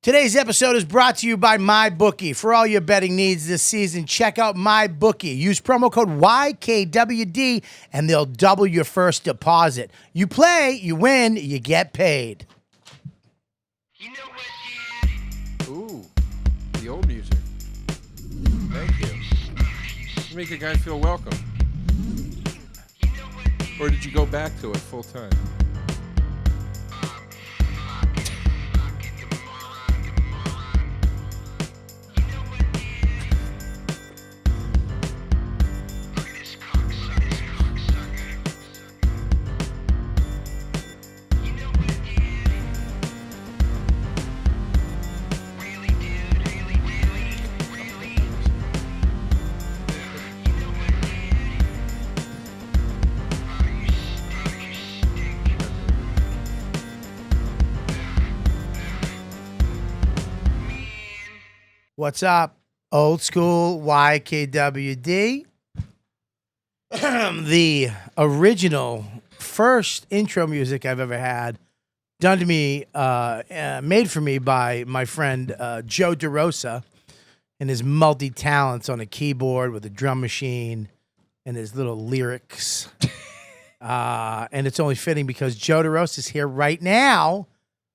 Today's episode is brought to you by MyBookie. For all your betting needs this season, check out MyBookie. Use promo code YKWD and they'll double your first deposit. You play, you win, you get paid. You know what, dude? Ooh, the old music. Thank you. You make a guy feel welcome. Or did you go back to it full time? What's up? Old school YKWD. The original first intro music I've ever had done to me, made for me by my friend Joe DeRosa and his multi-talents on a keyboard with a drum machine and his little lyrics. And it's only fitting because Joe DeRosa is here right now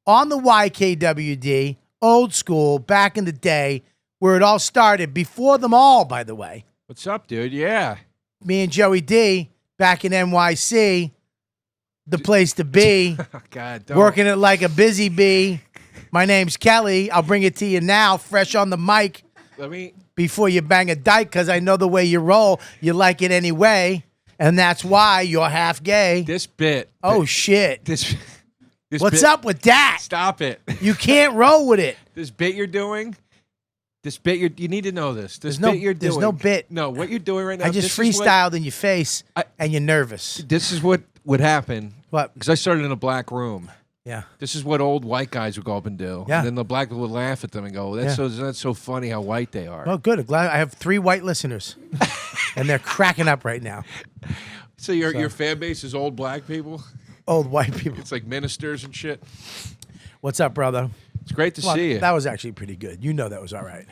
on the YKWD, old school, back in the day, where it all started, before them all, by the way. What's up, dude? Yeah. Me and Joey D, back in NYC, the place to be, God, don't. working it like a busy bee. My name's Kelly. I'll bring it to you now, fresh on the mic, before you bang a dyke, because I know the way you roll. You like it anyway, and that's why you're half gay. This bit. Oh, shit. This What's bit, up with that? Stop it. You can't roll with it. This bit you're doing. You need to know this. There's no bit. No, what you're doing right now. I just freestyled in your face, and you're nervous. This is what would happen. What? Because I started in a black room. Yeah. This is what old white guys would go up and do. Yeah. And then the black people would laugh at them and go, that's so funny how white they are. Well, good. I'm glad I have 3 white listeners, and they're cracking up right now. So your fan base is old black people? Old white people. It's like ministers and shit? What's up, brother? It's great to see you. That was actually pretty good. You know that was all right.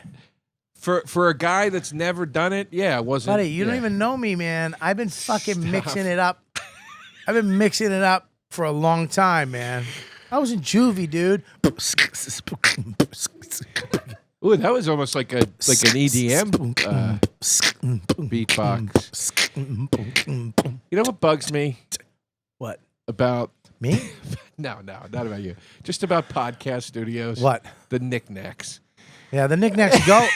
For a guy that's never done it, yeah, it wasn't. Buddy, you don't even know me, man. I've been fucking mixing it up. I've been mixing it up for a long time, man. I was in juvie, dude. Ooh, that was almost like an EDM beatbox. You know what bugs me? What? About me? No, not about you. Just about podcast studios. What? The knickknacks. Yeah, the knickknacks go.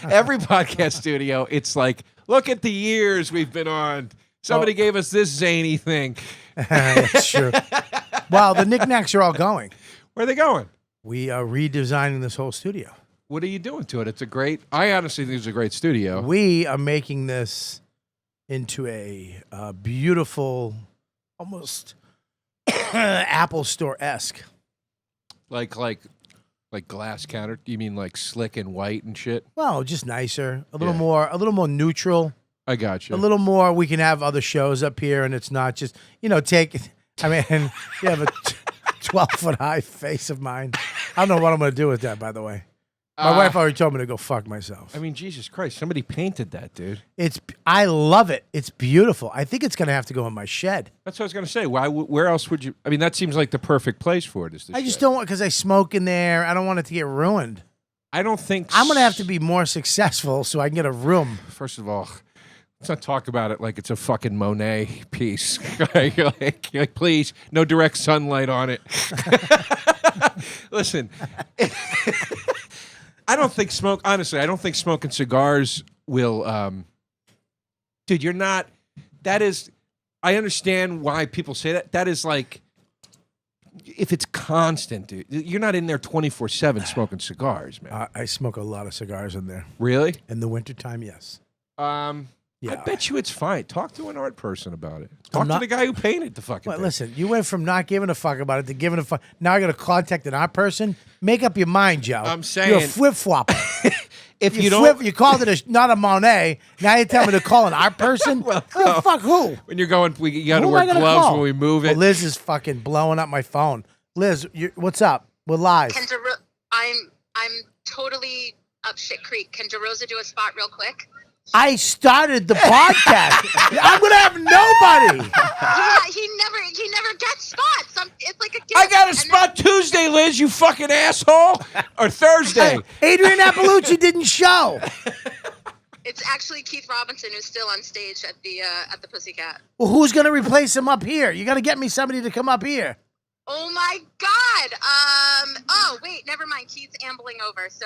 Every podcast studio, it's like, look at the years we've been on. Somebody gave us this zany thing. That's true. Wow, the knickknacks are all going. Where are they going? We are redesigning this whole studio. What are you doing to it? I honestly think it's a great studio. We are making this into a beautiful, almost Apple Store-esque. Like glass counter? You mean like slick and white and shit? Well, just nicer. A little more neutral. I got you. A little more, we can have other shows up here, and it's not just, you have a 12-foot high face of mine. I don't know what I'm going to do with that, by the way. My wife already told me to go fuck myself. I mean, Jesus Christ, somebody painted that, dude. I love it. It's beautiful. I think it's going to have to go in my shed. That's what I was going to say. Where else would you? I mean, that seems like the perfect place for it. I just don't want, because I smoke in there. I don't want it to get ruined. I don't think I'm going to have to be more successful so I can get a room. First of all, let's not talk about it like it's a fucking Monet piece. like, please, no direct sunlight on it. Listen. I don't think smoking cigars will, dude, you're not, I understand why people say that. That is like, if it's constant, dude, you're not in there 24/7 smoking cigars, man. I smoke a lot of cigars in there. Really? In the wintertime, yes. Yeah. I bet you it's fine. Talk to an art person about it. Talk to the guy who painted the fucking thing. Listen, you went from not giving a fuck about it to giving a fuck. Now I got to contact an art person. Make up your mind, Joe. I'm saying you're a flip flopper. If you don't, you called it not a Monet. Now you tell me to call an art person. Well, no. Fuck who? When you're going, you got to wear gloves when we move it. Well, Liz is fucking blowing up my phone. Liz, what's up? We're live. I'm totally up shit creek. Can DeRosa do a spot real quick? I started the podcast. I'm gonna have nobody. He never gets spots. It's like a gift. I got a spot Tuesday, Liz, you fucking asshole. Or Thursday. Adrian Appalucci didn't show. It's actually Keith Robinson who's still on stage at the Pussycat. Well, who's gonna replace him up here? You gotta get me somebody to come up here. Oh my God. Oh wait, never mind. Keith's ambling over. So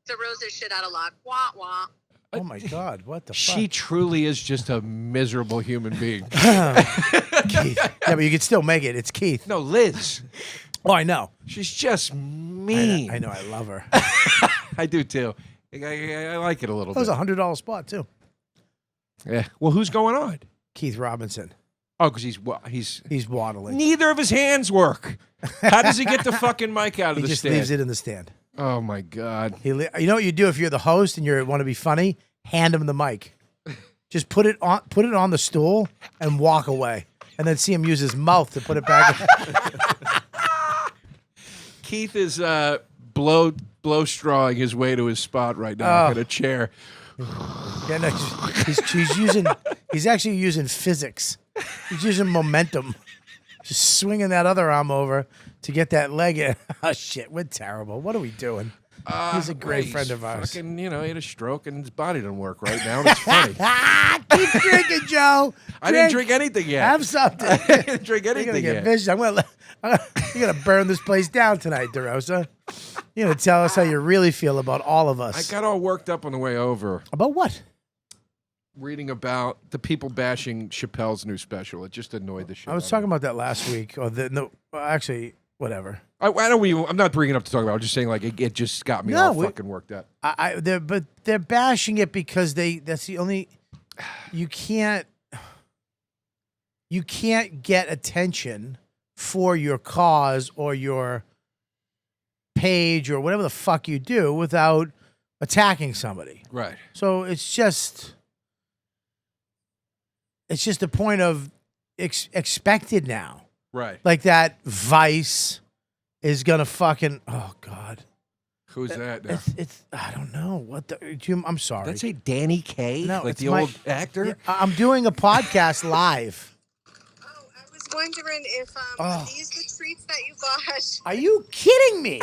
DeRosa's shit out of luck. Wah wah. Oh my God, what the fuck? She truly is just a miserable human being. Keith. Yeah, but you can still make it. It's Keith. No, Liz. Oh, I know. She's just mean. I know. I love her. I do too. I like it a little That was bit. $100 spot too. Yeah. Well, who's going on? Keith Robinson. Oh, because he's waddling. neither of his hands work. How does he get the fucking mic out of He the just stand? leaves it in the stand. Oh my God. You know what you do if you're the host and you want to be funny? Hand him the mic. Just put it on the stool and walk away, and then see him use his mouth to put it back. Keith is blow strawing his way to his spot right now in a chair. Yeah, no, he's actually using physics. He's using momentum. Just swinging that other arm over to get that leg in. Oh, shit. We're terrible. What are we doing? He's a great friend of ours. Fucking, he had a stroke and his body doesn't work right now. And it's funny. Keep drinking, Joe. I didn't drink anything yet. Have something. I didn't drink You're gonna anything get yet. vicious. You're gonna burn this place down tonight, DeRosa. You're gonna tell us how you really feel about all of us. I got all worked up on the way over. About what? Reading about the people bashing Chappelle's new special. It just annoyed the shit. I was talking about that last week. Actually, whatever. I'm not bringing it up to talk about. I'm just saying, like, it just got me all fucking worked up. But they're bashing it because that's the only. You can't get attention for your cause or your page or whatever the fuck you do without attacking somebody. Right. So it's just a point of expected now. Right. Like that Vice is gonna fucking, oh God. Who's that now? It's I don't know what the. I'm sorry. Did that say Danny Kaye? No, like it's the my- old actor? Yeah, I'm doing a podcast live. Oh, I was wondering if Oh. these the treats that you got. Are you kidding me?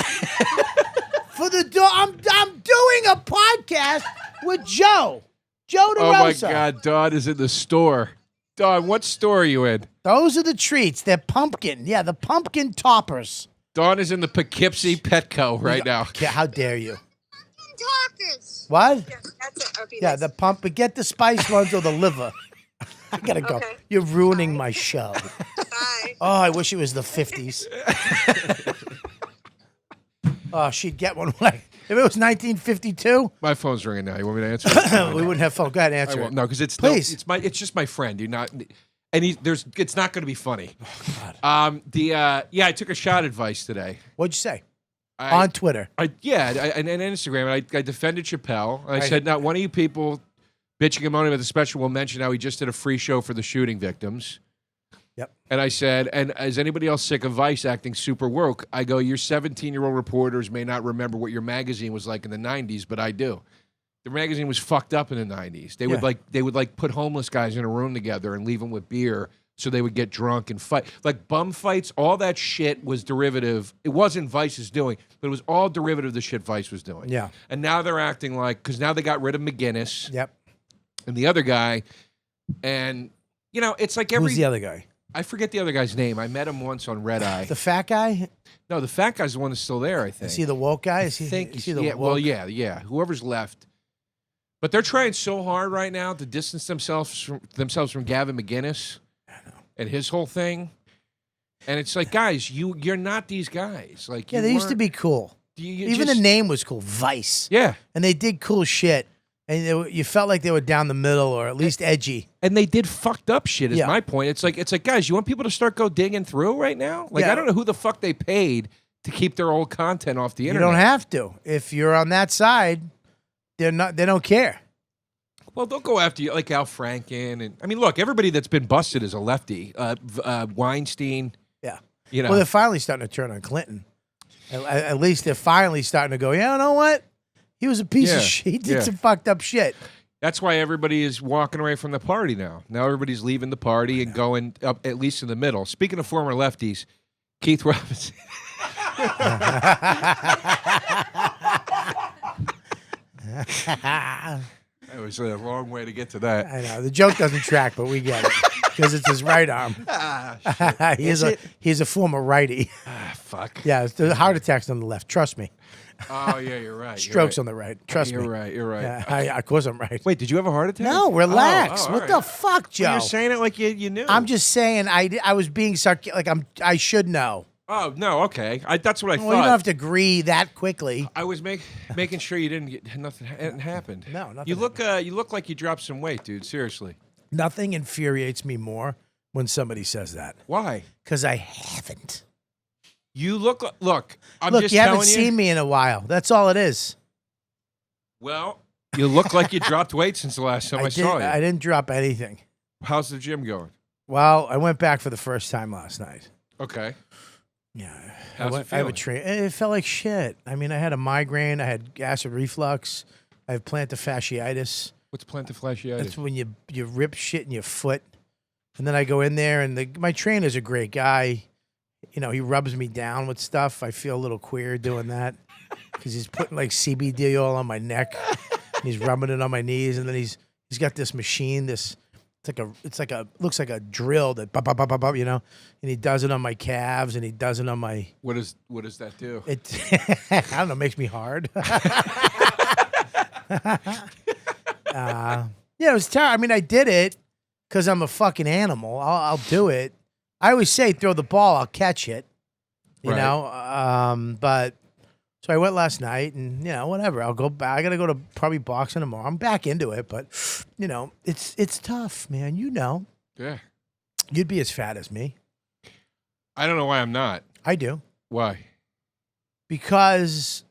For the I'm doing a podcast with Joe DeRosa. Oh my God, Dawn is in the store. Dawn, what store are you in? Those are the treats. They're pumpkin. Yeah, the pumpkin toppers. Dawn is in the Poughkeepsie Petco right now. Yeah, how dare you? Talkers. What? Yeah, that's it. Okay, Yeah, nice. the pump. But get the spice ones or the liver. I gotta go. Okay. You're ruining my show. Bye. Oh, I wish it was the 50s. Oh, she'd get one. Like, if it was 1952, My phone's ringing now. You want me to answer? we wouldn't have phone. Go ahead, I answer won't. it. No, because Please. it's just my friend. You're not, and it's not going to be funny. Oh, I took a shot advice today. What'd you say? I, On Twitter. and Instagram, and I defended Chappelle. And I Right. said, not one of you people bitching and moaning about the special will mention how he just did a free show for the shooting victims. Yep. And I said, and is anybody else sick of Vice acting super woke? I go, your 17-year-old reporters may not remember what your magazine was like in the 90s, but I do. The magazine was fucked up in the 90s. They would put homeless guys in a room together and leave them with beer so they would get drunk and fight. Like bum fights, all that shit was derivative. It wasn't Vice's doing, but it was all derivative of the shit Vice was doing. Yeah. And now they're acting like, because now they got rid of McGinnis Yep. and the other guy, and, it's like Who's the other guy? I forget the other guy's name. I met him once on Red Eye. The fat guy? No, the fat guy's the one that's still there, I think. Is he the woke guy? Is he the yeah, woke? well, yeah. Whoever's left. But they're trying so hard right now to distance themselves from Gavin McGinnis and his whole thing. And it's like, guys, you're not these guys. Like, Yeah, they used to be cool. Even the name was cool, Vice. Yeah. And they did cool shit. And you felt like they were down the middle or at least edgy. And they did fucked up shit, is Yeah. my point. It's like, guys, you want people to start go digging through right now? Like, Yeah. I don't know who the fuck they paid to keep their old content off the You internet. don't have to. If you're on that side, they don't care. Well, they'll go after you, like Al Franken. And I mean, look, everybody that's been busted is a lefty. Weinstein. Yeah. You know. Well, they're finally starting to turn on Clinton. At least they're finally starting to go, yeah, you know what? He was a piece of shit. He did some fucked up shit. That's why everybody is walking away from the party now. Now everybody's leaving the party and going up at least in the middle. Speaking of former lefties, Keith Robinson. That was a long way to get to that. I know. The joke doesn't track, but we get it. Because it's his right arm. He's a former righty. Fuck. Yeah, the heart attack's on the left. Trust me. Oh, yeah, you're right. Strokes on the right. Trust me. You're right. You're right. Yeah, of course I'm right. Wait, did you have a heart attack? No, relax. Oh, what all the right. fuck, Joe? Well, you're saying it like you knew. I'm just saying I was being sarcastic. Like I should know. Oh, no, okay. That's what I Well, thought. you don't have to agree that quickly. I was making sure you didn't get nothing hadn't happened. No, nothing You look like you dropped some weight, dude. Seriously. Nothing infuriates me more when somebody says that. Why? Because I haven't. You look. I'm Look, just you telling haven't seen me in a while. That's all it is. Well, you look like you dropped weight since the last time I saw you. I didn't drop anything. How's the gym going? Well, I went back for the first time last night. Okay. Yeah. How's it I have a feeling? train. It felt like shit. I mean, I had a migraine. I had acid reflux. I have plantar fasciitis. What's plantar fasciitis? That's when you rip shit in your foot. And then I go in there, and my trainer's a great guy. You know, he rubs me down with stuff. I feel a little queer doing that because he's putting like CBD oil on my neck. And he's rubbing it on my knees, and then he's got this machine. Looks like a drill that bop, bop, bop, bop, bop, you know. And he does it on my calves, and he does it on my. What does that do? It I don't know. Makes me hard. Yeah, it was terrible. I mean, I did it because I'm a fucking animal. I'll do it. I always say, throw the ball, I'll catch it. You Right. know. But so I went last night, and whatever. I'll go back. I gotta go to probably boxing tomorrow. I'm back into it, but it's tough, man. Yeah. You'd be as fat as me. I don't know why I'm not. I do Why? because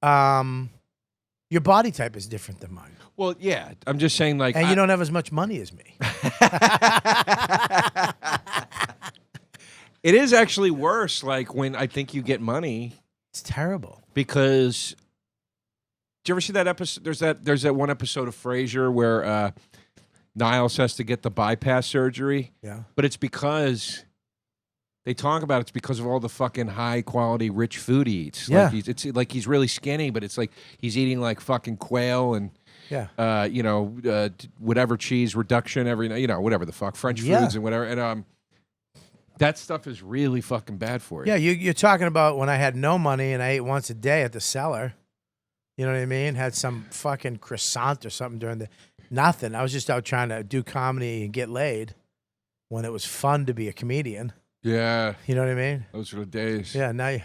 your body type is different than mine, Well, yeah. I'm just saying, like, and you don't have as much money as me. It is actually worse. Like when I think you get money. It's terrible. Because did you ever see that episode? There's that one episode of Frasier where Niles has to get the bypass surgery. Yeah. But it's because they talk about it's because of all the fucking high quality rich food he eats. Yeah. Like it's like he's really skinny, but it's like he's eating like fucking quail and Yeah. whatever cheese reduction every night, whatever the fuck, French Yeah. foods and whatever. And that stuff is really fucking bad for you. Yeah, you're talking about when I had no money and I ate once a day at the cellar. You know what I mean? Had some fucking croissant or something during the nothing. I was just out trying to do comedy and get laid when it was fun to be a comedian. Yeah. You know what I mean? Those are the days. Yeah, now you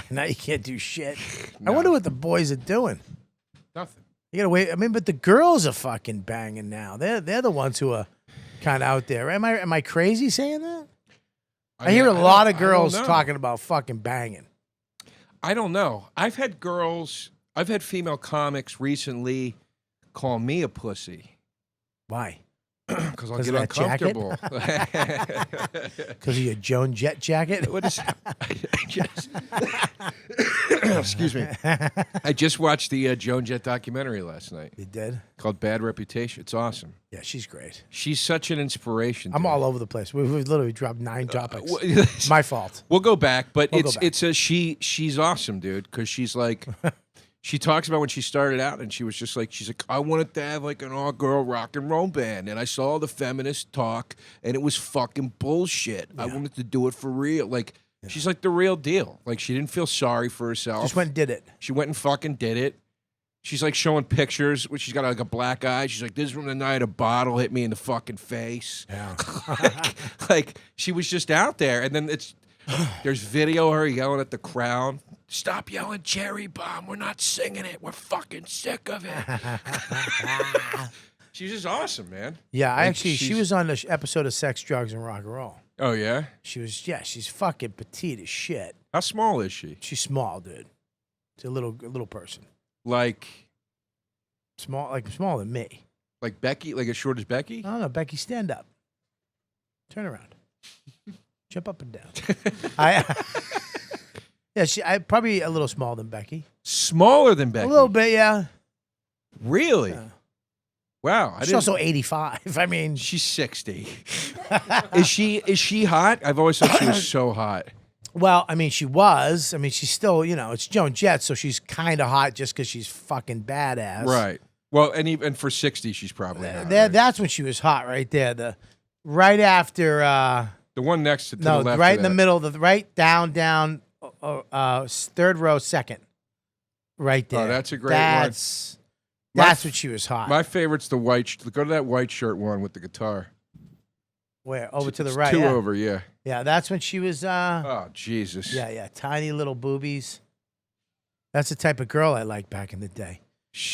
now you can't do shit. No. I wonder what the boys are doing. Nothing. You gotta wait. I mean, but the girls are fucking banging now. They're the ones who are kind of out there. Am I crazy saying that? I hear a lot of girls talking about fucking banging. I don't know. I've had female comics recently call me a pussy Why? because I'll 'Cause get of that jacket? uncomfortable. Because of your Joan Jett jacket? What is? Excuse me. I just watched the Joan Jett documentary last night You did? called Bad Reputation. It's awesome. Yeah, she's great. She's such an inspiration. I'm dude. all over the place. We've literally dropped 9 topics. w- My fault. We'll go back, but We'll go she's awesome, dude, because she's like, she talks about when she started out, and she's like, I wanted to have like an all-girl rock and roll band, and I saw the feminists talk, and it was fucking bullshit. I wanted to do it for real, like. She's like the real deal. Like she didn't feel sorry for herself. Just went and did it. She went and fucking did it. She's like showing pictures where she's got like a black eye. She's like, this is from the night a bottle hit me in the fucking face. Yeah. like she was just out there. And then there's video of her yelling at the crowd. Stop yelling cherry bomb. We're not singing it. We're fucking sick of it. She's just awesome, man. Yeah, Like, she was on the episode of Sex, Drugs, and Rock and Roll. Oh, yeah? She's fucking petite as shit. How small is she? She's small, dude. She's a little person. Like Smaller than me. Like Becky? Like as short as Becky? I don't know, Becky, stand up. Turn around. Jump up and down. Yeah, I probably a little smaller than Becky. Smaller than Becky. A little bit, yeah. Really? Yeah. Wow. She's also 85. I mean, She's 60. Is she hot? I've always thought she was so hot. well, I mean, she was. I mean, she's still, it's Joan Jett, so she's kind of hot just because she's fucking badass. Right. Well, and even for 60, she's probably hot. That's when she was hot right there. Right after. The one next to the No, left. right of in the that. middle, right down, third row, second. Right there. Oh, that's a great That's My when f- she was hot. My favorite's the white. Go to that white shirt one with the guitar. Where? Over to the It's right. Two Yeah. over, yeah. Yeah, that's when she was. Oh, Jesus. Yeah. Tiny little boobies. That's the type of girl I liked back in the day.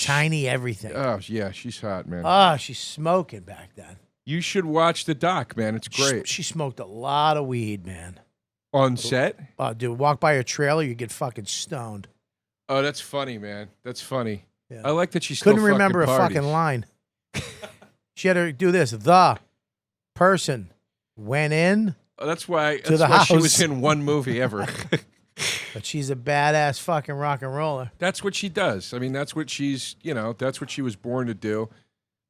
Tiny everything. Oh, yeah, she's hot, man. Oh, she's smoking back then. You should watch the doc, man. It's great. She smoked a lot of weed, man. On set? Oh, dude, walk by her trailer, you get fucking stoned. Oh, that's funny, man. That's funny. Yeah. I like that she still Couldn't remember a parties. fucking line. She had to do this. The person went in, Oh, that's why. To the She was house. in one movie ever. but she's a badass fucking rock and roller. That's what she does. I mean, that's what she's. That's what she was born to do.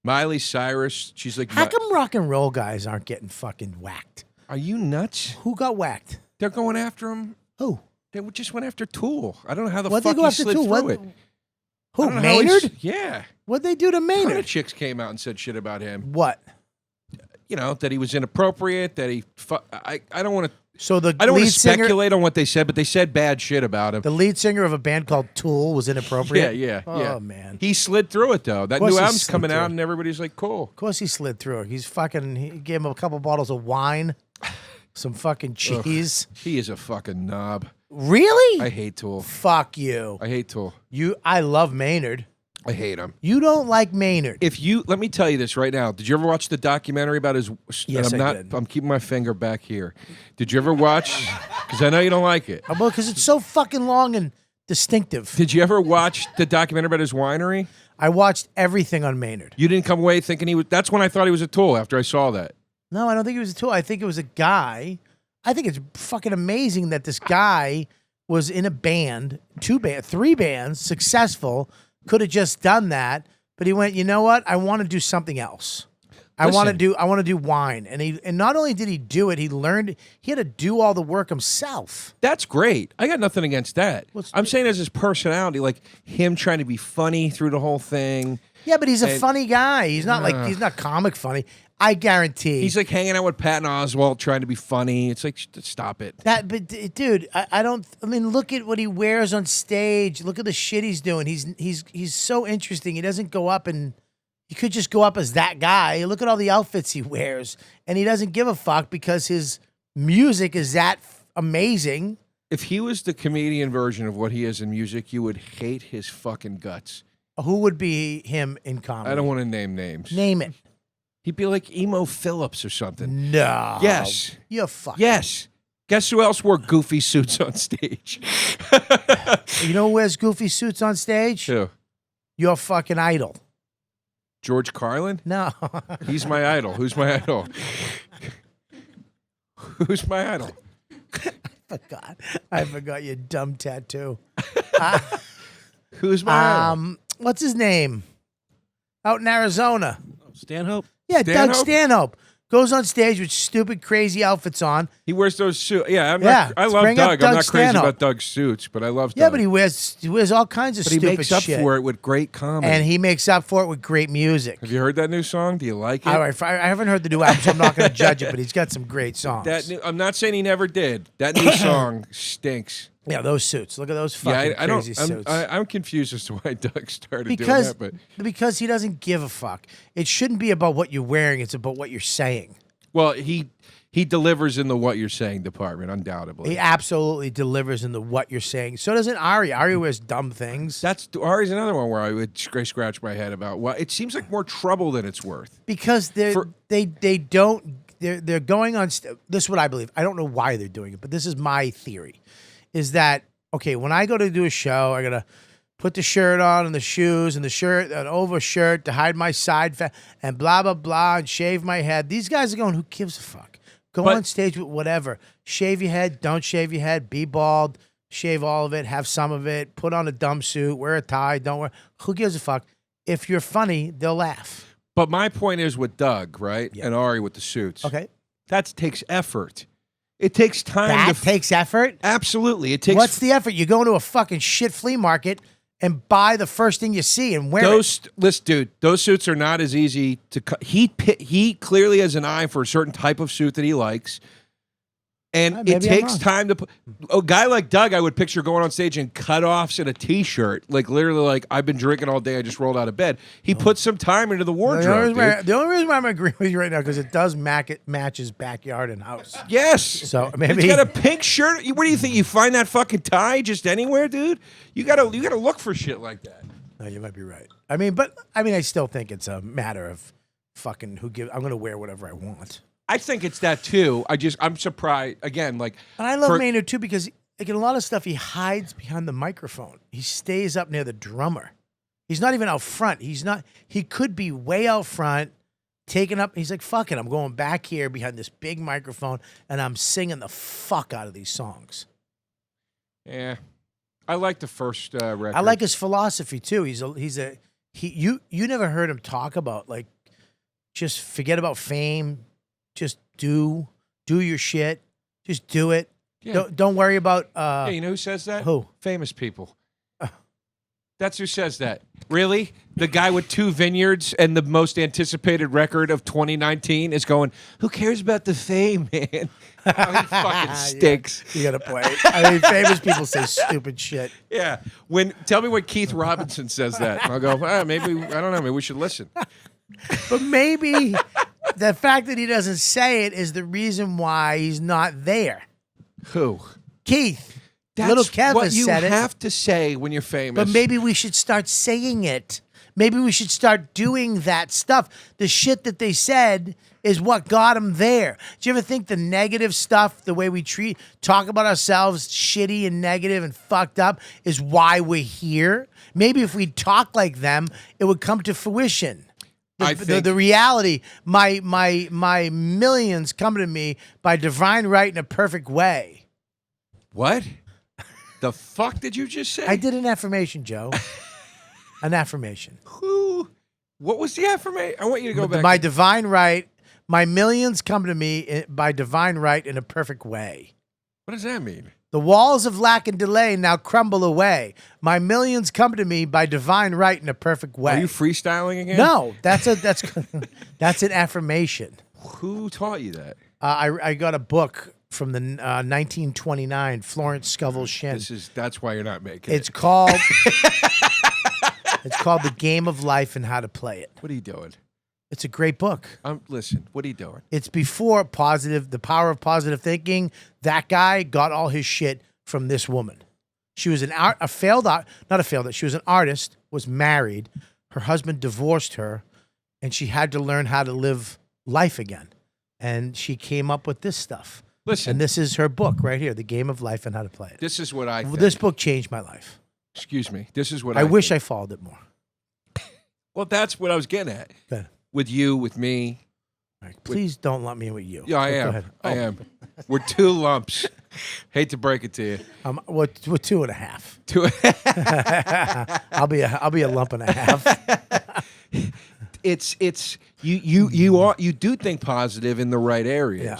Miley Cyrus. She's like. How come rock and roll guys aren't getting fucking whacked? Are you nuts? Who got whacked? They're going after him. Who? They just went after Tool. I don't know how the What'd they fuck go he after slid Tool? through What- it. Who? I don't know how he's- Maynard? Yeah. What'd they do to A ton of Maynard? chicks came out and said shit about him. What? That he was inappropriate. That he. I don't want to. So the I don't want lead to singer, speculate on what they said, but they said bad shit about him. the lead singer of a band called Tool was inappropriate. Yeah. Oh man. He slid through it though. That course new he album's slid coming through out, it. and everybody's like, "Cool." Of course he slid through it. He gave him a couple bottles of wine, some fucking cheese. He is a fucking knob. Really? I hate Tool. Fuck you. I hate Tool. I love Maynard. I hate him. You don't like Maynard. Let me tell you this right now. Did you ever watch the documentary about his? Yes, I'm I not. did. I'm keeping my finger back here. Did you ever watch? Because I know you don't like it. Well, because it's so fucking long and distinctive. Did you ever watch the documentary about his winery? I watched everything on Maynard. You didn't come away thinking he was. That's when I thought he was a Tool. After I saw that. No, I don't think it was a Tool. I think it was a guy. I think it's fucking amazing that this guy was in a band, 3 bands, successful, could have just done that, but he went, you know what? I want to do something else. I want to do wine. And not only did he do it, he had to do all the work himself. That's great. I got nothing against that. What's- I'm saying as his personality, like him trying to be funny through the whole thing. Yeah, but he's a And- funny guy. He's not he's not comic funny. I guarantee. He's like hanging out with Patton Oswalt trying to be funny. It's like, stop it. But dude, I mean, look at what he wears on stage. Look at the shit he's doing. He's so interesting. He doesn't go up and he could just go up as that guy. Look at all the outfits he wears, and he doesn't give a fuck because his music is that amazing. If he was the comedian version of what he is in music, you would hate his fucking guts. Who would be him in comedy? I don't want to name names. Name it. He'd be like Emo Phillips or something. No. Yes. You're fucking. Yes. Guess who else wore goofy suits on stage? You know who wears goofy suits on stage? Who? Your fucking idol. George Carlin? No. He's my idol. Who's my idol? Who's my idol? I forgot your dumb tattoo. Who's my idol? What's his name? Out in Arizona. Stanhope? Yeah, Doug Stanhope? Stanhope goes on stage with stupid, crazy outfits on. He wears those suits. Yeah, Yeah, I love bring up Doug. I'm Doug not crazy Stanhope. about Doug's suits, but I love Doug. Yeah, but he wears all kinds of But he stupid makes up shit. for it with great comedy. And he makes up for it with great music. Have you heard that new song? Do you like it? I haven't heard the new album, so I'm not going to judge it, but he's got some great songs. I'm not saying he never did. That new song stinks. Yeah, those suits. Look at those Yeah, fucking I don't. crazy suits. I'm confused as to why Doug started because doing that. But because he doesn't give a fuck. It shouldn't be about what you're wearing. It's about what you're saying. well, he delivers in the what you're saying department, undoubtedly. He absolutely delivers in the what you're saying. So doesn't Ari. Ari wears dumb things. That's Ari's another one where I would scratch my head about. Well, it seems like more trouble than it's worth. Because they're going on. This is what I believe. I don't know why they're doing it, but this is my theory. Is that okay? When I go to do a show, I gotta put the shirt on and the shoes and the shirt, an over shirt to hide my side fat and blah blah blah and shave my head. These guys are going. Who gives a fuck? Go But- on stage with whatever. Shave your head. Don't shave your head. Be bald. shave all of it, have some of it, put on a dumb suit, wear a tie, don't wear. Who gives a fuck? If you're funny, they'll laugh. But my point is with Doug, right? Yeah. And Ari with the suits. Okay. That takes effort. It takes time. That takes effort? Absolutely. It takes. What's the effort? You go into a fucking shit flea market and buy the first thing you see and wear it. Listen, dude, those suits are not as easy to cut. He clearly has an eye for a certain type of suit that he likes. And Maybe it I'm takes wrong. time to put a guy like Doug, I would picture going on stage in cutoffs and a t-shirt. Like literally like I've been drinking all day, I just rolled out of bed. He puts some time into the wardrobe. The only reason why I'm agreeing with you right now because it does match his backyard and house. Yes. So maybe He's got a pink shirt. What do you think? You find that fucking tie just anywhere, dude? You gotta look for shit like that. No, you might be right. I still think it's a matter of fucking I'm gonna wear whatever I want. I think it's that too. I'm surprised again. Like, And I love Maynard too because like in a lot of stuff he hides behind the microphone. He stays up near the drummer. He's not even out front. He could be way out front, taken up. He's like, fuck it, I'm going back here behind this big microphone and I'm singing the fuck out of these songs. yeah, I like the first record. I like his philosophy too. You never heard him talk about like just forget about fame, just do your shit, just do it. Yeah. Don't worry about Yeah, you know who says that? who? Famous people. That's who says that. Really? The guy with 2 vineyards and the most anticipated record of 2019 is going, who cares about the fame, man? Oh, he fucking stinks. You gotta play it. Famous people say stupid shit. Yeah. Tell me when Keith Robinson says that. And I'll go, maybe, I don't know, maybe we should listen. But maybe the fact that he doesn't say it is the reason why he's not there. Who? Keith. That's Little Kev what has you said it. have to say when you're famous. But maybe we should start saying it. Maybe we should start doing that stuff. The shit that they said is what got them there. Do you ever think the negative stuff, the way we talk about ourselves, shitty and negative and fucked up, is why we're here? Maybe if we talk like them, it would come to fruition. The reality, my millions come to me by divine right in a perfect way. What? The fuck did you just say? I did an affirmation, Joe. An affirmation. Who? What was the affirmation? I want you to go back. My divine right, my millions come to me by divine right in a perfect way. What does that mean? The walls of lack and delay now crumble away. My millions come to me by divine right in a perfect way. Are you freestyling again? No, that's an affirmation. Who taught you that? I got a book from the 1929 Florence Scovel Shin. That's why you're not making It's it. called The Game of Life and How to Play It. What are you doing? It's a great book. Listen, what are you doing? It's before the power of positive thinking. That guy got all his shit from this woman. She was she was an artist, was married. Her husband divorced her, and she had to learn how to live life again. And she came up with this stuff. Listen. And this is her book right here, The Game of Life and How to Play It. This is what I think. This book changed my life. Excuse me. This is what I wish I think. followed it more. Well, that's what I was getting at. Good. With you, with me. All right, please don't lump me in with you. Yeah, I Go am. ahead. I am. We're 2 lumps. Hate to break it to you. We're 2.5. 2. I'll be a lump and a half. It's you do think positive in the right areas. Yeah.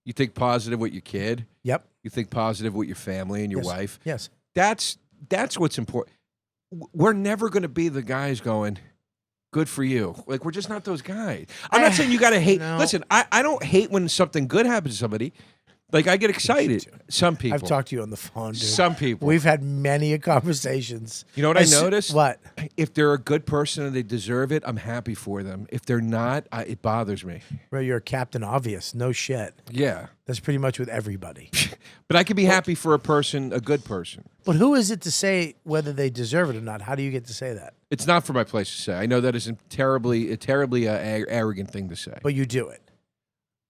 You think positive with your kid. Yep. You think positive with your family and your Yes. wife. Yes. That's what's important. We're never going to be the guys going, good for you. Like, we're just not those guys. I'm not saying you got to hate. No. Listen, I don't hate when something good happens to somebody. Like, I get excited. Some people. I've talked to you on the phone, dude. Some people. We've had many conversations. You know what I noticed? What? If they're a good person and they deserve it, I'm happy for them. If they're not, it bothers me. Bro, you're Captain Obvious. No shit. Yeah. That's pretty much with everybody. But I could be happy for a good person. But who is it to say whether they deserve it or not? How do you get to say that? It's not for my place to say. I know that is a terribly arrogant thing to say. But you do it.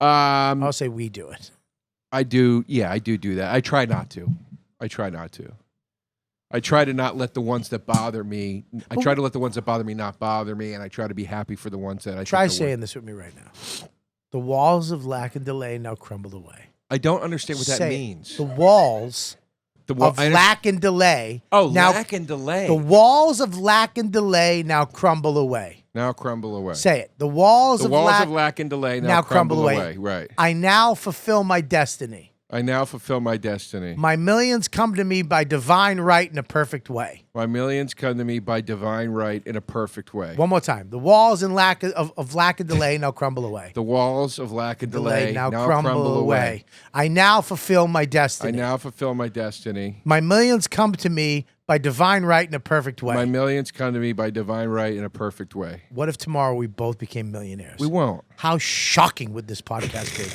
I'll I'll say we do it. I do. Yeah, I do that. I try not to. I try to not let the ones that bother me. I try to let the ones that bother me not bother me, and I try to be happy for the ones that I Try think are saying this with me right now. The walls of lack and delay now crumble away. I don't understand what that Say it. means. The walls of lack and delay. Oh, now, lack and delay. The walls of lack and delay now crumble away. Now crumble away. Say it. The walls of lack and delay now crumble away. Right. I now fulfill my destiny. I now fulfill my destiny. My millions come to me by divine right in a perfect way. My millions come to me by divine right in a perfect way. One more time. The walls and lack of lack and delay now crumble away. The walls of lack and delay now crumble away. I now fulfill my destiny. I now fulfill my destiny. My millions come to me by divine right in a perfect way. My millions come to me by divine right in a perfect way. What if tomorrow we both became millionaires? We won't. How shocking would this podcast be?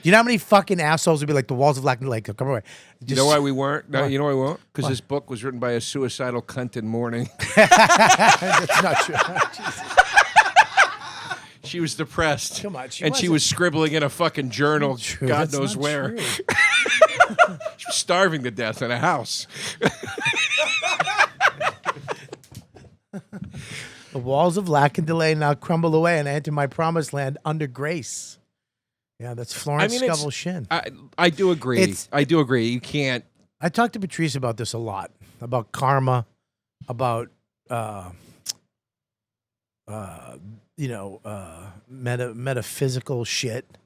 Do you know how many fucking assholes would be like the walls of lack and delay come away? You know why we weren't? No, you know why we won't? Because this book was written by a suicidal cunt in mourning. That's not true. She was depressed. Come on, she was scribbling in a fucking journal, True. God That's knows not where. true. She was starving to death in a house. The walls of lack and delay now crumble away, and I enter my promised land under grace. Yeah, that's Florence Scovel Shin. I do agree. I do agree. You can't. I talked to Patrice about this a lot, about karma, about metaphysical shit.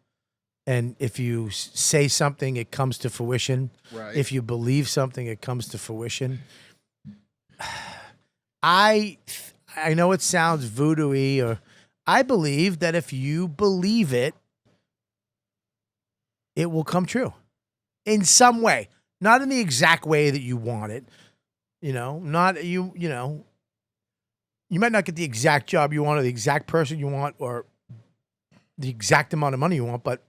And if you say something, it comes to fruition. Right. If you believe something, it comes to fruition. I know it sounds voodoo-y, or I believe that if you believe it, it will come true in some way, not in the exact way that you want it. You might not get the exact job you want or the exact person you want or the exact amount of money you want, but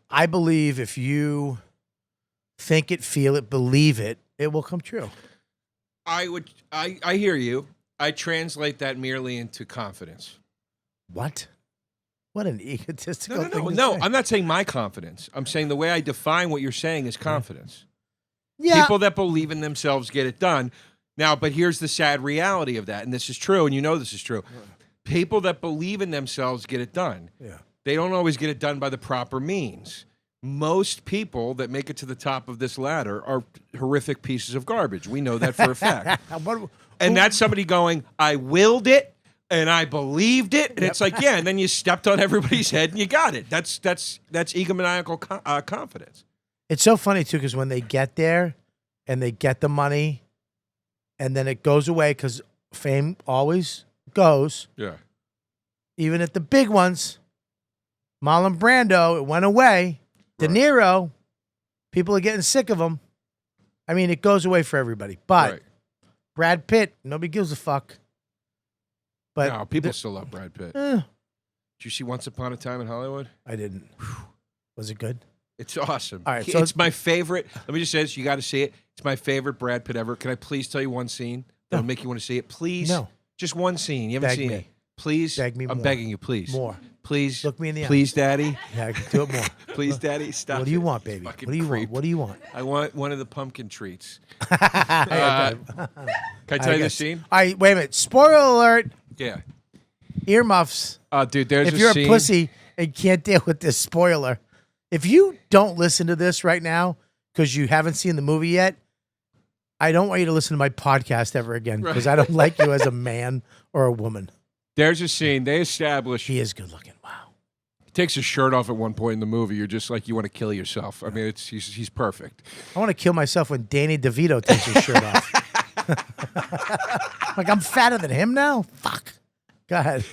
I believe if you think it, feel it, believe it, it will come true. I hear you. I translate that merely into confidence. What? What an egotistical thing to No, say. I'm not saying my confidence. I'm saying the way I define what you're saying is confidence. Yeah. People that believe in themselves get it done. Now, but here's the sad reality of that, and this is true, and you know this is true. People that believe in themselves get it done. Yeah. They don't always get it done by the proper means. Most people that make it to the top of this ladder are horrific pieces of garbage. We know that for a fact. And that's somebody going, I willed it, and I believed it, and it's like, yeah, and then you stepped on everybody's head and you got it. That's egomaniacal confidence. It's so funny too, because when they get there and they get the money, and then it goes away because fame always goes. Yeah. Even at the big ones, Marlon Brando, it went away. De Niro, people are getting sick of him. I mean, it goes away for everybody. But Brad Pitt, nobody gives a fuck. But no, people still love Brad Pitt. Did you see Once Upon a Time in Hollywood? I didn't. Was it good? It's awesome. All right, so it's my favorite. Let me just say this. You got to see it. It's my favorite Brad Pitt ever. Can I please tell you one scene that'll make you want to see it? Please. No. Just one scene. You haven't Beg seen me. it. Please. Beg me I'm more. begging you, please. More. Please. Look me in the eye. Please, Daddy. Yeah, I can do it more. Please, Daddy. Stop. What do you it. want, baby? What do you want? What do you want? I want one of the pumpkin treats. Can Can I tell you the scene? All right, wait a minute. Spoiler alert. Yeah. Earmuffs. Dude, there's If a you're scene. a pussy and can't deal with this spoiler, if you don't listen to this right now because you haven't seen the movie yet, I don't want you to listen to my podcast ever again because I don't like you as a man or a woman. There's a scene. They establish. He is good looking. Wow. He takes his shirt off at one point in the movie. You're just like, you want to kill yourself. I mean, he's perfect. I want to kill myself when Danny DeVito takes his shirt off. Like, I'm fatter than him now? Fuck. Go ahead.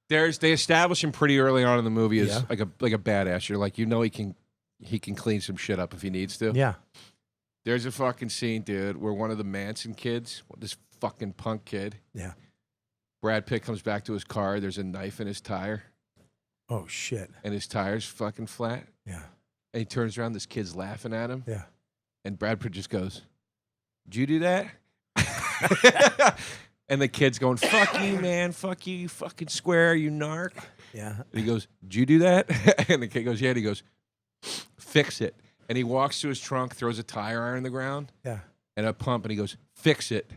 They establish him pretty early on in the movie as like a badass. You're like, he can clean some shit up if he needs to. Yeah. There's a fucking scene, dude, where one of the Manson kids, this fucking punk kid, Brad Pitt comes back to his car. There's a knife in his tire. Oh, shit. And his tire's fucking flat. Yeah. And he turns around. This kid's laughing at him. Yeah. And Brad Pitt just goes, "Did you do that?" And the kid's going, "Fuck you, man. Fuck you, you fucking square, you narc." Yeah. And he goes, "Did you do that?" And the kid goes, "Yeah." And he goes, "Fix it." And he walks to his trunk, throws a tire iron on the ground. Yeah. And a pump, and he goes, "Fix it."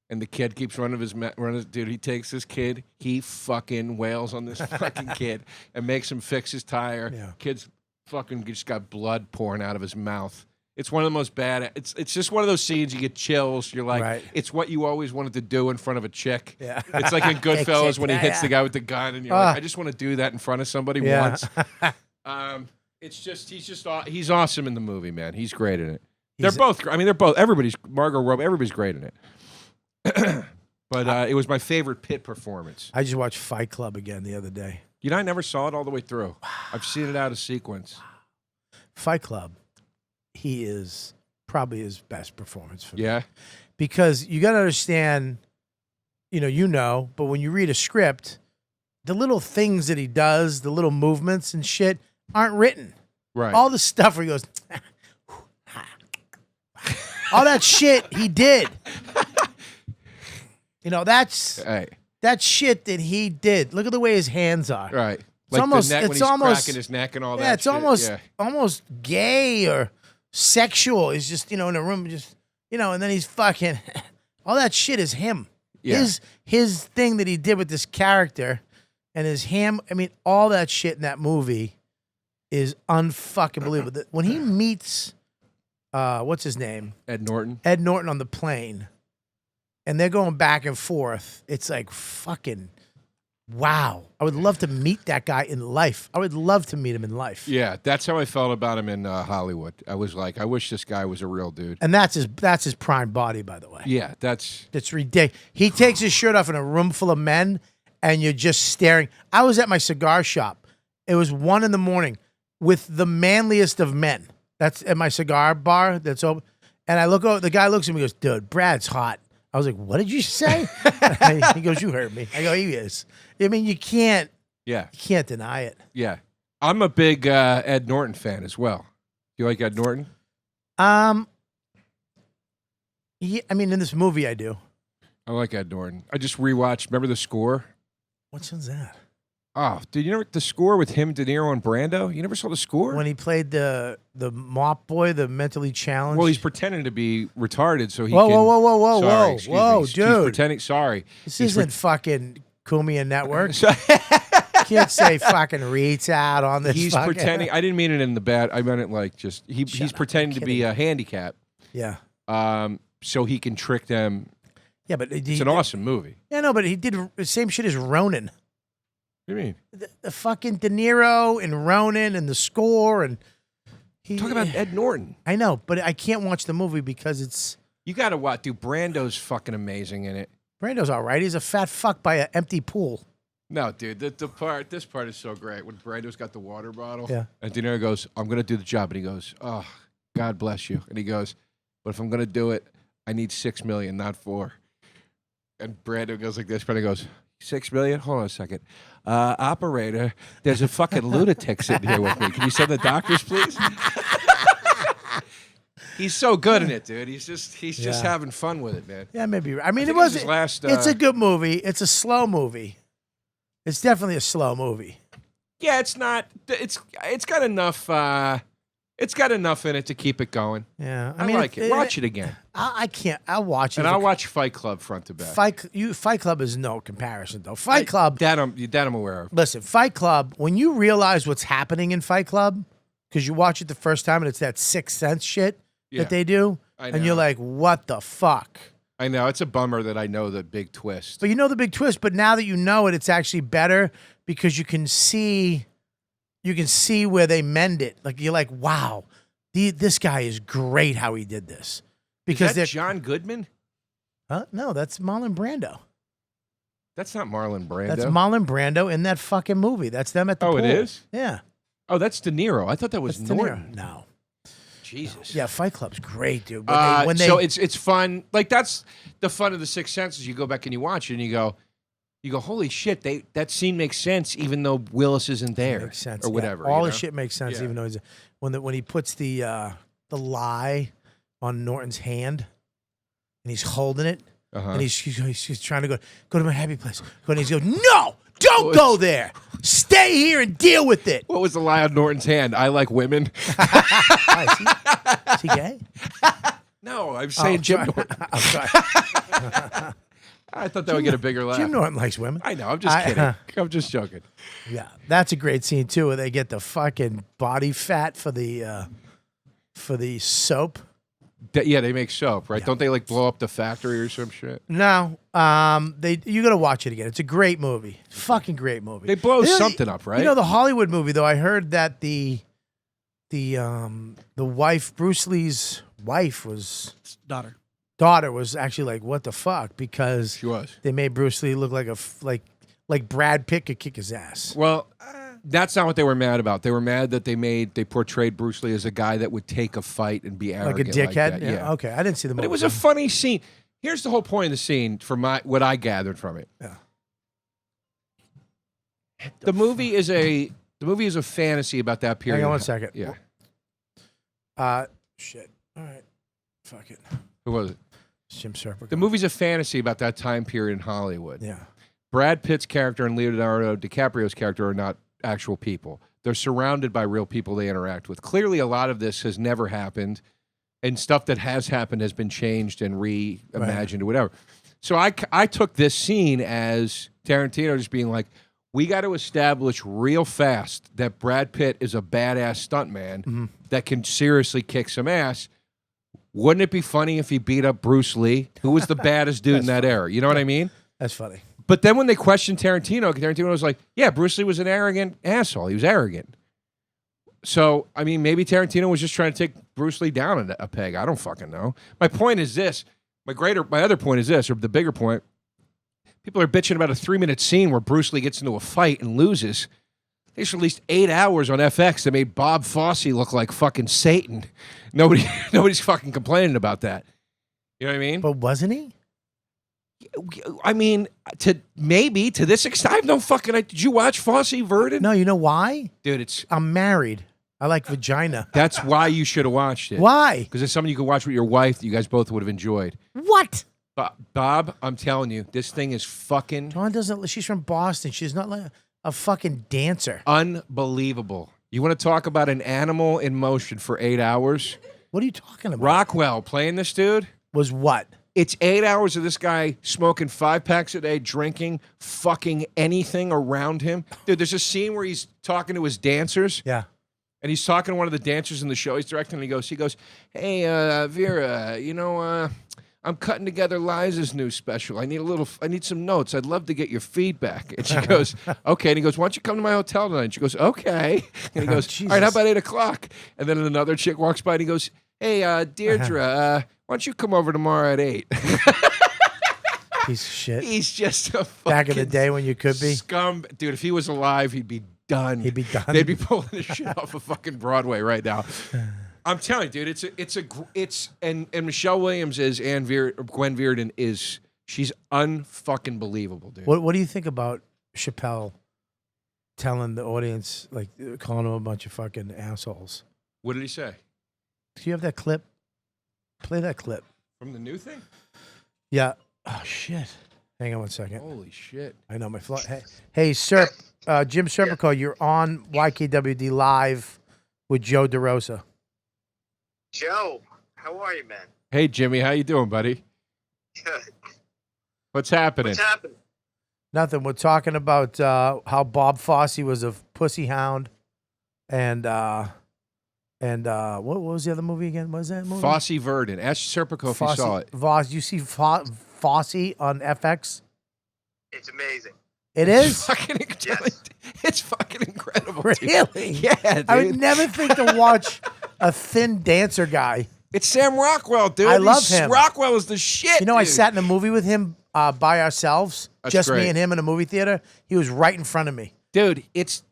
And the kid keeps running dude, he takes this kid, he fucking wails on this fucking kid and makes him fix his tire. Yeah. Kid's fucking just got blood pouring out of his mouth. It's one of the most bad. It's just one of those scenes you get chills. You're like, Right. it's what you always wanted to do in front of a chick. Yeah. It's like in Goodfellas when he hits the Yeah. guy with the gun, and you're like, I just want to do that in front of somebody Yeah. once. He's awesome in the movie, man. He's great in it. He's- They're both. I mean, everybody's Margot Robbie. Everybody's great in it. But it was my favorite Pitt performance. I just watched Fight Club again the other day. You know, I never saw it all the way through. I've seen it out of sequence. Fight Club, he is probably his best performance for me. Yeah. Because you got to understand, but when you read a script, the little things that he does, the little movements and shit aren't written. Right. All the stuff where he goes, all that shit he did. That's Right. that shit that he did. Look at the way his hands are. Right. It's almost- the neck when it's he's almost- cracking his neck and all that. Yeah, it's shit. almost gay or sexual. He's just, in a room, just, and then he's fucking, all that shit is him. Yeah. His thing that he did with this character and all that shit in that movie is unfucking believable. When he meets, what's his name? Ed Norton. Ed Norton on the plane, and they're going back and forth. It's like fucking wow. I would love to meet that guy in life. I would love to meet him in life. Yeah, that's how I felt about him in Hollywood. I was like, I wish this guy was a real dude. And that's his prime body, by the way. Yeah, that's Ridiculous. He takes his shirt off in a room full of men, and you're just staring. I was at my cigar shop. It was 1 a.m. with the manliest of men. That's at my cigar bar that's open. And I look over, the guy looks at me and goes, dude, Brad's hot. I was like, what did you say? He goes, you heard me. I go, he is. I mean, you can't deny it. Yeah. I'm a big Ed Norton fan as well. You like Ed Norton? Yeah, in this movie I do. I like Ed Norton. I just rewatched. Remember The Score? Which one's that? Oh, dude, you know The Score with him, De Niro, and Brando? You never saw The Score? When he played the mop boy, the mentally challenged. Well, he's pretending to be retarded, so he Whoa, can... whoa, Sorry, excuse me. whoa, He's dude. pretending... Sorry. This He's isn't fucking Kumia Network. Can't say fucking retard on this. He's fucking- pretending... I didn't mean it in the bad... I meant it like just... He's Shut up, pretending I'm to be a handicap, Yeah. so he can trick them. Yeah, but It's an awesome movie. Yeah, no, but he did the same shit as Ronin. What do you mean? The fucking De Niro and Ronin and The Score and Talk about Ed Norton. I know, but I can't watch the movie because it's You got to watch. Dude, Brando's fucking amazing in it. Brando's all right. He's a fat fuck by an empty pool. No, dude, this part is so great. When Brando's got the water bottle, Yeah. and De Niro goes, I'm going to do the job. And he goes, oh, God bless you. And he goes, but if I'm going to do it, I need $6 million, not 4. And Brando goes like this. Brando goes, $6 million? Hold on a second. Operator, there's a fucking lunatic sitting here with me. Can you send the doctors, please? He's so good in it, dude. He's just Yeah. having fun with it, man. Yeah, maybe. I mean, think it it was was. his last, It's a good movie. It's a slow movie. It's definitely a slow movie. Yeah, it's not. It's got enough. It's got enough in it to keep it going. Yeah, I mean, like it. Watch it again, I can't. I'll watch it. and I'll watch Fight Club front to back. Fight Club is no comparison though. Fight Club. That I'm aware of. Listen, Fight Club. When you realize what's happening in Fight Club, because you watch it the first time and it's that Sixth Sense shit Yeah. that they do, I and you're know. like, what the fuck? I know it's a bummer that I know the big twist. But you know the big twist. But now that you know it, it's actually better because you can see where they mend it. Like you're like, wow, this guy is great. How he did this because Is that they're John Goodman? Huh? No, that's Marlon Brando. That's not Marlon Brando. That's Marlon Brando in that fucking movie. That's them at the Oh, it pool. is? Yeah. Oh, that's De Niro. I thought that was That's De Niro. Norton. No. Jesus. Yeah, Fight Club's great, dude. So it's fun. Like that's the fun of the Sixth Sense. Is you go back and you watch it and you go, holy shit! That scene makes sense even though Willis isn't there. Makes sense or yeah. whatever. All you the know? shit makes sense, Yeah. even though he's when he puts the lie on Norton's hand, and he's holding it, Uh-huh. and he's trying to go to my happy place. And he's going, no, don't go there. Stay here and deal with it. What was the lie on Norton's hand? I like women. Is he gay? No, I'm saying Jim Norton. I'm sorry. I thought that would get a bigger laugh. Jim Norton likes women. I know. I'm just kidding. I'm just joking. Yeah, that's a great scene too, where they get the fucking body fat for the for the soap. Yeah, they make soap, right? Yeah. Don't they like blow up the factory or some shit? No, you gotta watch it again. It's a great movie, fucking great movie. They blow You know, something up, right? You know the Hollywood movie though. I heard that the wife, Bruce Lee's wife, daughter was actually like, what the fuck? Because She was. they made Bruce Lee look like like Brad Pitt could kick his ass. Well, that's not what they were mad about. They were mad that they portrayed Bruce Lee as a guy that would take a fight and be Like a arrogant dickhead. that. Yeah. Okay, I didn't see the movie. But it was a funny scene. Here's the whole point of the scene from what I gathered from it. Yeah. The movie is a fantasy about that period. Hang on one second. Yeah. Shit. All right. Fuck it. Who was it? It's Jim Serpico. The movie's a fantasy about that time period in Hollywood. Yeah. Brad Pitt's character and Leonardo DiCaprio's character are not actual people. They're surrounded by real people they interact with. Clearly, a lot of this has never happened, and stuff that has happened has been changed and reimagined or whatever. So I took this scene as Tarantino just being like, we got to establish real fast that Brad Pitt is a badass stuntman that can seriously kick some ass. Wouldn't it be funny if he beat up Bruce Lee, who was the baddest dude in that era? You know what I mean? That's funny. But then when they questioned Tarantino was like, yeah, Bruce Lee was an arrogant asshole. He was arrogant. So, I mean, maybe Tarantino was just trying to take Bruce Lee down a peg. I don't fucking know. My point is this. My other point is this, or the bigger point. People are bitching about a 3-minute scene where Bruce Lee gets into a fight and loses. They just released 8 hours on FX that made Bob Fosse look like fucking Satan. Nobody's fucking complaining about that. You know what I mean? But wasn't he? I mean, to this extent, I have no fucking idea. Did you watch Fosse Verdon? No, you know why? Dude, I'm married. I like vagina. that's why you should have watched it. Why? Because it's something you could watch with your wife that you guys both would have enjoyed. What? Bob, I'm telling you, this thing is fucking Dawn doesn't. She's from Boston. She's not like a fucking dancer. unbelievable. You want to talk about an animal in motion for 8 hours? What are you talking about? Rockwell playing this dude? Was what? It's 8 hours of this guy smoking 5 packs a day, drinking, fucking anything around him. Dude, there's a scene where he's talking to his dancers. Yeah. And he's talking to one of the dancers in the show he's directing, and he goes, hey, Vera, I'm cutting together Liza's new special. I need some notes. I'd love to get your feedback. And she goes, okay. And he goes, why don't you come to my hotel tonight? And she goes, okay. And he goes, all right, how about 8 o'clock? And then another chick walks by and he goes, hey, Deirdre, why don't you come over tomorrow at 8? Piece of shit. He's just a fucking Back in the day when you could be. scum. Dude, if he was alive, he'd be done. He'd be done. They'd be pulling this shit off of fucking Broadway right now. I'm telling you, dude, and Michelle Williams is Gwen Verdon is, she's unfucking believable, dude. What do you think about Chappelle telling the audience, like, calling them a bunch of fucking assholes? What did he say? Do you have that clip? Play that clip. From the new thing? Yeah. Oh shit. Hang on one second. Holy shit. I know my fly. Hey, Jim Serpico, you're on YKWD live with Joe DeRosa. Joe, how are you, man? Hey, Jimmy, how you doing, buddy? Good. What's happening? What's happening? Nothing. We're talking about how Bob Fosse was a pussy hound, and what was the other movie again? What was that movie? Fosse Verdon. Ask Serpico if you saw it. You see Fosse on FX? It's amazing. It is? Yes. It's fucking incredible. Dude. Really? Yeah, dude. I would never think to watch a thin dancer guy. It's Sam Rockwell, dude. I love him. Rockwell is the shit. You know, I dude. sat in a movie with him by ourselves, That's just great. me and him in a movie theater. He was right in front of me. Dude,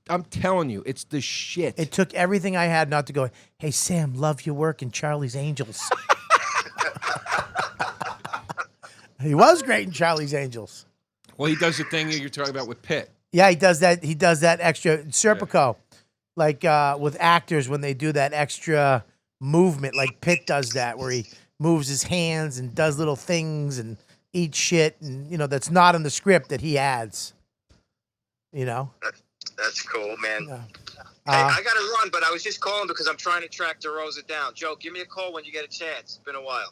I'm telling you, it's the shit. It took everything I had not to go, hey, Sam, love your work in Charlie's Angels. He was great in Charlie's Angels. Well, he does the thing you're talking about with Pitt. Yeah, he does that. He does that extra Serpico, like with actors when they do that extra movement, like Pitt does that, where he moves his hands and does little things and eats shit, and that's not in the script that he adds. That's cool, man. Yeah. Hey, I got to run, but I was just calling because I'm trying to track DeRosa down. Joe, give me a call when you get a chance. It's been a while.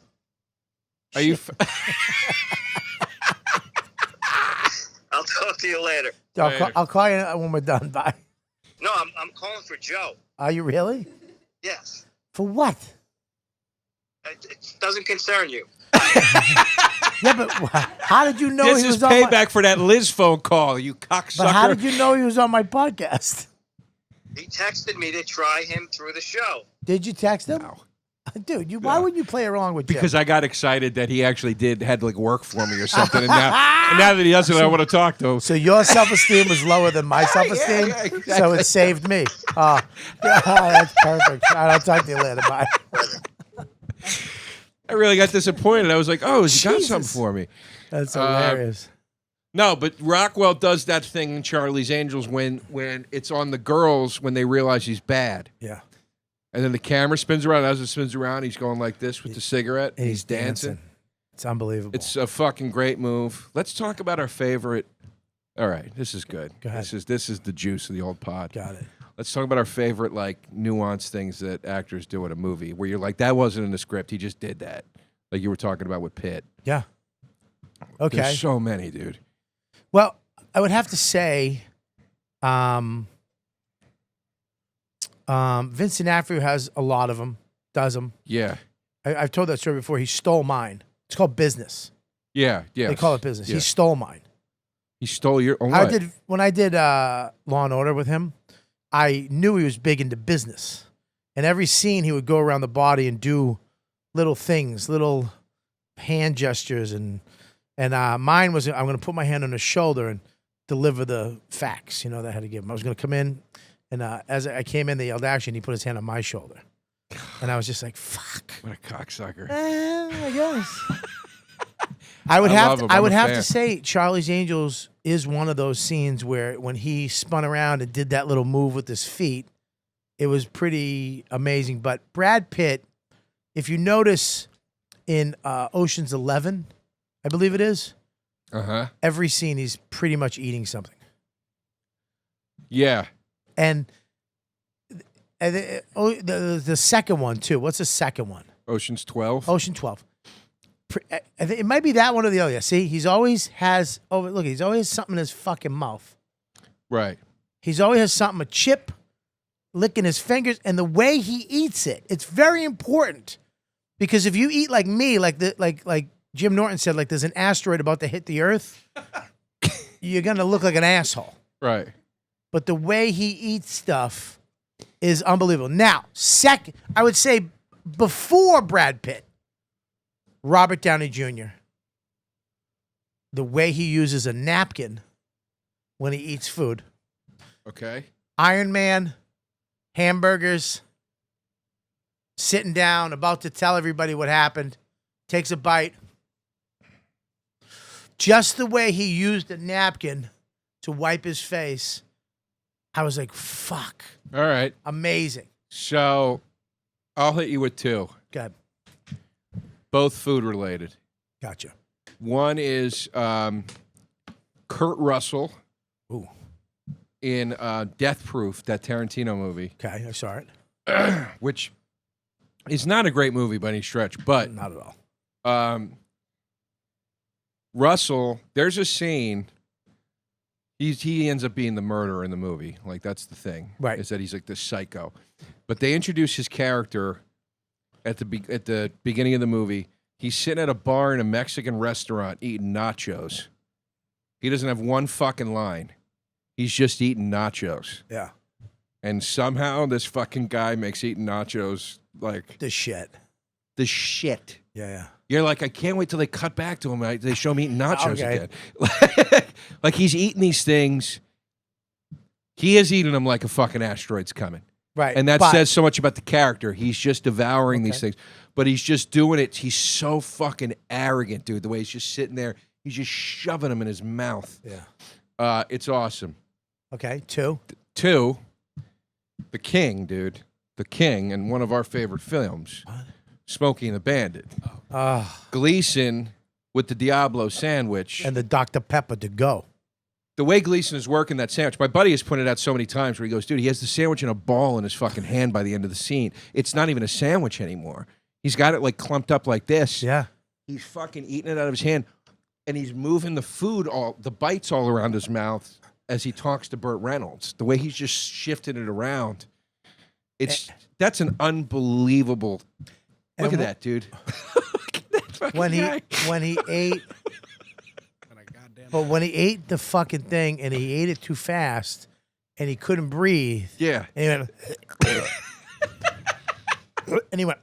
Are you? I'll talk to you later. I'll call you when we're done. Bye. No, I'm calling for Joe. Are you really? Yes. For what? It doesn't concern you. Yeah, but how did you know This he is was on my... payback for that Liz phone call, you cocksucker. But how did you know he was on my podcast? He texted me to try him through the show. Did you text him? No. Dude, why would you play along with Jim? Because I got excited that he actually had like work for me or something, and now that he doesn't, I want to talk to him. So your self-esteem was lower than my self-esteem, yeah, exactly. so it saved me. Oh, that's perfect. All right, I'll talk to you later. Bye. I really got disappointed. I was like, "Oh, has he got Jesus. something for me?" That's hilarious. No, but Rockwell does that thing in Charlie's Angels when it's on the girls when they realize he's bad, Yeah. and then the camera spins around. As it spins around, he's going like this with the cigarette, and he's dancing. It's unbelievable. It's a fucking great move. Let's talk about our favorite. All right, this is good. Go ahead. This is the juice of the old pod. Got it. Let's talk about our favorite, like, nuanced things that actors do in a movie where you're like, that wasn't in the script. He just did that. Like you were talking about with Pitt. Yeah. Okay. There's so many, dude. Well, I would have to say, Vincent D'Onofrio has a lot of them. Does them. Yeah. I've told that story before. He stole mine. It's called business. Yeah. Yeah. They call it business. Yeah. He stole mine. He stole your own When I did Law and Order with him, I knew he was big into business. And every scene, he would go around the body and do little things, little hand gestures, and mine was I'm going to put my hand on his shoulder and deliver the facts. You know that I had to give him. I was going to come in, and as I came in, they yelled action. He put his hand on my shoulder, and I was just like, "Fuck." What a cocksucker. I guess. I would love have him. I I'm would a have fan. to say Charlie's Angels is one of those scenes where when he spun around and did that little move with his feet, it was pretty amazing. But Brad Pitt, if you notice in Ocean's 11, I believe it is, every scene he's pretty much eating something. Yeah. And the second one too. What's the second one? Ocean's 12. Ocean 12. I think it might be that one or the other. See, he's always has. Oh, look, he's always something in his fucking mouth. Right. He's always has something, a chip, licking his fingers, and the way he eats it. It's very important because if you eat like me, like Jim Norton said, like there's an asteroid about to hit the Earth, you're gonna look like an asshole. Right. But the way he eats stuff is unbelievable. Now, second, I would say before Brad Pitt, Robert Downey Jr., the way he uses a napkin when he eats food. Okay. Iron Man, hamburgers, sitting down, about to tell everybody what happened, takes a bite. Just the way he used a napkin to wipe his face, I was like, fuck. All right. Amazing. So I'll hit you with two. Good. Both food related. Gotcha. One is Kurt Russell Ooh. in Death Proof, that Tarantino movie, Okay, I saw it. which is not a great movie by any stretch, but Not at all. Russell, there's a scene. He ends up being the murderer in the movie. Like, that's the thing. Right. Is that he's like this psycho. But they introduce his character at the beginning of the movie. He's sitting at a bar in a Mexican restaurant eating nachos. He doesn't have one fucking line. He's just eating nachos. Yeah. And somehow this fucking guy makes eating nachos like The shit. the shit. Yeah. You're like, I can't wait till they cut back to him. They show him eating nachos Okay. again. Like he's eating these things. He is eating them like a fucking asteroid's coming. Right. And that but- says so much about the character. He's just devouring these Okay. things. But he's just doing it. He's so fucking arrogant, dude. The way he's just sitting there. He's just shoving them in his mouth. Yeah. It's awesome. Okay, 2. Two, The King, dude. The King, in one of our favorite films, Smokey and the Bandit. Gleason with the Diablo sandwich. And the Dr. Pepper to go. The way Gleason is working that sandwich, my buddy has pointed out so many times where he goes, dude, he has the sandwich in a ball in his fucking hand by the end of the scene. It's not even a sandwich anymore. He's got it like clumped up like this. Yeah. He's fucking eating it out of his hand, and he's moving the food, the bites all around his mouth as he talks to Burt Reynolds. The way he's just shifting it around. That's an unbelievable Look at that, dude. Look at that fucking When guy. he ate, but when he ate the fucking thing and he ate it too fast and he couldn't breathe. Yeah. And he went,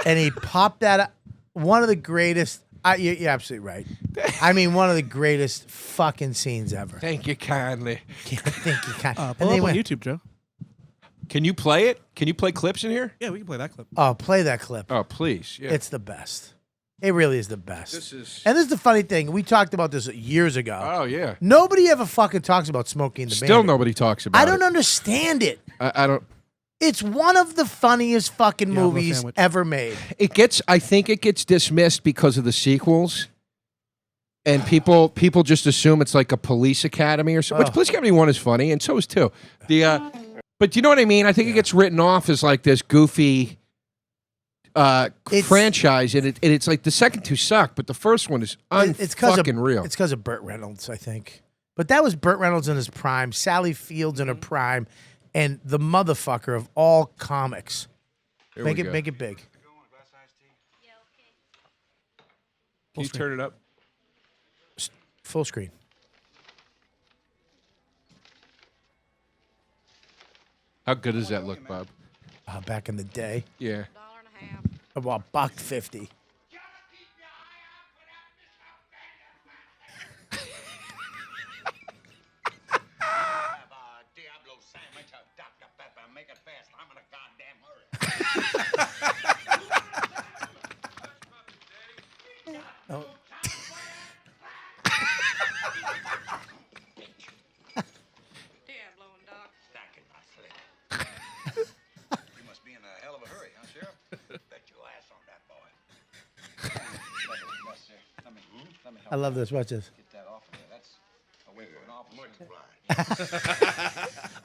and he popped that up. One of the greatest. You're absolutely right. I mean, one of the greatest fucking scenes ever. Thank you kindly. Thank you, kind. Pull And up they on went, YouTube, Joe. Can you play it? Can you play clips in here? Yeah, we can play that clip. oh, play that clip. Oh, please. Yeah. It's the best. It really is the best. This is. And this is the funny thing. We talked about this years ago. Oh yeah. Nobody ever fucking talks about Smokey and the Still Bandit. nobody talks about I it. don't understand it. I don't. It's one of the funniest fucking Diablo movies sandwich. ever made. I think it gets dismissed because of the sequels. And people just assume it's like a police academy or something. Which Police Academy 1 is funny, and so is 2. But you know what I mean? I think it gets written off as like this goofy franchise, and it's like the second 2 suck, but the first one is fucking real. It's because of Burt Reynolds, I think. But that was Burt Reynolds in his prime, Sally Fields in her prime, and the motherfucker of all comics. Here Make we it go. make it big. Can you turn it up? Full screen. How good does that look, Bob? Back in the day, Yeah. about $1.50. Diablo sandwich or Dr. Pepper. Make it fast. I'm in a goddamn hurry. Oh. Diablo and Doc. Stacking my slip. You must be in a hell of a hurry, huh, Sheriff? Bet your ass on that boy. Yes, sir. Let me I love this. Watch this. get that off of there. That's away from an officer.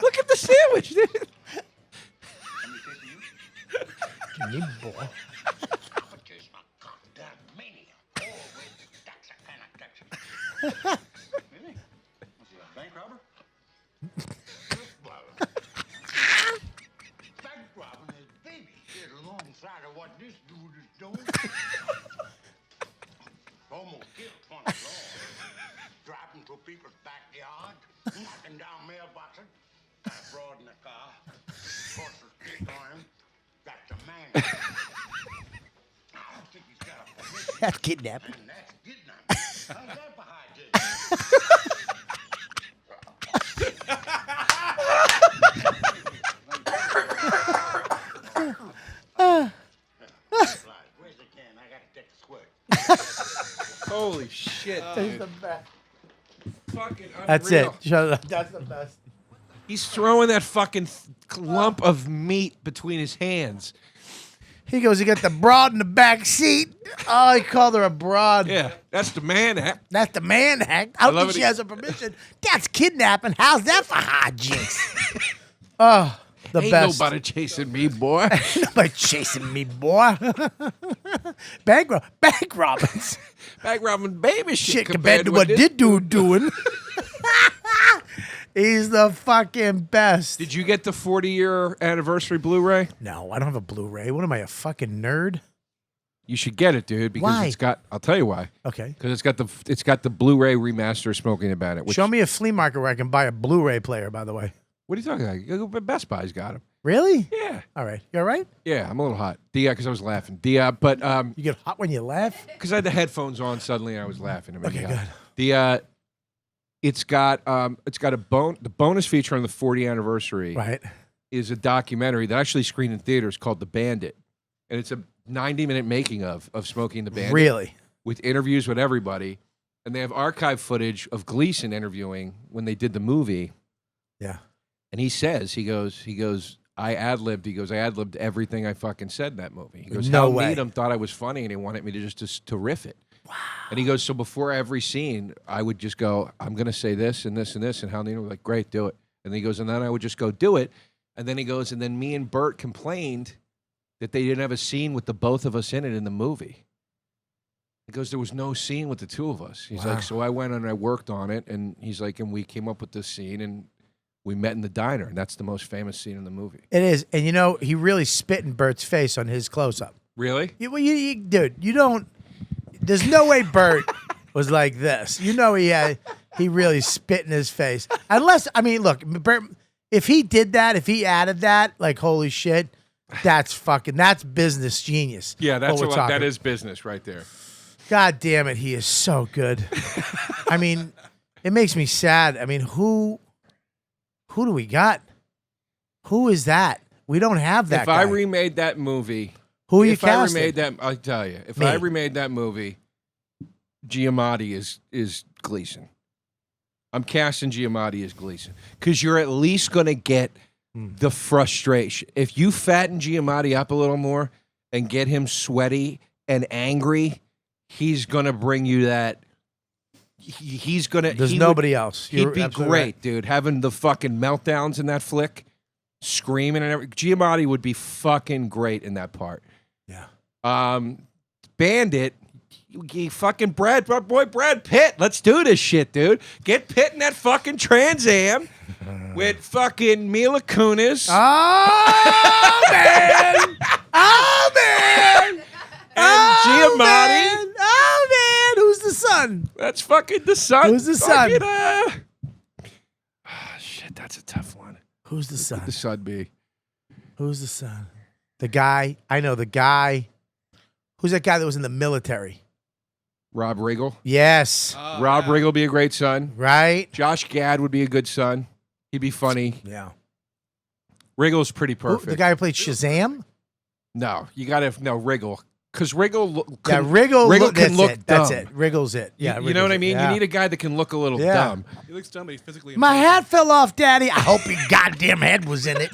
Look at the sandwich, dude. Somebody chasing you? Me boy. I'ma chase my goddamn mania. Oh, wait, that's a kind of Texan. Really? Was he a bank robber? Bank robbing his baby shit alongside of what this dude is doing. Almost killed 20 laws. Driving through people's backyard, knocking down mailboxes. Got a broad in the car. Horses kicked on him. That's a man. I don't think he's got a permission. That's kidnapping. And that's kidnapping. How's that for hijinks? Where's the can? I gotta take a squirt. Holy shit, dude. the best. Fucking That's it. unreal. Shut it up. That's the best. He's throwing that fucking lump of meat between his hands. He goes, he got the broad in the back seat. Oh, he called her a broad. Yeah, that's the man act. That's the man act. I don't love think it. she has a permission. That's kidnapping. How's that for hijinks? Oh, the Ain't best. nobody chasing me, boy. Nobody chasing me, boy. bank robbins. Back robbing baby Shit compared to what this- this dude doing. He's the fucking best. Did you get the 40-year anniversary Blu-ray? No, I don't have a Blu-ray. What am I, a fucking nerd? You should get it, dude, because Why? it's got. I'll tell you why. Okay. Because it's got the Blu-ray remaster of Smoking the Bandit. Which, Show me a flea market where I can buy a Blu-ray player, by the way. What are you talking about? You go- Best Buy's got them. Really? Yeah, All right. You all right? yeah. I'm a little hot. Because I was laughing. But You get hot when you laugh? because I had the headphones on, suddenly I was laughing. It made Okay, me hot. good. It's got the bonus feature on the 40th anniversary Right. is a documentary that actually screened in theaters called The Bandit, and it's a 90-minute making of Smoking the Bandit Really? with interviews with everybody, and they have archive footage of Gleason interviewing when they did the movie, Yeah. and he goes, I ad-libbed everything I fucking said in that movie. He goes, No Hal way. Needham thought I was funny, and he wanted me to riff it. Wow. And he goes, so before every scene, I would just go, I'm going to say this and this and this. And Hal Needham was like, great, do it. And he goes, and then I would just go do it. And then he goes, and then me and Burt complained that they didn't have a scene with the both of us in it in the movie. He goes, there was no scene with the two of us. He's Wow. like, so I went and I worked on it. And he's like, and we came up with this scene and we met in the diner. And that's the most famous scene in the movie. It is. And you know, he really spit in Bert's face on his close-up. Really? Dude, you don't. There's no way Burt was like this. You know he really spit in his face. Unless, I mean, look, Burt, if he did that, if he added that, like, holy shit, that's business genius. Yeah, that that is business right there. God damn it, he is so good. I mean, it makes me sad. I mean, who do we got? Who is that? We don't have that guy. If I remade that movie, who are you casting? I'll tell you. If Me. I remade that movie, Giamatti is Gleason. I'm casting Giamatti as Gleason because you're at least going to get the frustration. If you fatten Giamatti up a little more and get him sweaty and angry, he's going to bring you that. He's going to. There's nobody else. He'd be great, right, dude. Having the fucking meltdowns in that flick, screaming and everything. Giamatti would be fucking great in that part. Yeah. Bandit. You fucking Brad Pitt. Let's do this shit, dude. Get Pitt in that fucking Trans Am with fucking Mila Kunis. Oh, man. Oh, man. And Giamatti. Man. Oh, man. Who's the son? That's fucking the son. Who's the son? Shit, that's a tough one. Who's the son? The son be. Who's the son? The guy. I know the guy. Who's that guy that was in the military? Rob Riggle. Yes. Rob Riggle would be a great son. Right? Josh Gad would be a good son. He'd be funny. Yeah. Riggle's pretty perfect. The guy who played Shazam? No, you got to know Riggle. Because Riggle can look dumb. dumb. That's it. Wriggle's it. Yeah, you know what I mean? Yeah. You need a guy that can look a little dumb. He looks dumb, but he's physically My imposing. hat fell off, Daddy. I hope your goddamn head was in it.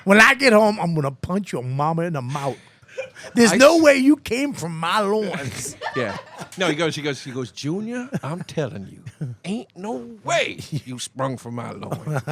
When I get home, I'm going to punch your mama in the mouth. There's no way you came from my loins. Yeah. No, he goes, Junior, I'm telling you, ain't no way you sprung from my loins.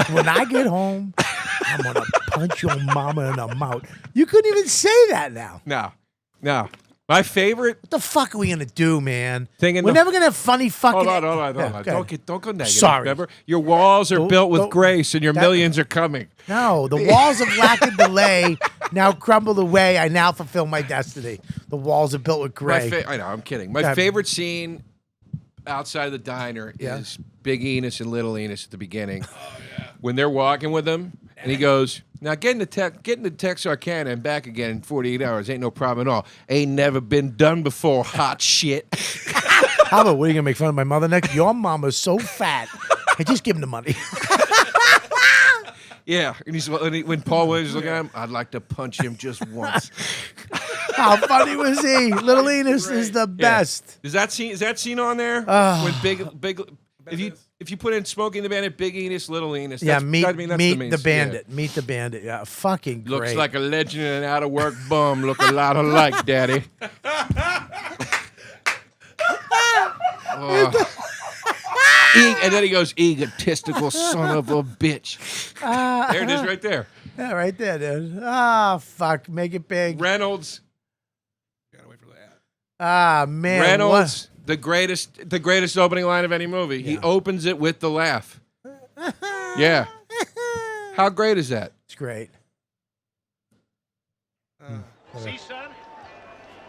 When I get home, I'm going to punch your mama in the mouth. You couldn't even say that now. No. My favorite What the fuck are we going to do, man? thing in We're the... never going to have funny fucking... Hold on. Yeah, Don't go negative. Sorry. Remember? Your walls are built with grace and your millions are coming. No, the walls of lack and delay now crumbled away. I now fulfill my destiny. The walls are built with gray. I know, I'm kidding. My favorite scene outside of the diner is Big Enos and Little Enos at the beginning. Oh, yeah. When they're walking with him, and he goes, now getting to Texarkana and back again in 48 hours ain't no problem at all. Ain't never been done before, hot shit. How about, what are you going to make fun of my mother next? Your mama's so fat. Hey, just give him the money. Yeah, and when Paul Williams is looking at him, I'd like to punch him just once. How funny was he? Little Enos is the best. Is that scene on there? When big if you put in Smoking the Bandit, Big Enos, Little Enos. Yeah, that's meet the bandit. Yeah. Meet the bandit. Yeah, fucking great. Looks like a legend and an out of work bum. Look a lot alike, Daddy. And then he goes, egotistical son of a bitch. There it is right there. Yeah, right there, dude. Ah, fuck. Make it big. Reynolds. Gotta wait for that. Ah, man. Reynolds, the greatest opening line of any movie. He opens it with the laugh. Yeah. How great is that? It's great. See, son?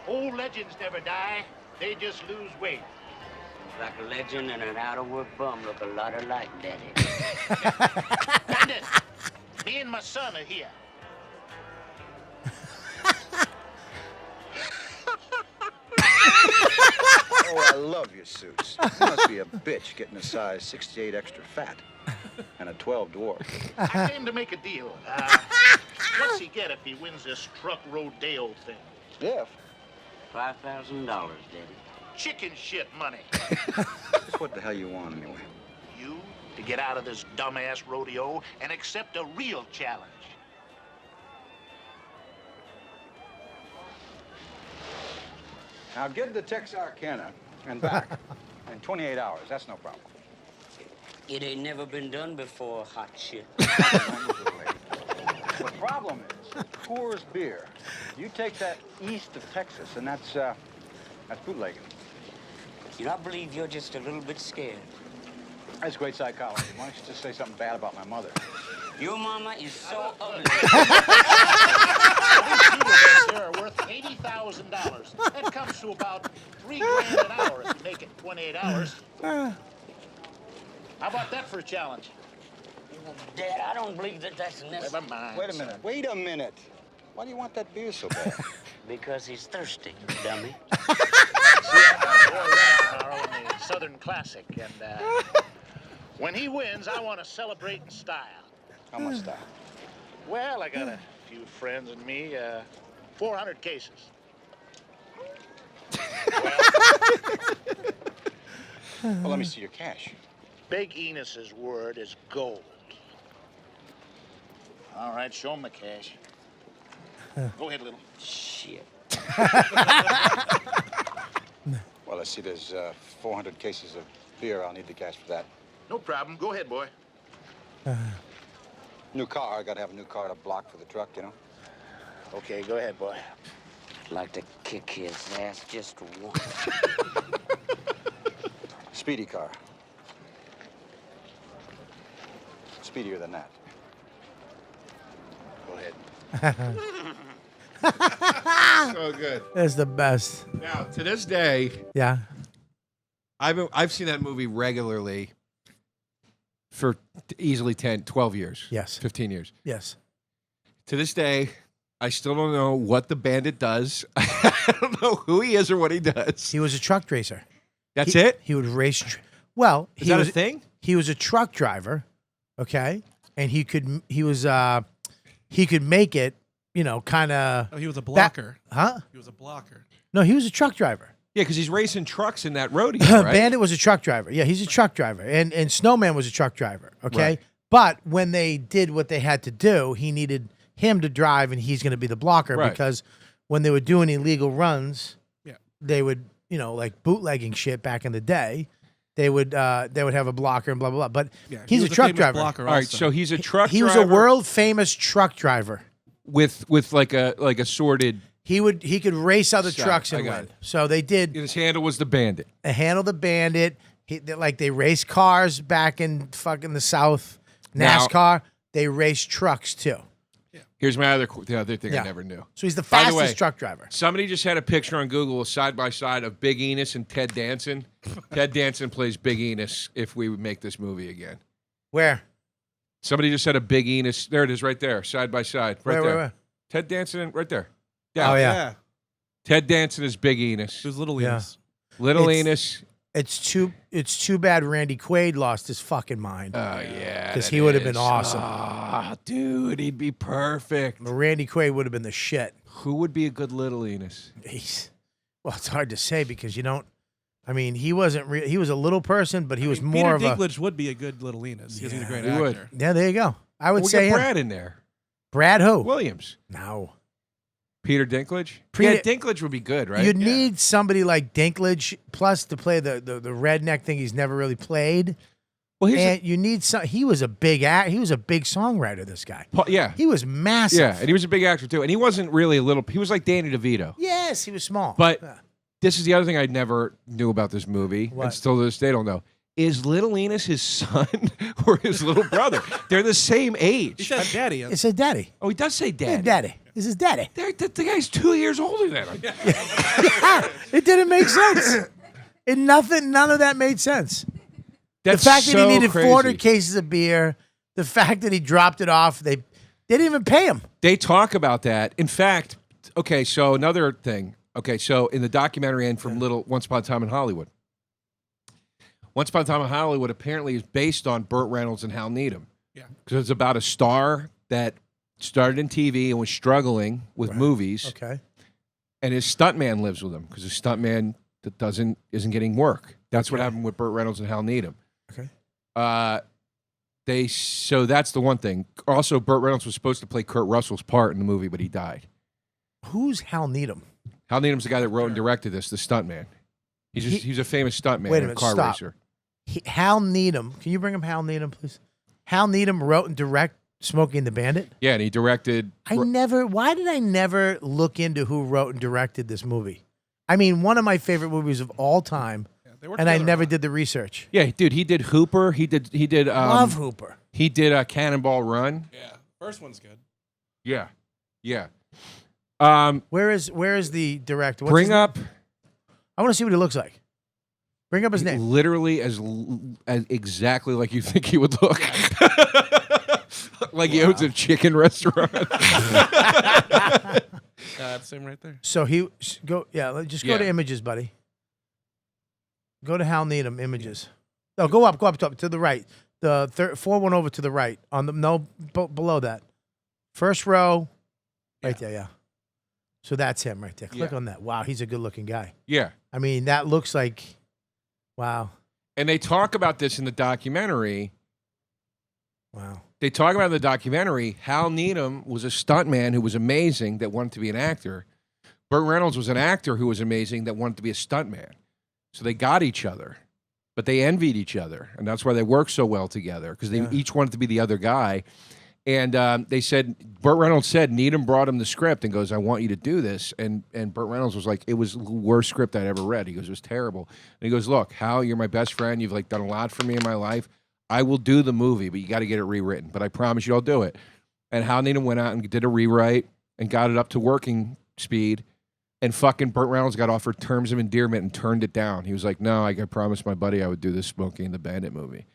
Old legends never die. They just lose weight. Like a legend and an out-of-work bum look a lot alike, Daddy. Bandit, me and my son are here. Oh, I love your suits. You must be a bitch getting a size 68 extra fat and a 12 dwarf. I came to make a deal. What's he get if he wins this truck rodeo thing? If? $5,000, Daddy. Chicken shit money. Just what the hell you want anyway? You to get out of this dumbass rodeo and accept a real challenge. Now get to Texarkana and back in 28 hours. That's no problem. It ain't never been done before, hot shit. The problem is Coors beer. You take that east of Texas, and that's bootlegging. You know, I believe you're just a little bit scared. That's great psychology. Why don't you just say something bad about my mother? Your mama is so ugly. These here are worth $80,000. That comes to about $3 grand an hour if you make it 28 hours. How about that for a challenge? Dad, I don't believe that that's necessary. Never mind. Wait a minute. Wait a minute. Why do you want that beer so bad? Because he's thirsty, dummy. See, I'm Burt Reynolds, Carl, in the Southern Classic, and when he wins, I want to celebrate in style. How much style? Well, I got a few friends and me, 400 cases. Well, let me see your cash. Big Enos's word is gold. All right, show him the cash. Go ahead, little. Shit. Well, I see there's 400 cases of beer. I'll need the cash for that. No problem. Go ahead, boy. New car. I gotta have a new car to block for the truck, you know? Okay, go ahead, boy. I'd like to kick his ass just once. Speedy car. Speedier than that. Go ahead. So good. That's the best. Now, to this day, Yeah. I've seen that movie regularly for easily 10, 12 years. Yes. 15 years. Yes. To this day, I still don't know what the bandit does. I don't know who he is or what he does. He was a truck racer. That's He- it? He would race. Well, Is he that was a thing? He was a truck driver. Okay, and he could make it. You know, kind of. Oh, he was a blocker. Huh? He was a blocker. No, he was a truck driver. Yeah, because he's racing trucks in that rodeo, right? Bandit was a truck driver. Yeah, he's a truck driver, and Snowman was a truck driver. Okay, Right. but when they did what they had to do, he needed him to drive, and he's going to be the blocker Right. because when they were doing illegal runs, Yeah. they would, like bootlegging shit back in the day. They would have a blocker and blah blah blah. But Yeah, he's he a was truck famous driver. blocker All right, also. so he's a truck He was driver a world famous truck driver. with like a sorted. He could race other Shot. trucks I and got win. it. So they did. His handle was the bandit. Handle the Bandit. They raced cars back in fucking the South. Now- NASCAR. They raced trucks too. Here's the other thing Yeah. I never knew. So he's the By the fastest way, truck driver. Somebody just had a picture on Google side by side of Big Enos and Ted Danson. Ted Danson plays Big Enos if we would make this movie again. Where? Somebody just had a Big Enos. There it is, right there, side by side, right there. Where? Ted Danson, right there. Oh yeah. Ted Danson is Big Enos. He was Little Yeah. Enos. Little It's- Enos. It's too bad Randy Quaid lost his fucking mind. Oh yeah, 'Cause that he would have been is. awesome. Ah, dude, he'd be perfect. Randy Quaid would have been the shit. Who would be a good Little Enos? Well, it's hard to say because you don't. I mean, he wasn't. He was a little person, but he was more Peter of Dinklage would be a good Little Enos because he's a great he would. actor. a. Yeah, there you go. I would We'll say get him. Brad in there. Brad who? Williams. No. Peter Dinklage. Peter- Yeah, Dinklage would be good, right? You'd need somebody like Dinklage plus to play the redneck thing he's never really played. Well, And you need some. He was a big he was a big songwriter. This guy. yeah, He was massive. yeah, and he was a big actor too. And he wasn't really a little. He was like Danny DeVito. Yes, he was small. But Yeah. this is the other thing I never knew about this movie, What? and still to this day don't know. Is Little Enos his son or his little brother? They're the same He age. said daddy. It said daddy. Oh, he does say Yeah, daddy. daddy. This is daddy. The guy's 2 years older than him. It didn't make sense. None of that made sense. That's The fact that so he needed crazy. 400 cases of beer, the fact that he dropped it off, they didn't even pay him. They talk about that. In fact, okay, so another thing. Okay, so in the documentary and from Once Upon a Time in Hollywood. Once Upon a Time in Hollywood apparently is based on Burt Reynolds and Hal Needham. Yeah. Because it's about a star that started in TV and was struggling with movies. Okay. And his stuntman lives with him because his stuntman isn't getting work. That's what happened with Burt Reynolds and Hal Needham. Okay. So that's the one thing. Also, Burt Reynolds was supposed to play Kurt Russell's part in the movie, but he died. Who's Hal Needham? Hal Needham's the guy that wrote and directed this, the stuntman. He's a famous stuntman Wait a and minute, car stop. racer. Hal Needham. Can you bring him Hal Needham, please? Hal Needham wrote and directed Smokey and the Bandit. Yeah, and he directed. Why did I never look into who wrote and directed this movie? I mean, one of my favorite movies of all time, They worked and I together a never lot. did the research. Yeah, dude, he did Hooper. He did. Love Hooper. He did Cannonball Run. Yeah. First one's good. Yeah, yeah. Where is the director? What's Bring his- up I want to see what he looks like. Bring up his name. literally as exactly like you think he would look. Like he owns a chicken restaurant. That's him right there. So go to images, buddy. Go to Hal Needham images. No, go up to the right. The 4 over to the right on the below that. First row, right there. Yeah. So that's him right there. Click on that. Wow, he's a good-looking guy. Yeah. I mean, that looks like, wow. And they talk about this in the documentary. Wow. They talk about in the documentary, Hal Needham was a stuntman who was amazing that wanted to be an actor. Burt Reynolds was an actor who was amazing that wanted to be a stuntman. So they got each other, but they envied each other. And that's why they worked so well together, because they each wanted to be the other guy. And they said, Burt Reynolds said, Needham brought him the script and goes, I want you to do this. And Burt Reynolds was like, it was the worst script I'd ever read. He goes, it was terrible. And he goes, look, Hal, you're my best friend. You've like done a lot for me in my life. I will do the movie, but you got to get it rewritten. But I promise you I'll do it. And Hal Needham went out and did a rewrite and got it up to working speed. And fucking Burt Reynolds got offered terms of endearment and turned it down. He was like, no, I promised my buddy I would do this Smokey and the Bandit movie.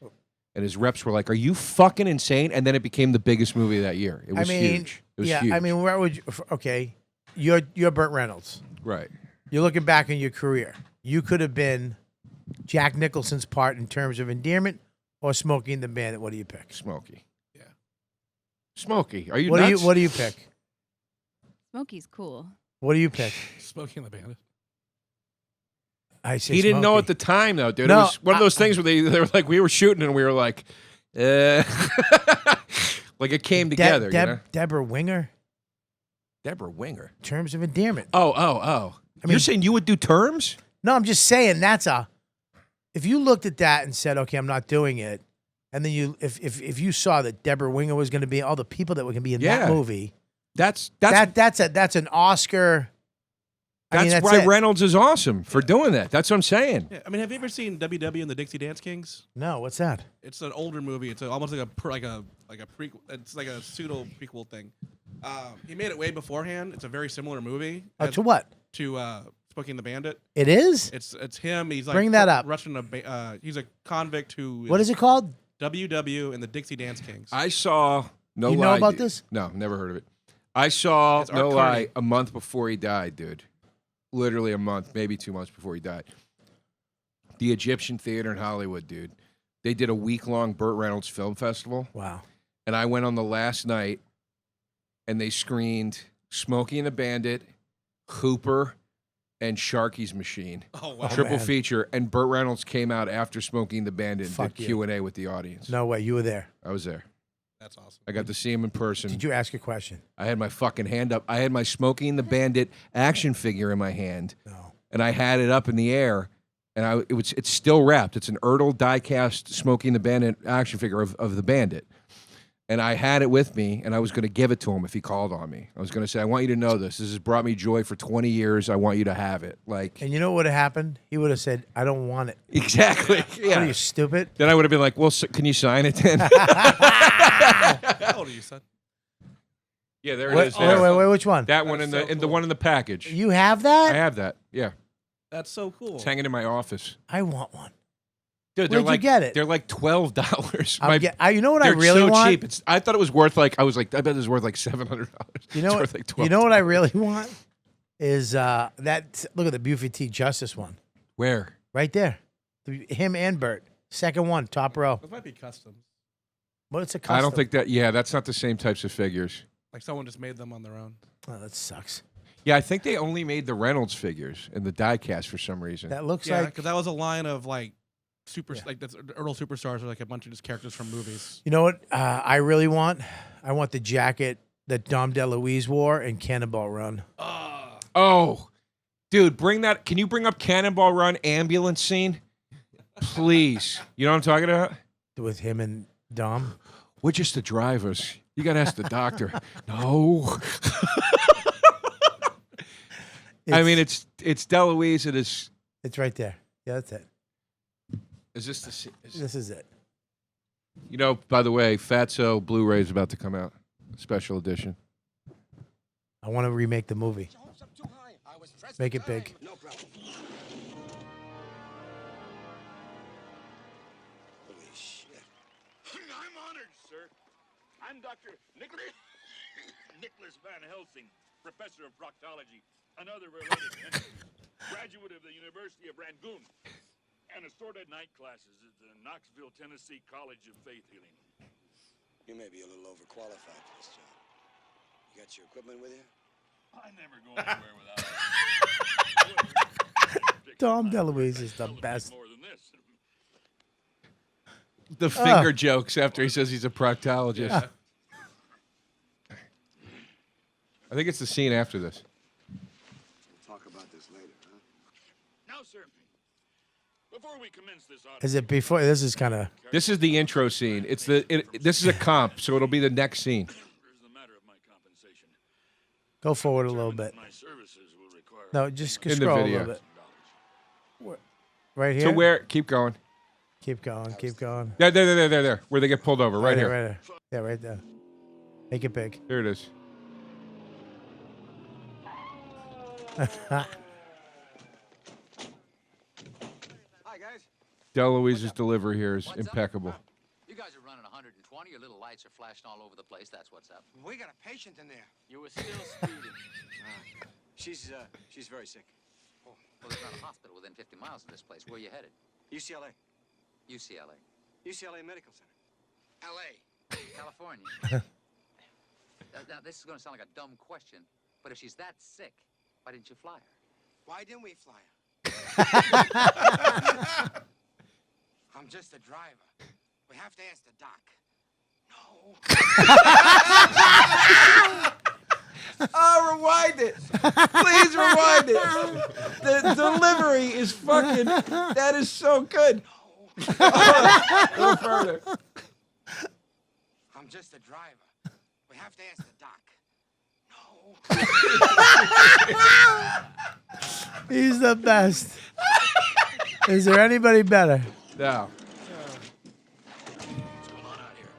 And his reps were like, are you fucking insane? And then it became the biggest movie of that year. It was huge. It was huge. I mean, where would you, okay, you're Burt Reynolds. Right. You're looking back in your career. You could have been Jack Nicholson's part in terms of endearment or Smokey and the Bandit. What do you pick? Smokey. Yeah. Smokey. Are you What nuts? What do you pick? Smokey's cool. What do you pick? Smokey and the Bandit. I say He didn't know Smokey. at the time, though, dude. No, it was one of those things where they were like, we were shooting and we were like, like it came together. You know? Deborah Winger, Deborah Winger. terms of endearment. Oh. I mean- You're saying you would do terms? No, I'm just saying if you looked at that and said, okay, I'm not doing it, and then if you saw that Deborah Winger was going to be all the people that were going to be in that movie, That's an Oscar. that's why Reynolds is awesome for doing that. That's what I'm saying. Yeah, I mean, have you ever seen WW and the Dixie Dance Kings? No, what's that? It's an older movie. It's almost like a prequel. It's like a pseudo prequel thing. He made it way beforehand. It's a very similar movie. To what? To Smokey and the Bandit. It is? It's him. He's like Bring that up. Russian. He's a convict who. What is it called? WW and the Dixie Dance Kings. I saw no. You know lie, about dude. this? No, never heard of it. I saw It's Art no Carney. lie a month before he died, dude. Literally a month, maybe 2 months before he died. The Egyptian Theater in Hollywood, dude. They did a week-long Burt Reynolds Film Festival. Wow. And I went on the last night, and they screened Smokey and the Bandit, Hooper, and Sharky's Machine. Oh wow! Triple man. feature. And Burt Reynolds came out after Smokey and the Bandit and Fuck did you. Q&A with the audience. No way. You were there. I was there. That's awesome. I got to see him in person. Did you ask a question? I had my fucking hand up. I had my Smokey and the Bandit action figure in my hand. No. And I had it up in the air, and it's still wrapped. It's an Ertl die-cast Smokey and the Bandit action figure of the Bandit. And I had it with me, and I was going to give it to him if he called on me. I was going to say, I want you to know this. This has brought me joy for 20 years. I want you to have it. Like, And you know what would have happened? He would have said, I don't want it. exactly. What are Yeah. you, stupid? Then I would have been like, well, can you sign it then? How old are you, son? Yeah, there it is. Wait, There. wait, which one? That one That's in the so in the cool. one in the package. You have I that? have that. Yeah, That's so cool. it's hanging in my office. I want one. Dude, they're Where'd you like get it? They're like $12. You know what I They're really so want? cheap. I thought it was worth like I bet it was worth like $700. You know it's what? worth like $12. You know what I really want is that. Look at the Buford T. Justice one Where? right there. Him and Bert. Second one, top row. Those might be customs. But it's a custom. I don't think that. Yeah, that's not the same types of figures. Like someone just made them on their own. Oh, that sucks. Yeah, I think they only made the Reynolds figures in the die-cast for some reason. That looks Yeah, like. because that was a line of like Yeah. like that's Earl superstars are like a bunch of just characters from movies. You know what I really want? I want the jacket that Dom DeLuise wore in Cannonball Run. Oh, dude, bring that. Can you bring up Cannonball Run ambulance scene, please? You know what I'm talking about? With him and Dom. We're just the drivers. You gotta ask the doctor. No. I mean, it's DeLuise. It is. It's right there. Yeah, that's it. Is this the? This is it. You know, by the way, Fatso Blu-ray is about to come out, special edition. I want to remake the movie. Make it big. No problem. Holy shit. I'm honored, sir. I'm Dr. Nicholas Van Helsing, professor of proctology and other related entities, graduate of the University of Rangoon, and assorted night classes at the Knoxville, Tennessee College of Faith Healing. You may be a little overqualified for this job. You got your equipment with you? I never go anywhere without it. Tom DeLuise is the best. More than this. The finger jokes after he says he's a proctologist. Yeah. I think it's the scene after this. We'll talk about this later, huh? Now, sir, before we commence this Is it before? This is kind of. This is the intro scene. It's this is a comp, so it'll be the next scene. Go forward a little bit. No, just In the scroll a video. little bit. Right here. So where? Keep going. Keep going. Keep going. There. Where they get pulled over. Right here. Right there. Yeah, right there. Make it big. There it is. Hi, guys. DeLuise's delivery here is impeccable. You guys are running 120. Your little lights are flashing all over the place. That's what's up. We got a patient in there. You were still speeding. She's very sick. Oh, well, there's not a hospital within 50 miles of this place. Where are you headed? UCLA. UCLA. UCLA Medical Center. LA. California. Now, this is going to sound like a dumb question, but if she's that sick, why didn't you fly her? Why didn't we fly her? I'm just a driver. We have to ask the doc. No. Oh, rewind it. Please rewind it. The delivery is fucking, that is so good. A little further. I'm just a driver. We have to ask the doc. No. He's the best. Is there anybody better? No. What's going on out here?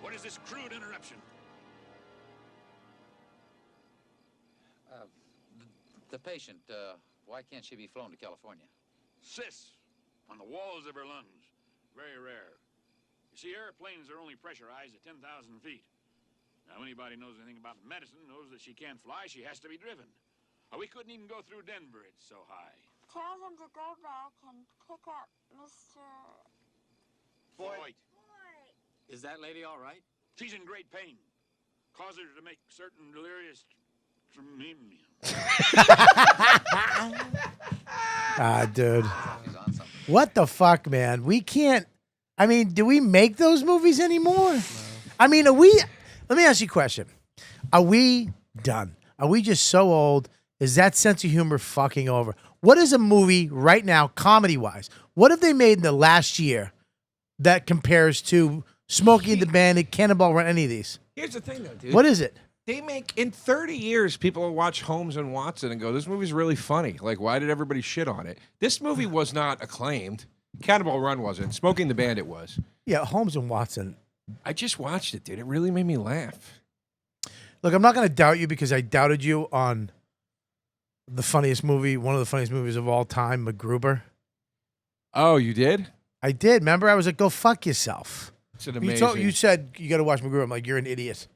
What is this crude interruption? The patient, why can't she be flown to California? Cysts on the walls of her lungs. Very rare. You see, airplanes are only pressurized at 10,000 feet. Now, anybody knows anything about medicine knows that she can't fly. She has to be driven. We couldn't even go through Denver. It's so high. Tell him to go back and pick up Mr. Voight. Is that lady all right? She's in great pain. Cause her to make certain delirious tremendous. Dude. What the fuck, man? We can't. I mean, do we make those movies anymore? No. I mean, are we. Let me ask you a question. Are we done? Are we just so old? Is that sense of humor fucking over? What is a movie right now, comedy-wise? What have they made in the last year that compares to Smokey and the Bandit, Cannonball Run, any of these? Here's the thing, though, dude. What is it? They make, in 30 years, people will watch Holmes and Watson and go, this movie's really funny. Like, why did everybody shit on it? This movie was not acclaimed. Cannonball Run wasn't. Smoking the Bandit was. Yeah, Holmes and Watson. I just watched it, dude. It really made me laugh. Look, I'm not going to doubt you because I doubted you on the funniest movie, one of the funniest movies of all time, MacGruber. Oh, you did? I did. Remember? I was like, go fuck yourself. It's an amazing. You said you got to watch MacGruber. I'm like, you're an idiot.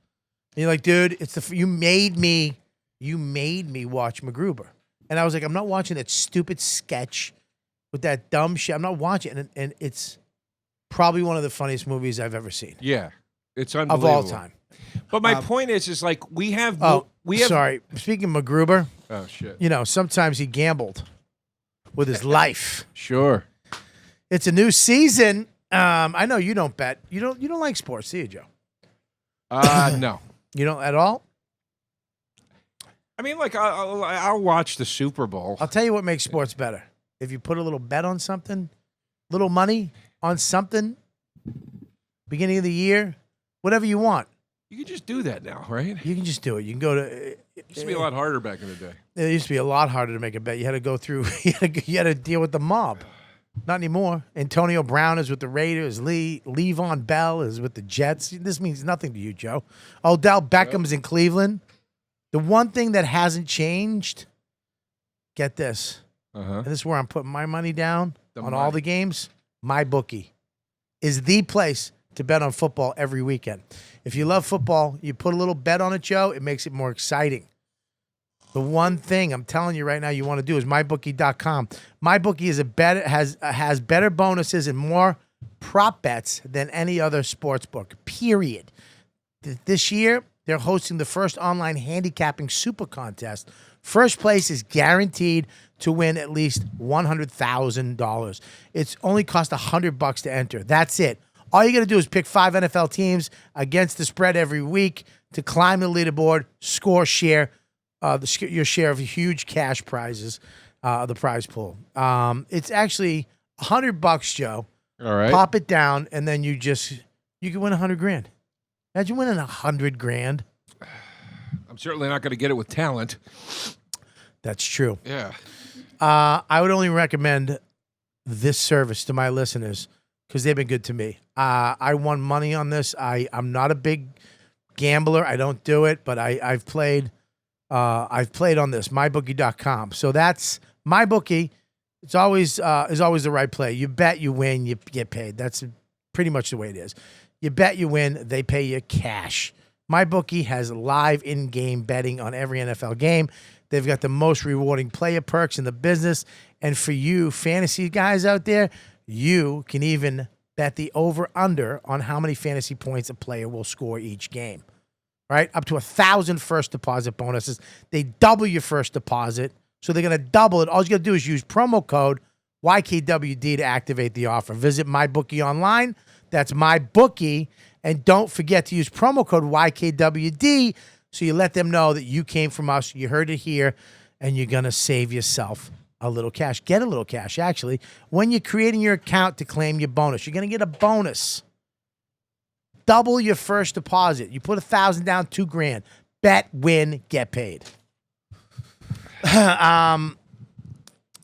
And you're like, dude, you made me watch MacGruber. And I was like, I'm not watching that stupid sketch with that dumb shit. I'm not watching it. And it's probably one of the funniest movies I've ever seen. Yeah. It's unbelievable. Of all time. But my point is like, we have... Sorry. Speaking of MacGruber. Oh, shit. You know, sometimes he gambled with his life. Sure. It's a new season. I know you don't bet. You don't like sports, do you, Joe? No. You don't at all? I mean, like, I'll watch the Super Bowl. I'll tell you what makes sports better. If you put a little bet on something, little money on something, beginning of the year, whatever you want. You can just do that now, right? You can just do it. You can go to... It used to be a lot harder back in the day. It used to be a lot harder to make a bet. You had to go through... You had to deal with the mob. Not anymore. Antonio Brown is with the Raiders. Le'Veon Bell is with the Jets. This means nothing to you, Joe. Odell Beckham's in Cleveland. The one thing that hasn't changed, get this, Uh-huh. and this is where I'm putting my money down The on all money. the games. My bookie is the place to bet on football every weekend. If you love football, you put a little bet on it, Joe, it makes it more exciting. The one thing I'm telling you right now you want to do is mybookie.com. MyBookie is has better bonuses and more prop bets than any other sports book, period. This year, they're hosting the first online handicapping super contest. First place is guaranteed to win at least $100,000. It's only cost $100 to enter. That's it. All you got to do is pick 5 NFL teams against the spread every week to climb the leaderboard, score, share your share of huge cash prizes, the prize pool. It's actually $100, Joe. All right. Pop it down, and then you can win $100,000. Imagine winning $100,000. I'm certainly not going to get it with talent. That's true. Yeah. I would only recommend this service to my listeners because they've been good to me. I won money on this. I'm not a big gambler. I don't do it, but I've played on this, mybookie.com. So that's MyBookie. It's always the right play. You bet, you win, you get paid. That's pretty much the way it is. You bet, you win, they pay you cash. MyBookie has live in-game betting on every NFL game. They've got the most rewarding player perks in the business. And for you fantasy guys out there, you can even bet the over-under on how many fantasy points a player will score each game. Right? Up to 1,000 first deposit bonuses. They double your first deposit. So they're going to double it. All you got to do is use promo code YKWD to activate the offer. Visit MyBookie online. That's MyBookie. And don't forget to use promo code YKWD so you let them know that you came from us, you heard it here, and you're going to save yourself a little cash. Get a little cash, actually, when you're creating your account to claim your bonus. You're going to get a bonus. Double your first deposit. You put 1,000 down, $2,000. Bet, win, get paid.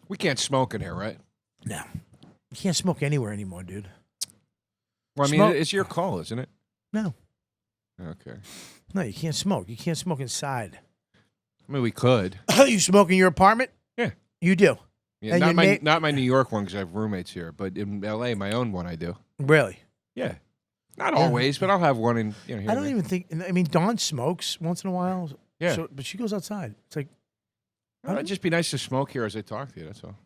We can't smoke in here, right? No. You can't smoke anywhere anymore, dude. Well, I mean, Smoke- it's your call, isn't it? No. Okay. No, you can't smoke. You can't smoke inside. I mean, we could. You smoke in your apartment? Yeah. You do? Yeah, And not your my na- not my New York one because I have roommates here, but in L.A., my own one, I do. Really? Yeah. Not Yeah. always, but I'll have one in. Here I don't and there. even think. I mean, Dawn smokes once in a while. Yeah. So, but she goes outside. It's like It'd just be nice to smoke here as I talk to you. That's all.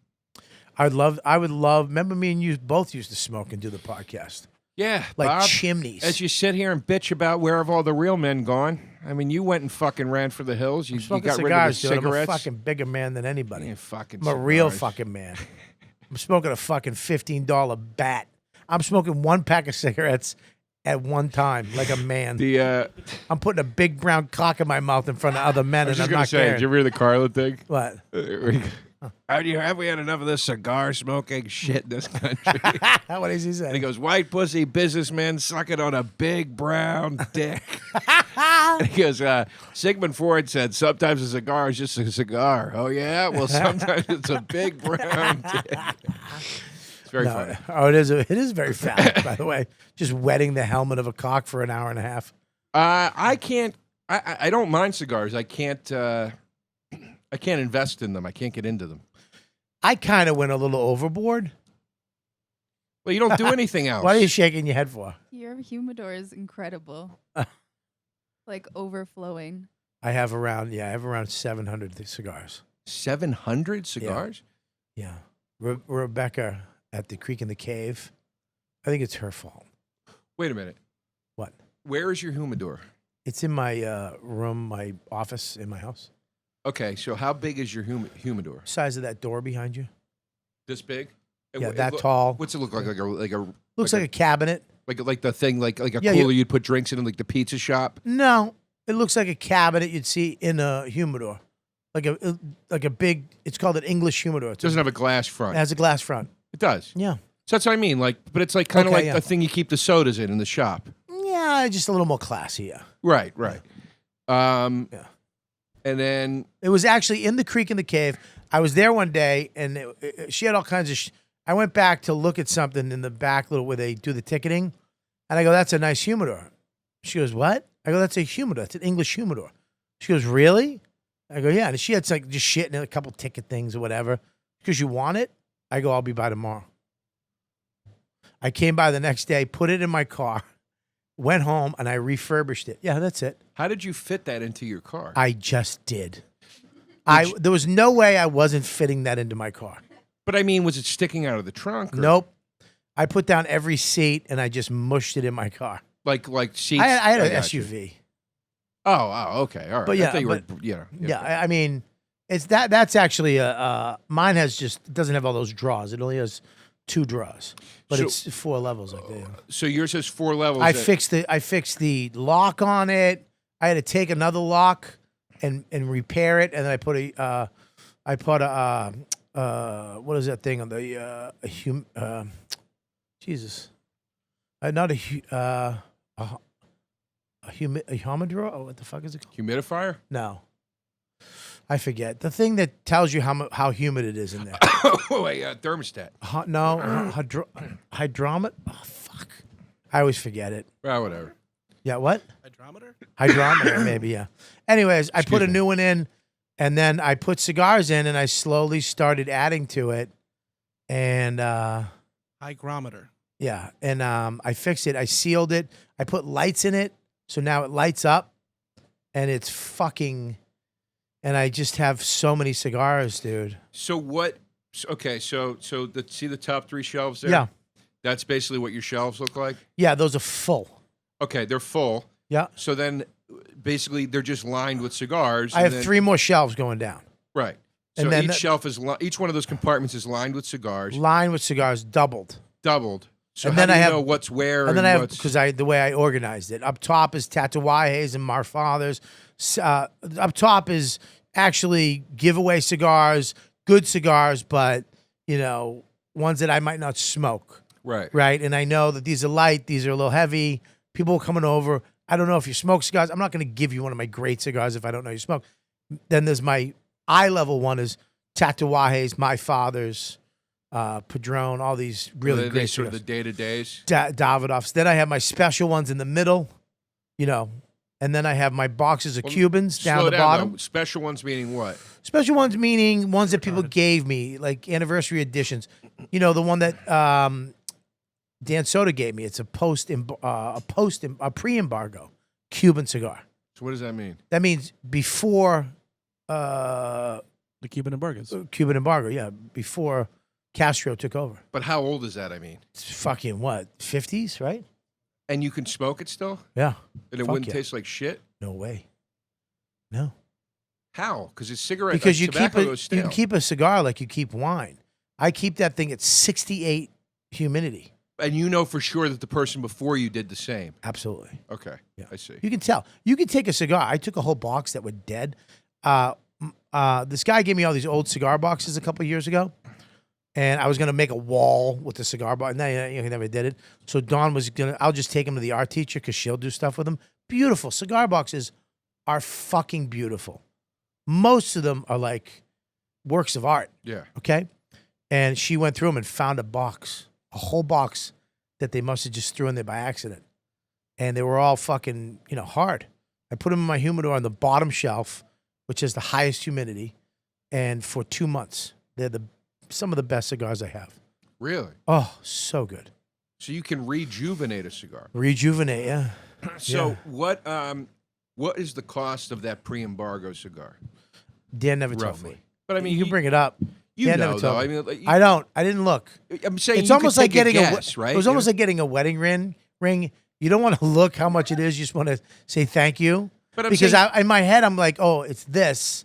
I would love. Remember, me and you both used to smoke and do the podcast. Yeah, Like Bob, chimneys. As you sit here and bitch about where have all the real men gone? I mean, you went and fucking ran for the hills. You Smoking got cigars, rid of the dude. I'm a cigarettes. fucking bigger man than anybody. Yeah, fucking I'm a real cigars. fucking man. I'm smoking a fucking $15 bat. I'm smoking one pack of cigarettes at one time, like a man. I'm putting a big brown cock in my mouth in front of other men, I was and just I'm gonna not say, caring. did you ever hear the Carla thing? What? Have we had enough of this cigar smoking shit in this country? What does he say? And he goes, white pussy businessmen sucking on a big brown dick. And he goes, Sigmund Freud said, sometimes a cigar is just a cigar. Oh, yeah? Well, sometimes it's a big brown dick. It's very funny. Oh, it is very fat, by the way. Just wetting the helmet of a cock for an hour and a half. I don't mind cigars. I can't invest in them. I can't get into them. I kind of went a little overboard. Well, you don't do anything else. What are you shaking your head for? Your humidor is incredible. Like overflowing. I have around 700 cigars. 700 cigars? Yeah. Rebecca at the Creek in the Cave. I think it's her fault. Wait a minute. What? Where is your humidor? It's in my room, my office in my house. Okay, so how big is your humidor? Size of that door behind you. This big? Yeah, that tall. What's it look like? Looks like a cabinet. Like the thing, like a Yeah, cooler you'd put drinks in, like the pizza shop. No, it looks like a cabinet you'd see in a humidor, like a big. It's called an English humidor. It doesn't have a glass front. It has a glass front. It does. Yeah. So that's what I mean. Like, but it's like kind of Okay, like yeah. the thing you keep the sodas in the shop. Yeah, just a little more classy. Yeah. Right. Yeah. And then It was actually in the Creek in the Cave. I was there one day, and she had all kinds of. I went back to look at something in the back little where they do the ticketing, and I go, "That's a nice humidor." She goes, "What?" I go, "That's a humidor. It's an English humidor." She goes, really? I go, yeah. And she had like just shit in a couple ticket things or whatever. Because you want it? I go, I'll be by tomorrow. I came by the next day, put it in my car, went home, and I refurbished it. Yeah, that's it. How did you fit that into your car? I just did. There was no way I wasn't fitting that into my car. But I mean, was it sticking out of the trunk? Or? Nope. I put down every seat and I just mushed it in my car. Like seats? I had an got you. SUV. Oh, okay, all right. But yeah, I thought you were, yeah. I mean, it's that's actually mine doesn't have all those drawers. It only has 2 drawers, but it's 4 levels like that. So yours has 4 levels. I fixed the lock on it. I had to take another lock and repair it, and then I put a what is that thing on the Jesus, not a humidor? Oh, what the fuck is it called? Humidifier? No. I forget. The thing that tells you how humid it is in there. Oh, a thermostat. Hydrometer? Oh, fuck. I always forget it. Well, whatever. Yeah, what? Hydrometer? Hydrometer, maybe, yeah. Anyways, I put a new one in, and then I put cigars in, and I slowly started adding to it. And hygrometer. Yeah, and I fixed it. I sealed it. I put lights in it, so now it lights up, and it's fucking. And I just have so many cigars, dude. So what? Okay, so see the top 3 shelves there. Yeah, that's basically what your shelves look like. Yeah, those are full. Okay, they're full. Yeah. So then, basically, they're just lined with cigars. I have 3 more shelves going down. Right. So And then each shelf is each one of those compartments is lined with cigars. Lined with cigars, doubled. So and how then do you I have know what's where? And then and I have what's... because the way I organized it. Up top is Tatuajes and Mar Fathers. Up top is actually giveaway cigars, good cigars, but ones that I might not smoke. Right. Right. And I know that these are light, these are a little heavy. People coming over. I don't know if you smoke cigars. I'm not going to give you one of my great cigars if I don't know you smoke. Then there's my eye level one is Tatuajes, My Father's, Padron, all these really great sort of cigars. the day-to-days. Davidoffs. Then I have my special ones in the middle, and then I have my boxes of Cubans down the bottom. Though. Special ones meaning what? Special ones meaning ones that people gave me, like anniversary editions. The one that Dan Soda gave me. It's a pre-embargo Cuban cigar. So what does that mean? That means before the Cuban embargoes. Cuban embargo, yeah, before Castro took over. But how old is that? I mean, it's fucking what, 50s, right? And you can smoke it still? Yeah. And it wouldn't taste like shit? No way. No. How? Because it's cigarette. Because you tobacco goes stale. you keep a cigar like you keep wine. I keep that thing at 68 humidity. And you know for sure that the person before you did the same. Absolutely. Okay. Yeah. I see. You can tell. You can take a cigar. I took a whole box that were dead. This guy gave me all these old cigar boxes a couple of years ago. And I was going to make a wall with the cigar box. No, he never did it. So Dawn was going to, I'll just take him to the art teacher because she'll do stuff with them. Beautiful. Cigar boxes are fucking beautiful. Most of them are like works of art. Yeah. Okay? And she went through them and found a whole box that they must have just threw in there by accident. And they were all fucking, hard. I put them in my humidor on the bottom shelf, which is the highest humidity. And for 2 months, they're some of the best cigars I have. Really? Oh, so good. So you can rejuvenate a cigar. Rejuvenate, yeah. So what is the cost of that pre-embargo cigar? Dan never told Roughly. me. But I mean, you can bring it up. You Dan know, never though. told I me. mean, like, I don't. I didn't look. I'm saying it's you almost could like take getting a guess, right? It was almost like getting a wedding ring. You don't want to look how much it is. You just want to say thank you. But because in my head, I'm like, oh, it's this,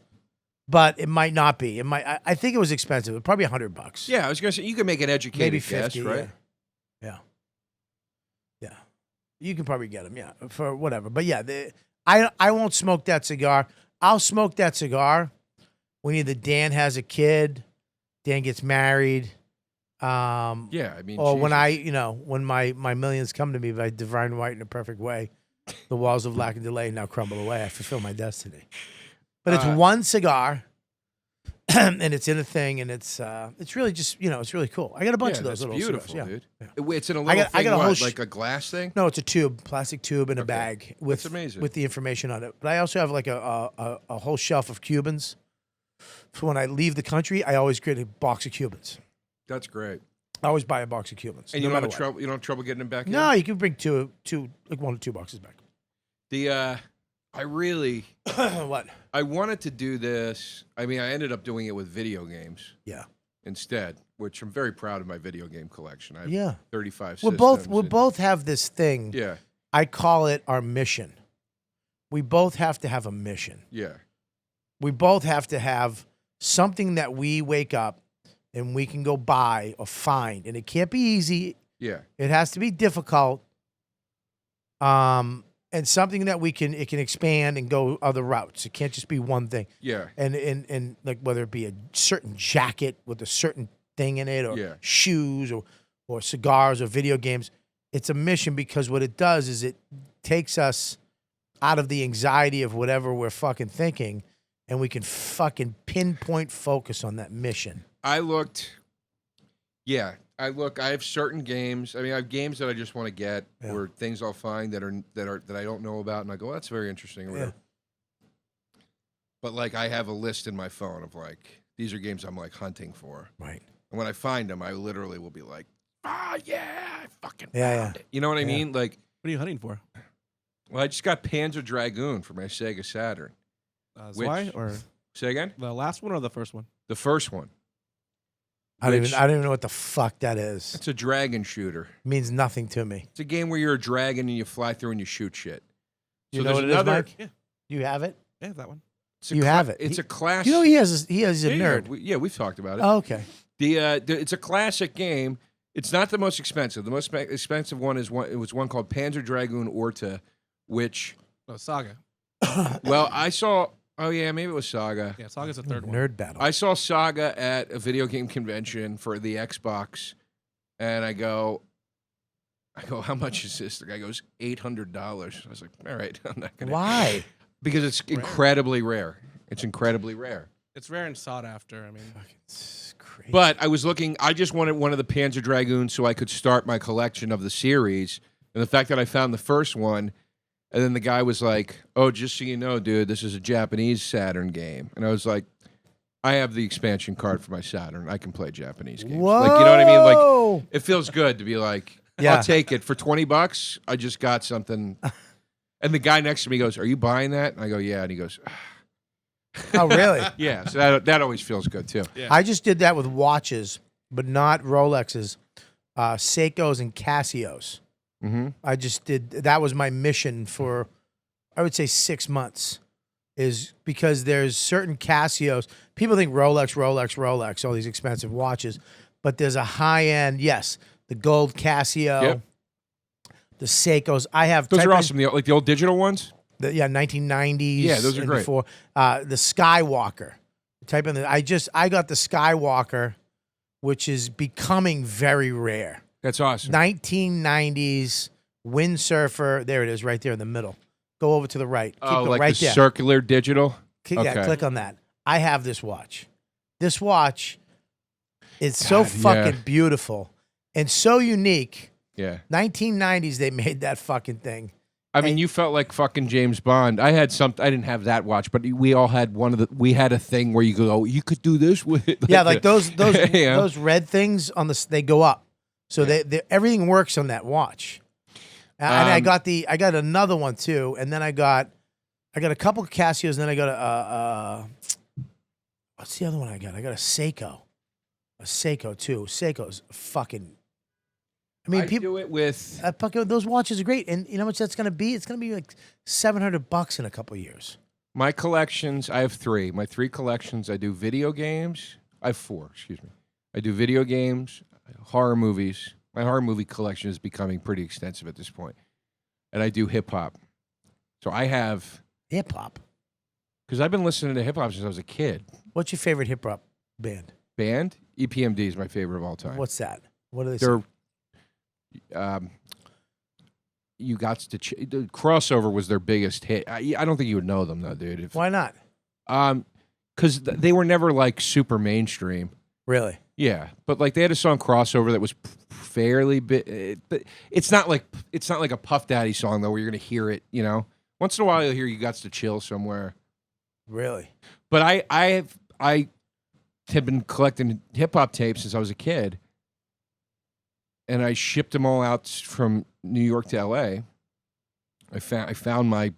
but it might not be. It might. I think it was expensive. Probably $100. Yeah, I was gonna say you can make an educated Maybe guess, 50, right? Yeah. You can probably get them, yeah, for whatever. But yeah, I won't smoke that cigar. I'll smoke that cigar when either Dan has a kid, Dan gets married. Yeah, I mean, or when Jesus. when my millions come to me by divine right in a perfect way, the walls of lack and delay now crumble away. I fulfill my destiny. But it's one cigar, and it's in a thing, and it's really just it's really cool. I got a bunch of those that's little beautiful, cigars. Yeah. dude. It's in a little I got a whole like a glass thing. No, it's a tube, plastic tube in a bag with That's amazing. with the information on it. But I also have like a whole shelf of Cubans. So when I leave the country, I always create a box of Cubans. That's great. I always buy a box of Cubans. And no you don't matter have what. trouble. You don't have trouble getting them back. No, in? you can bring like 1 or 2 boxes back. I really what? I wanted to do this. I mean, I ended up doing it with video games. Yeah. Instead, which I'm very proud of my video game collection. I have 35 We systems. both have this thing. Yeah. I call it our mission. We both have to have a mission. Yeah. We both have to have something that we wake up and we can go buy or find, and it can't be easy. Yeah. It has to be difficult. And something that it can expand and go other routes. It can't just be one thing. Yeah. And like whether it be a certain jacket with a certain thing in it, or shoes, or cigars, or video games. It's a mission because what it does is it takes us out of the anxiety of whatever we're fucking thinking, and we can fucking pinpoint focus on that mission. I have certain games. I mean, I have games that I just want to get, or things I'll find that I don't know about, and I go, well, that's very interesting, or whatever. But like, I have a list in my phone of like, these are games I'm like hunting for. Right. And when I find them, I literally will be like, I fucking Yeah, found it. You know what I mean? Like, what are you hunting for? Well, I just got Panzer Dragoon for my Sega Saturn. Why or say again? The last one or the first one? The first one. I don't even know what the fuck that is. It's a dragon shooter. Means nothing to me. It's a game where you're a dragon and you fly through and you shoot shit. You know what it is, Mike? Yeah. You have it? Yeah, that one. You have it. It's a classic. You know he's a nerd. Yeah, we've talked about it. Oh, okay. It's a classic game. It's not the most expensive. The most expensive one is one. It was one called Panzer Dragoon Orta, which Saga. Well, I saw. Oh yeah, maybe it was Saga. Yeah, Saga's the third one. Nerd battle. I saw Saga at a video game convention for the Xbox, and I go, how much is this? The guy goes, $800. I was like, all right, I'm not gonna. Why? Because it's incredibly rare. It's incredibly rare. It's rare and sought after. I mean, it's crazy. But I was looking. I just wanted one of the Panzer Dragoons so I could start my collection of the series. And the fact that I found the first one, and then the guy was like, "Oh, just so you know, dude, this is a Japanese Saturn game." And I was like, "I have the expansion card for my Saturn. I can play Japanese games." Whoa! Like, you know what I mean? Like, it feels good to be like, Yeah. "I'll take it for $20. I just got something." And the guy next to me goes, "Are you buying that?" And I go, "Yeah." And he goes, Oh, really? "Yeah." So that always feels good too. Yeah. I just did that with watches, but not Rolexes, Seikos and Casios. Mm-hmm. I just did. That was my mission for, I would say, 6 months, is because there's certain Casios. People think Rolex, all these expensive watches, but there's a high end. Yes, the gold Casio, Yep. the Seikos. I have. Those type are in- awesome. The old digital ones. 1990s. Yeah, those are and great. Before. The Skywalker. Type in I got the Skywalker, which is becoming very rare. That's awesome. 1990s windsurfer. There it is, right there in the middle. Go over to the right. Keep Oh, going, like right the there. circular digital. Yeah, click on that. I have this watch. This watch is so God, fucking yeah. beautiful and so unique. Yeah. 1990s, they made that fucking thing. I mean, you felt like fucking James Bond. I didn't have that watch, but we all had we had a thing where you go, oh, you could do this with it. Yeah, like those Yeah. those red things on they go up. So they everything works on that watch. And I got another one too, and then I got a couple of Casios, and then I got a what's the other one I got? I got a Seiko too. Seiko's fucking. I mean, people do it with those watches are great, and you know how much that's going to be? It's going to be like $700 in a couple of years. my collections. I have 3. My 3 collections. I do video games. I have 4. Excuse me. I do video games, horror movies. My horror movie collection is becoming pretty extensive at this point, and I do hip hop. So I have hip hop because I've been listening to hip hop since I was a kid. What's your favorite hip hop band? EPMD is my favorite of all time. What's that? What are they? They're you got to the crossover was their biggest hit. I don't think you would know them though, dude. Why not? because they were never like super mainstream. Really? Yeah, but like they had a song Crossover that was fairly big, but it's not like a Puff Daddy song though, where you're gonna hear it. You know, once in a while you'll hear "You Gots to Chill" somewhere. Really? But I had been collecting hip hop tapes since I was a kid, and I shipped them all out from New York to L.A. I found my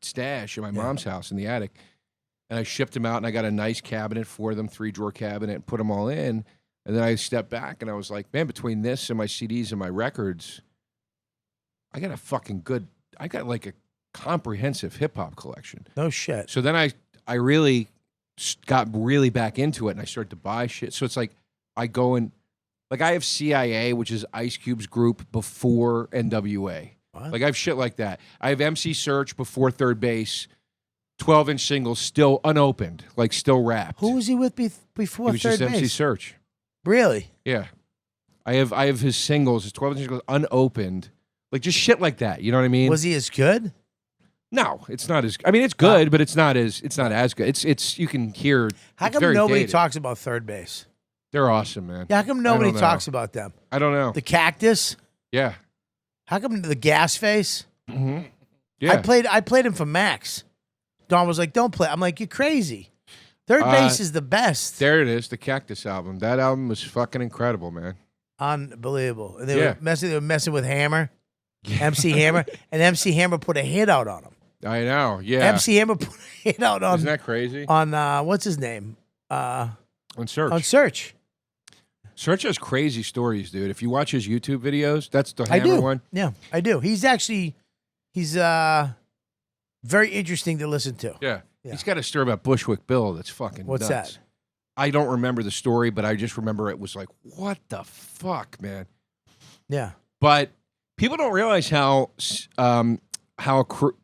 stash in my mom's house in the attic, and I shipped them out, and I got a nice cabinet for them, 3-drawer cabinet, and put them all in. And then I stepped back, and I was like, man, between this and my CDs and my records, I got like a comprehensive hip hop collection. No shit. So then I really got really back into it, and I started to buy shit. So it's like I go and like I have CIA, which is Ice Cube's group before NWA. What? Like I have shit like that. I have MC Search before Third Base, 12-inch singles still unopened, like still wrapped. Who was he with before It was Third just MC Base? Search. Really? Yeah. I have his singles, his 12-inch singles unopened, like just shit like that. You know what I mean? Was he as good? No, it's not as. I mean, it's good, but it's not as good. It's you can hear. How it's come very nobody dated. talks about Third Base? They're awesome, man. Yeah, how come I nobody don't know. talks about them? I don't know. The Cactus? Yeah. How come the Gas Face? Mm-hmm. Yeah. I played him for Max. Dawn was like, "Don't play." I'm like, "You're crazy." Third Base is the best. There it is, the Cactus album. That album was fucking incredible, man. Unbelievable. And they were messing with Hammer, MC Hammer, and MC Hammer put a hit out on him. I know. Yeah. MC Hammer put a hit out on. Isn't that crazy? On what's his name? On Search. On Search. Search has crazy stories, dude. If you watch his YouTube videos, that's the Hammer one. Yeah, I do. He's very interesting to listen to. Yeah. He's got a story about Bushwick Bill that's fucking What's nuts. that? I don't remember the story, but I just remember it was like, what the fuck, man? Yeah. But people don't realize how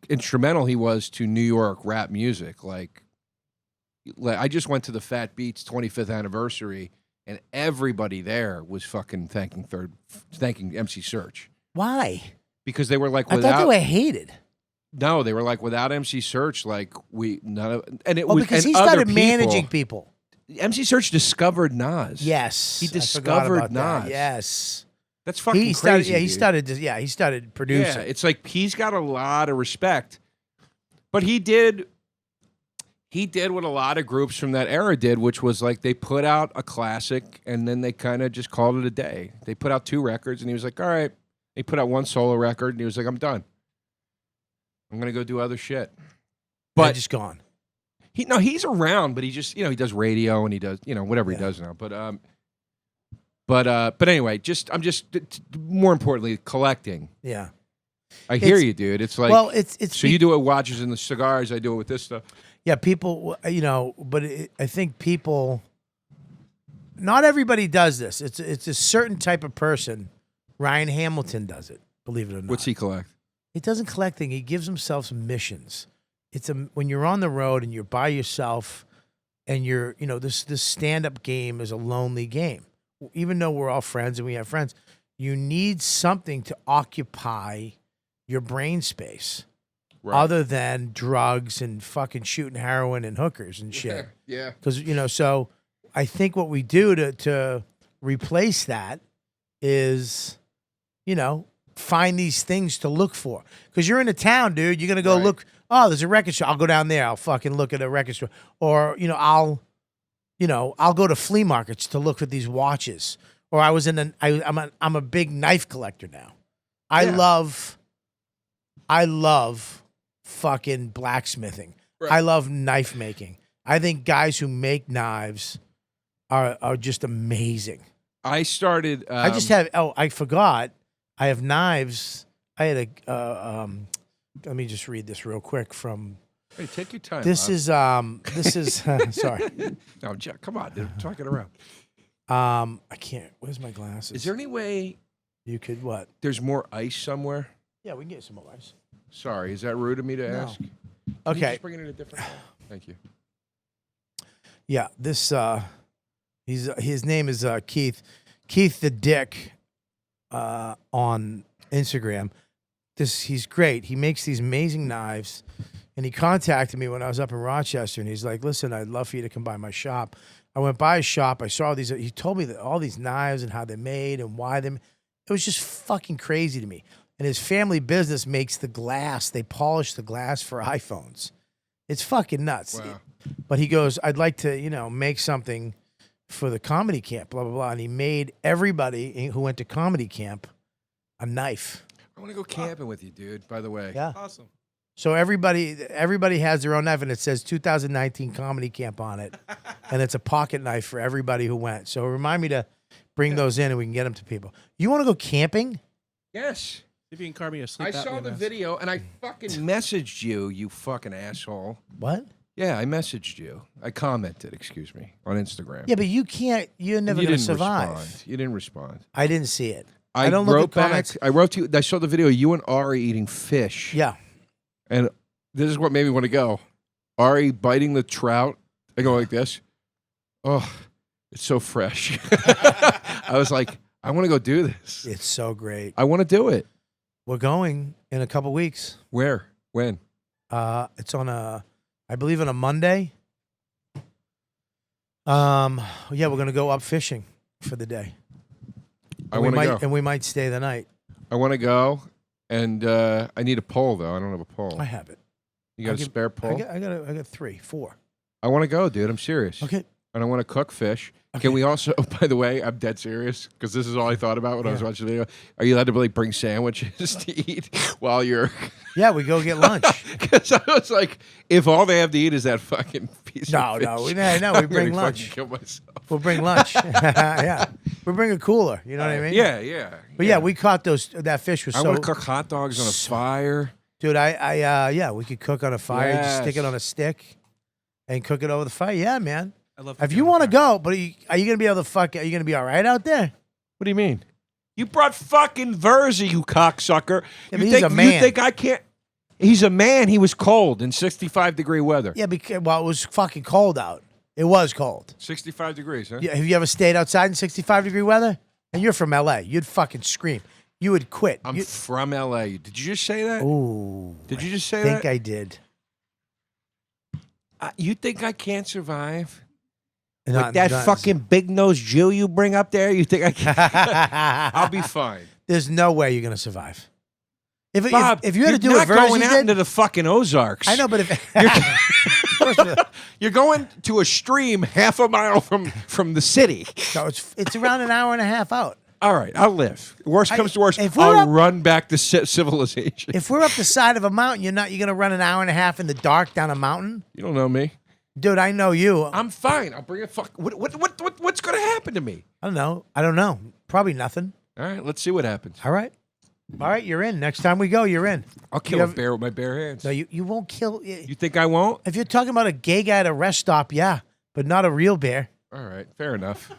instrumental he was to New York rap music. Like I just went to the Fat Beats 25th anniversary, and everybody there was fucking thanking MC Search. Why? Because they were like, I thought they were hated. No, they were like, without MC Search, like because he started managing people. MC Search discovered Nas. Yes, he I forgot discovered about that. Nas. Yes, that's fucking he started, crazy. He started producing. Yeah, it's like he's got a lot of respect, but he did what a lot of groups from that era did, which was like they put out a classic and then they kind of just called it a day. They put out 2 records and he was like, all right. He put out 1 solo record and he was like, I'm done. I'm gonna go do other shit. But they're just gone. He's around, but he just he does radio and he does whatever he does now. But anyway, I'm just more importantly collecting. Yeah, I hear you, dude. It's like it's so you do it with watches and the cigars. I do it with this stuff. Yeah, people, but I think people. Not everybody does this. It's a certain type of person. Ryan Hamilton does it. Believe it or not. What's he collect? He doesn't collect things. He gives himself some missions. When you're on the road and you're by yourself, and you're this stand-up game is a lonely game. Even though we're all friends and we have friends, you need something to occupy your brain space, other than drugs and fucking shooting heroin and hookers and shit. Yeah. Because so I think what we do to replace that is, find these things to look for. Because you're in a town, dude. You're gonna go look. Oh, there's a record store. I'll go down there. I'll fucking look at a record store. Or I'll go to flea markets to look for these watches. Or I'm a big knife collector now. I love fucking blacksmithing. Right. I love knife making. I think guys who make knives are just amazing. I started. I just have. Oh, I forgot. I have knives. I had a. Let me just read this real quick from. Hey, take your time. This is. Sorry. No, Jack, come on, dude. Talking around. I can't. Where's my glasses? Is there any way you could what? There's more ice somewhere. Yeah, we can get some more ice. Sorry, is that rude of me to ask? Can Okay. you just bring it in a different. Thank you. Yeah, this. His name is Keith. Keith the Dick. On Instagram. He's great. He makes these amazing knives, And he contacted me when I was up in Rochester, and he's like, listen, I'd love for you to come by my shop. I went by his shop. I saw these. He told me that all these knives and how they're made and why them. It was just fucking crazy to me. And his family business makes the glass. They polish the glass for iPhones. It's fucking nuts. Wow. But he goes, I'd like to, make something for the comedy camp, blah, blah, blah. And he made everybody who went to comedy camp a knife. I want to go camping with you, dude, by the way. Yeah. Awesome. So everybody has their own knife, and it says 2019 comedy camp on it. And it's a pocket knife for everybody who went. So remind me to bring those in and we can get them to people. You want to go camping? Yes. If you can carve me a sleep I saw apnea the mask. video, and I fucking messaged you, you fucking asshole. What? Yeah, I messaged you. I commented, excuse me, on Instagram. Yeah, but you're never going to survive. Respond. You didn't respond. I didn't see it. I don't wrote look at back. comments. I wrote to you. I saw the video of you and Ari eating fish. Yeah. And this is what made me want to go. Ari biting the trout. I go like this. Oh, it's so fresh. I was like, I want to go do this. It's so great. I want to do it. We're going in a couple weeks. Where? When? It's on I believe on a Monday. Yeah, we're gonna go up fishing for the day. I want to go. And we might stay the night. I want to go, and I need a pole though. I don't have a pole. I have it. You got a spare pole? I got 3, 4. I want to go, dude. I'm serious. Okay. And I want to cook fish. Can we also, by the way, I'm dead serious because this is all I thought about when I was watching the video. Are you allowed to really bring sandwiches to eat while you're... Yeah, we go get lunch. Because I was like, if all they have to eat is that fucking piece of fish. No, we I'm bring gonna lunch. fucking kill myself. We'll bring lunch. Yeah. We'll bring a cooler. You know what I mean? Yeah. But yeah, we caught that fish was I so... want to cook hot dogs on a fire. Dude, yeah, we could cook on a fire. Just stick it on a stick and cook it over the fire. Yeah, man. I love If you want to go, but are you going to be able to fuck? Are you going to be all right out there? What do you mean? You brought fucking Verzi, you cocksucker. Yeah, but he's a man. You think I can't? He's a man. He was cold in 65-degree weather. Yeah, because, it was fucking cold out. It was cold. 65 degrees, huh? Yeah, have you ever stayed outside in 65-degree weather? And you're from L.A. You'd fucking scream. You would quit. I'm from L.A. Did you just say that? Ooh. Did you just say I think that? I did. You think I can't survive? Not- Like that not- fucking big-nosed Jew you bring up there? You think I can't? I'll be fine. There's no way you're going to survive. Bob, if you had to do you're what not going Verzi out did, into the fucking Ozarks. I know, but if You're going to a stream half a mile from the city. no, it's around an hour and a half out. All right, I'll live. Worst comes to worst, if we're I'll up- run back to civilization. If we're up the side of a mountain, you're going to run an hour and a half in the dark down a mountain? You don't know me. Dude, I know you. I'm fine. I'll bring a fuck. What's going to happen to me? I don't know. Probably nothing. All right, let's see what happens. All right, you're in. Next time we go, you're in. I'll kill a bear with my bare hands. No, you won't kill. You think I won't? If you're talking about a gay guy at a rest stop, yeah, but not a real bear. All right, fair enough.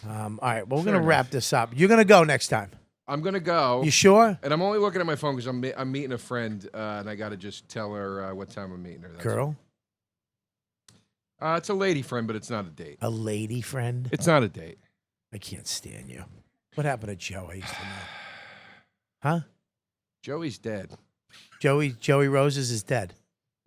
All right, well, we're Fair going to wrap this up. You're going to go next time. I'm going to go. You sure? And I'm only looking at my phone because I'm meeting a friend, and I got to just tell her what time I'm meeting her. That's Girl? It's a lady friend, but it's not a date. A lady friend? It's not a date. I can't stand you. What happened to Joe? I used to know. Huh? Joey's dead. Joey Roses is dead.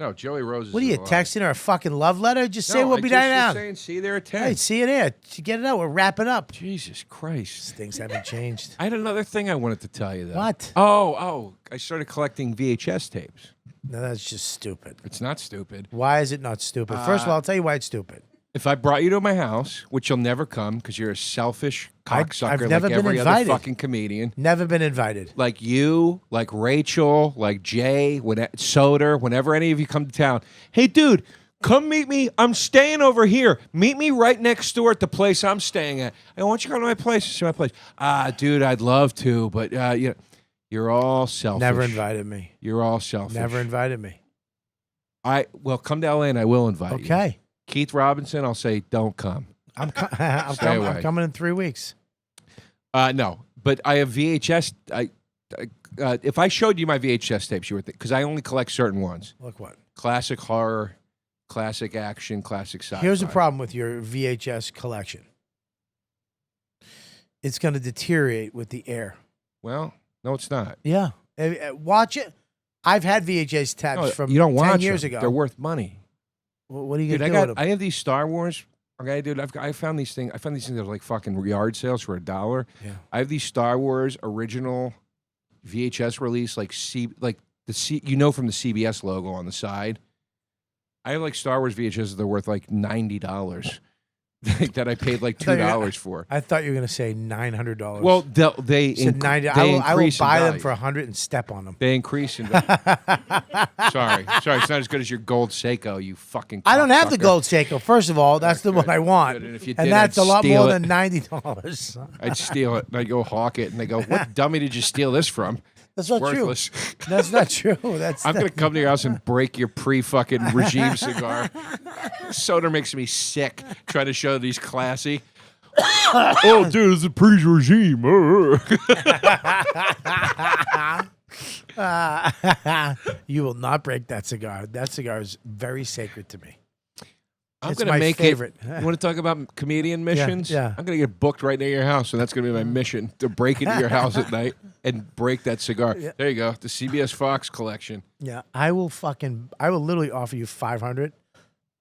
No, Joey Rose is What are you, alive. texting her a fucking love letter? Just say No, we'll I be just down. was saying, see you there at 10. Hey, see you there. Get it out. We're wrapping up. Jesus Christ. Things haven't changed. I had another thing I wanted to tell you, though. What? Oh, I started collecting VHS tapes. No, that's just stupid. It's not stupid. Why is it not stupid? First of all, I'll tell you why it's stupid. If I brought you to my house, which you'll never come because you're a selfish cocksucker I've never like been every invited. other fucking comedian. Never been invited. Like you, like Rachel, like Jay, Soder, whenever any of you come to town. Hey, dude, come meet me. I'm staying over here. Meet me right next door at the place I'm staying at. I want you to come to my place. See my place. Dude, I'd love to, but you're all selfish. Never invited me. You're all selfish. Never invited me. Well, come to LA and I will invite you. Okay. Keith Robinson, I'll say don't come. I'm Stay away. I'm coming in 3 weeks. No, but I have VHS. If I showed you my VHS tapes, you would think, because I only collect certain ones. Look what? Classic horror, classic action, classic sci-fi. Here's the problem with your VHS collection. It's going to deteriorate with the air. Well, no, it's not. Yeah. Watch it. I've had VHS tapes No, from you don't 10 watch years them. ago. They're worth money. What are you Dude, gonna do with them? I have these Star Wars. Okay, dude, I found these things. I found these things that are like fucking yard sales for $1. Yeah. I have these Star Wars original VHS release, like you know, from the CBS logo on the side. I have like Star Wars VHS that are worth like $90 that I paid like $2 for. I thought you were gonna say $900. Well, they said 90. I will buy them for $100 and step on them. They increase in value. Sorry, it's not as good as your gold Seiko. You fucking. I don't have the cocksucker. gold Seiko. First of all, that's the one I want, Good. And if you and did, that's I'd a lot steal more it. than $90. I'd steal it and I'd go hawk it, and they go, "What dummy did you steal this from?" That's not Worthless. true. That's not true. I'm gonna come to your house and break your pre-fucking regime cigar. Soda makes me sick trying to show that he's classy. Oh, dude, it's a pre-regime. You will not break that cigar. That cigar is very sacred to me. I'm It's gonna my make favorite. it. You want to talk about comedian missions? yeah. I'm gonna get booked right near your house, and that's gonna be my mission: to break into your house at night and break that cigar. Yeah. There you go, the CBS Fox collection. Yeah, I will literally offer you $500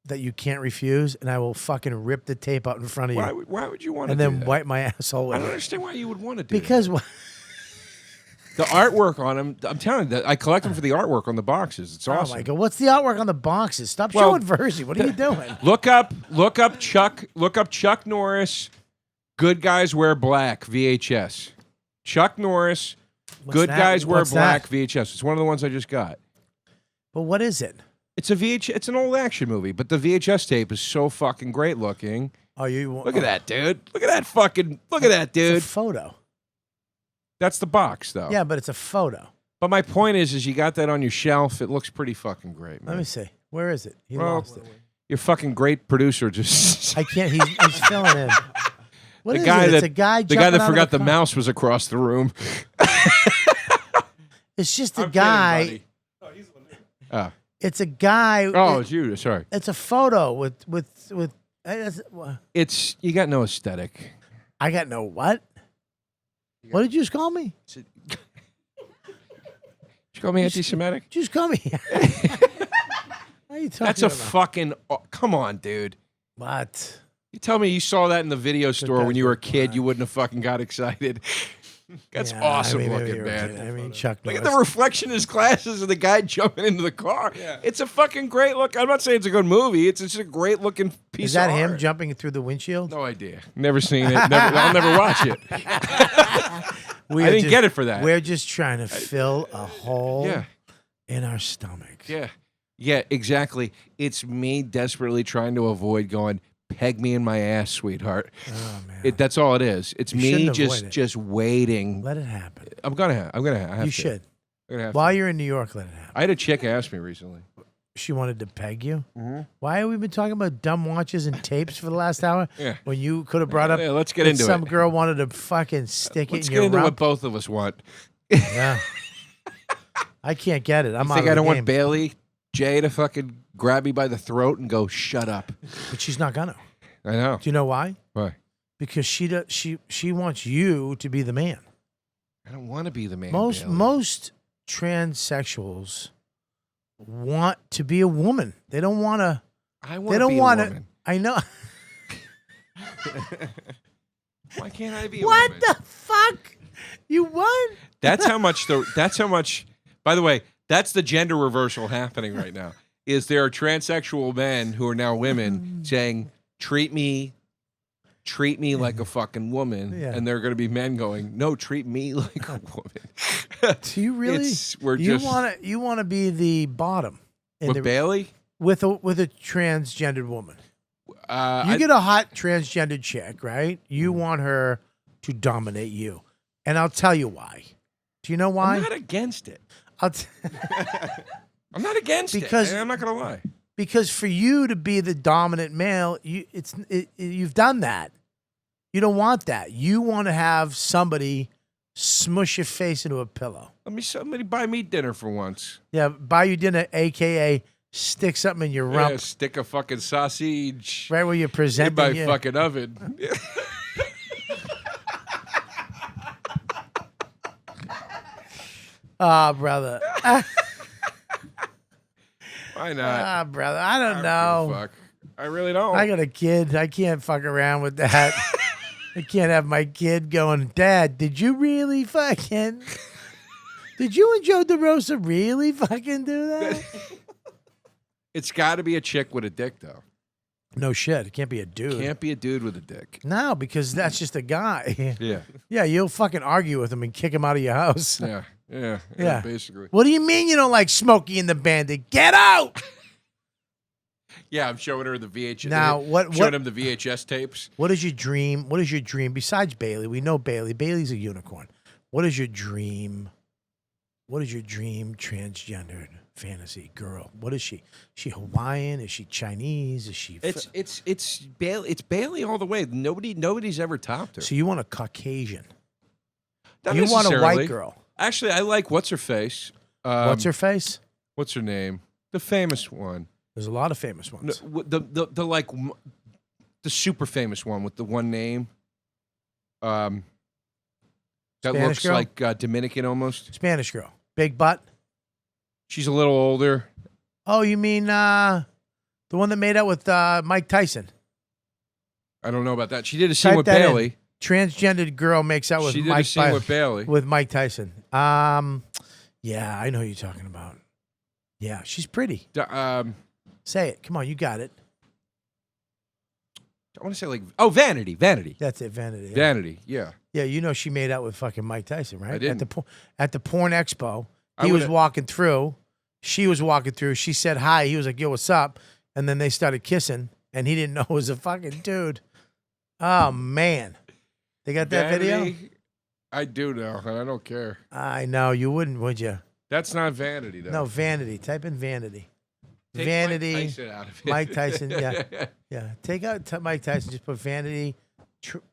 that you can't refuse, and I will fucking rip the tape out in front of you. Why would you want to? And then wipe my asshole with I don't it. understand why you would want to do Because the artwork on them. I'm telling you, I collect them for the artwork on the boxes. It's awesome. Oh my god, what's the artwork on the boxes? Stop Well, showing Verzi. What are you doing? Look up Chuck Norris. Good Guys Wear Black VHS. Chuck Norris. What's Good that? Guys Wear What's Black that? VHS. It's one of the ones I just got. But what is it? It's a VH. It's an old action movie, but the VHS tape is so fucking great looking. Oh, Look at that, dude. Look at that fucking. Look at that, dude. It's a photo. That's the box, though. Yeah, but it's a photo. But my point is you got that on your shelf. It looks pretty fucking great, man. Let me see. Where is it? He Well, lost it. Your fucking great producer just. I can't. He's filling in. What the is guy it? that It's a guy. the guy jumping that out of forgot a the car. mouse was across the room. It's just a I'm kidding, guy. buddy. Oh, It's a guy. oh, it's you. Sorry. It's a photo with. It's you got no aesthetic. I got no what? What did you just call me? Did you call me anti-Semitic? Just call me. What are you talking That's a about? fucking. Come on, dude. What? You tell me you saw that in the video store when you were a kid, you wouldn't have fucking got excited. That's Yeah, awesome I mean, maybe looking, you're man. right. I mean, Chuck Look at Norris. the reflection in his glasses of the guy jumping into the car. It's a fucking great look. I'm not saying it's a good movie. It's just a great looking piece Is that of him art. jumping through the windshield? No idea. Never seen it. I'll never watch it. I didn't get it for that. We're just trying to fill a hole Yeah. in our stomach. Yeah. Yeah, exactly. It's me desperately trying to avoid going, peg me in my ass, sweetheart. Oh man. That's all it is. It's You me shouldn't avoid it. just waiting. Let it happen. I'm gonna have You to. should. I'm gonna have While to. you're in New York, let it happen. I had a chick ask me recently. She wanted to peg you. Mm-hmm. Why have we been talking about dumb watches and tapes for the last hour? Yeah. When you could have brought up. Yeah, let's get that into some it. girl wanted to fucking stick Let's it in get your into what rump. both of us want. Yeah. I can't get it. I'm You out think of I the don't game. want Bailey Jay to fucking grab me by the throat and go, shut up? But she's not gonna. I know. Do you know why? Why? Because she wants you to be the man. I don't want to be the man. Most Bailey. most transsexuals want to be a woman. They don't want to. I want They to don't be a want to. woman. I know. Why can't I be a What woman? the fuck? You what? That's how much. By the way, that's the gender reversal happening right now. Is there are transsexual men who are now women saying, "Treat me like a fucking woman," Yeah. and there are going to be men going, "No, treat me like a woman." Do you really? We're you just want to be the bottom in with the, Bailey. with a transgendered woman. You I- get a hot transgendered chick, right? You want her to dominate you, and I'll tell you why. Do you know why? I'm not against it. I'm not against because it. I'm not going to lie. Because for you to be the dominant male, you've done that. You don't want that. You want to have somebody smush your face into a pillow. Let me somebody buy me dinner for once. Yeah, buy you dinner, aka stick something in your rump, Yeah, stick a fucking sausage right where you're in presenting. my your- fucking oven. Ah, brother. Why not? Ah, brother, I don't give a know. fuck. I really don't. I got a kid. I can't fuck around with that. I can't have my kid going, Dad, did you really fucking... Did you and Joe DeRosa really fucking do that? It's got to be a chick with a dick, though. No shit. It can't be a dude. Can't be a dude with a dick. No, because that's just a guy. Yeah. Yeah, you'll fucking argue with him and kick him out of your house. Yeah, Yeah. basically. What do you mean you don't like Smokey and the Bandit? Get out! Yeah, I'm showing her the VHS. Now, showing him the VHS tapes. What is your dream? What is your dream? Besides Bailey, we know Bailey. Bailey's a unicorn. What is your dream? What is your dream transgendered fantasy girl? What is she? Is she Hawaiian? Is she Chinese? Is she? It's Bailey. It's Bailey all the way. Nobody's ever topped her. So you want a Caucasian? Not you want a necessarily. white girl? Actually, I like what's her face. What's her face? What's her name? The famous one. There's a lot of famous ones. The like the super famous one with the one name. That Spanish looks girl? like Dominican almost. Spanish girl, big butt. She's a little older. Oh, you mean the one that made out with Mike Tyson? I don't know about that. She did a scene Type with that in. Bailey. Transgendered girl makes out with She did Mike a scene with Bailey. with Mike Tyson. Yeah, I know who you're talking about. Yeah, she's pretty. Say it. Come on, you got it. I want to say like Vanity. That's it, Vanity. Yeah. Vanity. Yeah. Yeah, you know she made out with fucking Mike Tyson, right? I didn't. At the porn expo, I he was would've- walking through. She was walking through. She said hi. He was like, "Yo, what's up?" And then they started kissing, and he didn't know it was a fucking dude. Oh man, they got that video. Vanity, I do know, and I don't care. I know you wouldn't, would you? That's not Vanity, though. No, Vanity. Type in Vanity. Take Vanity. Mike Tyson out of it. Mike Tyson. Yeah, yeah. Take out Mike Tyson. Just put Vanity,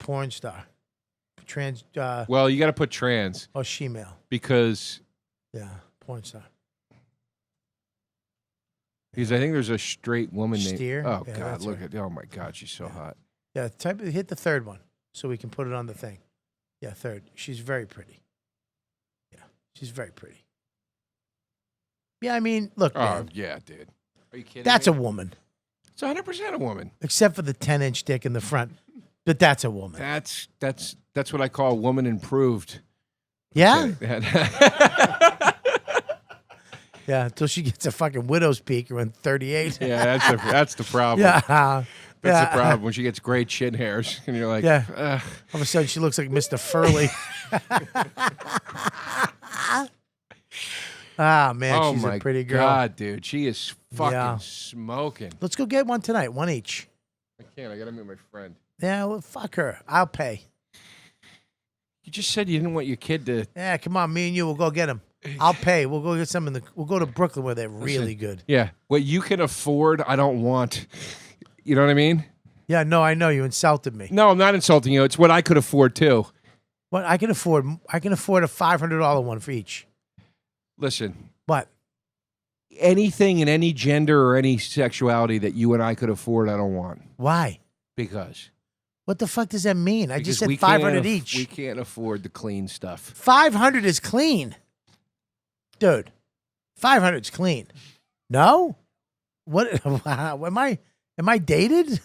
porn star, trans. Well, you got to put trans. Or she-male. Because. Yeah, porn star. Because I think there's a straight woman named. Steer? Oh Yeah, God! that's Look her. at. Oh my God! She's so hot. Yeah, hit the third one so we can put it on the thing. Yeah, third. She's very pretty. Yeah, she's very pretty. Yeah, I mean, look, Oh man, yeah, dude. Are you kidding? that's me? a woman. It's 100% a woman. Except for the 10-inch dick in the front, but that's a woman. That's what I call woman improved. Yeah, Okay. yeah. Until she gets a fucking widow's peak around 38. Yeah, that's the problem. Yeah, That's the problem when she gets gray chin hairs and you're like, Yeah. Ugh. All of a sudden, she looks like Mr. Furley. Ah, man, oh she's my a pretty girl. God, dude, she is fucking Yeah. smoking. Let's go get one tonight, one each. I can't. I gotta meet my friend. Yeah, well, fuck her. I'll pay. You just said you didn't want your kid to. Yeah, come on, me and you, we'll go get them. I'll pay. We'll go get some we'll go to Brooklyn where they're really Listen, good. Yeah, what you can afford, I don't want. You know what I mean? Yeah, no, I know you insulted me. No, I'm not insulting you. It's what I could afford too. What I can afford a $500 one for each. Listen, What? anything in any gender or any sexuality that you and I could afford, I don't want. Why? Because. What the fuck does that mean? I just Because said we 500 can't each. We can't afford the clean stuff. 500 is clean. Dude, 500 is clean. No? What am I dated?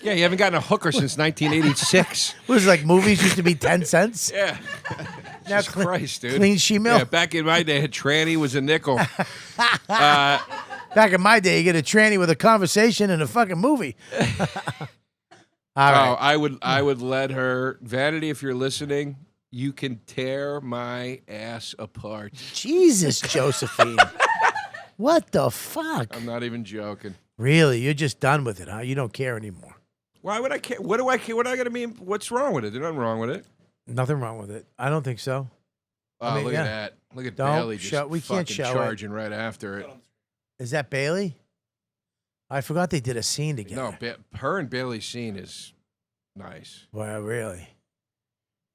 Yeah, you haven't gotten a hooker since 1986. What is it, like movies used to be 10 cents? Yeah. Now Jesus Christ, dude. clean she-male? Yeah, back in my day, a tranny was a nickel. Back in my day, you get a tranny with a conversation and a fucking movie. All right. Oh, I would let her. Vanity, if you're listening, you can tear my ass apart. Jesus, Josephine. What the fuck? I'm not even joking. Really? You're just done with it, huh? You don't care anymore. Why would I care? What do I care? What do I got to mean? What's wrong with it? There's nothing wrong with it. Nothing wrong with it. I don't think so. Oh, I mean, look yeah. at that. Look at Don't Bailey just show- we can't fucking show it. charging right after it. Is that Bailey? I forgot they did a scene together. No, her and Bailey's scene is nice. Well, really?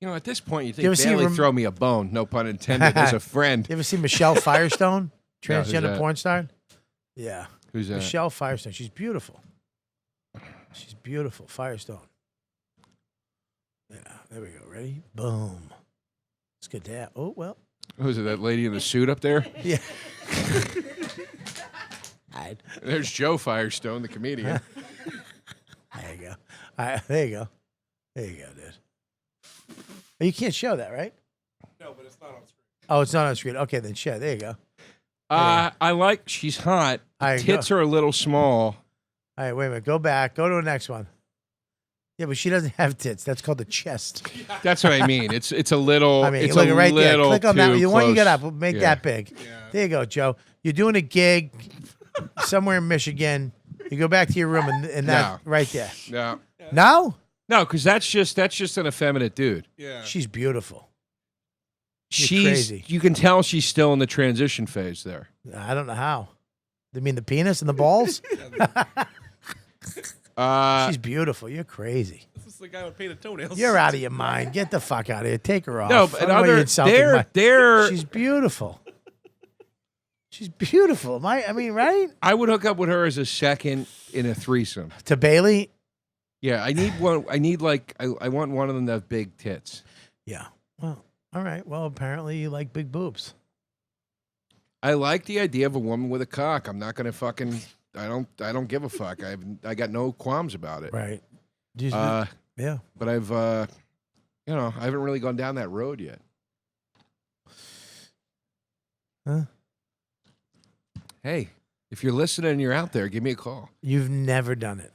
You know, at this point, you You think ever see Bailey Rem- throw me a bone, no pun intended, as a friend. You ever see Michelle Firestone? No, who's Transgender that? porn star? Yeah. Who's that? Michelle Firestone. She's beautiful. She's beautiful. Firestone. Yeah, there we go. Ready? Boom. Let's get that. Oh, well. Who's it, that lady in the suit up there? Yeah. God. There's Joe Firestone, the comedian. There you go. All right, there you go. There you go, dude. You can't show that, right? No, but it's not on screen. Oh, it's not on screen. Okay, then show. There you go. I like. She's hot. Tits are a little small. All right, wait a minute. Go back. Go to the next one. Yeah, but she doesn't have tits. That's called the chest. That's what I mean. It's a little. I mean, it's look a right there. little Click on that. too The one you got close. up. Make Yeah. that big. There you go, Joe. You're doing a gig somewhere in Michigan. You go back to your room and that right there. No. No? No, because that's just an effeminate dude. Yeah. She's beautiful. You're She's crazy. You can tell she's still in the transition phase there. I don't know how. You mean the penis and the balls? She's beautiful. You're crazy. This is the guy with painted toenails. You're out of your mind. Get the fuck out of here. Take her off. No, but I don't know why you're insulting they're She's beautiful. She's beautiful. I mean, right? I would hook up with her as a second in a threesome. To Bailey? Yeah, I need one. I need I want one of them to have big tits. Yeah. Well, all right. Well, apparently you like big boobs. I like the idea of a woman with a cock. I'm not gonna fucking. I don't give a fuck. I got no qualms about it. Right. Yeah. But I've I haven't really gone down that road yet. Huh? Hey, if you're listening and you're out there, give me a call. You've never done it.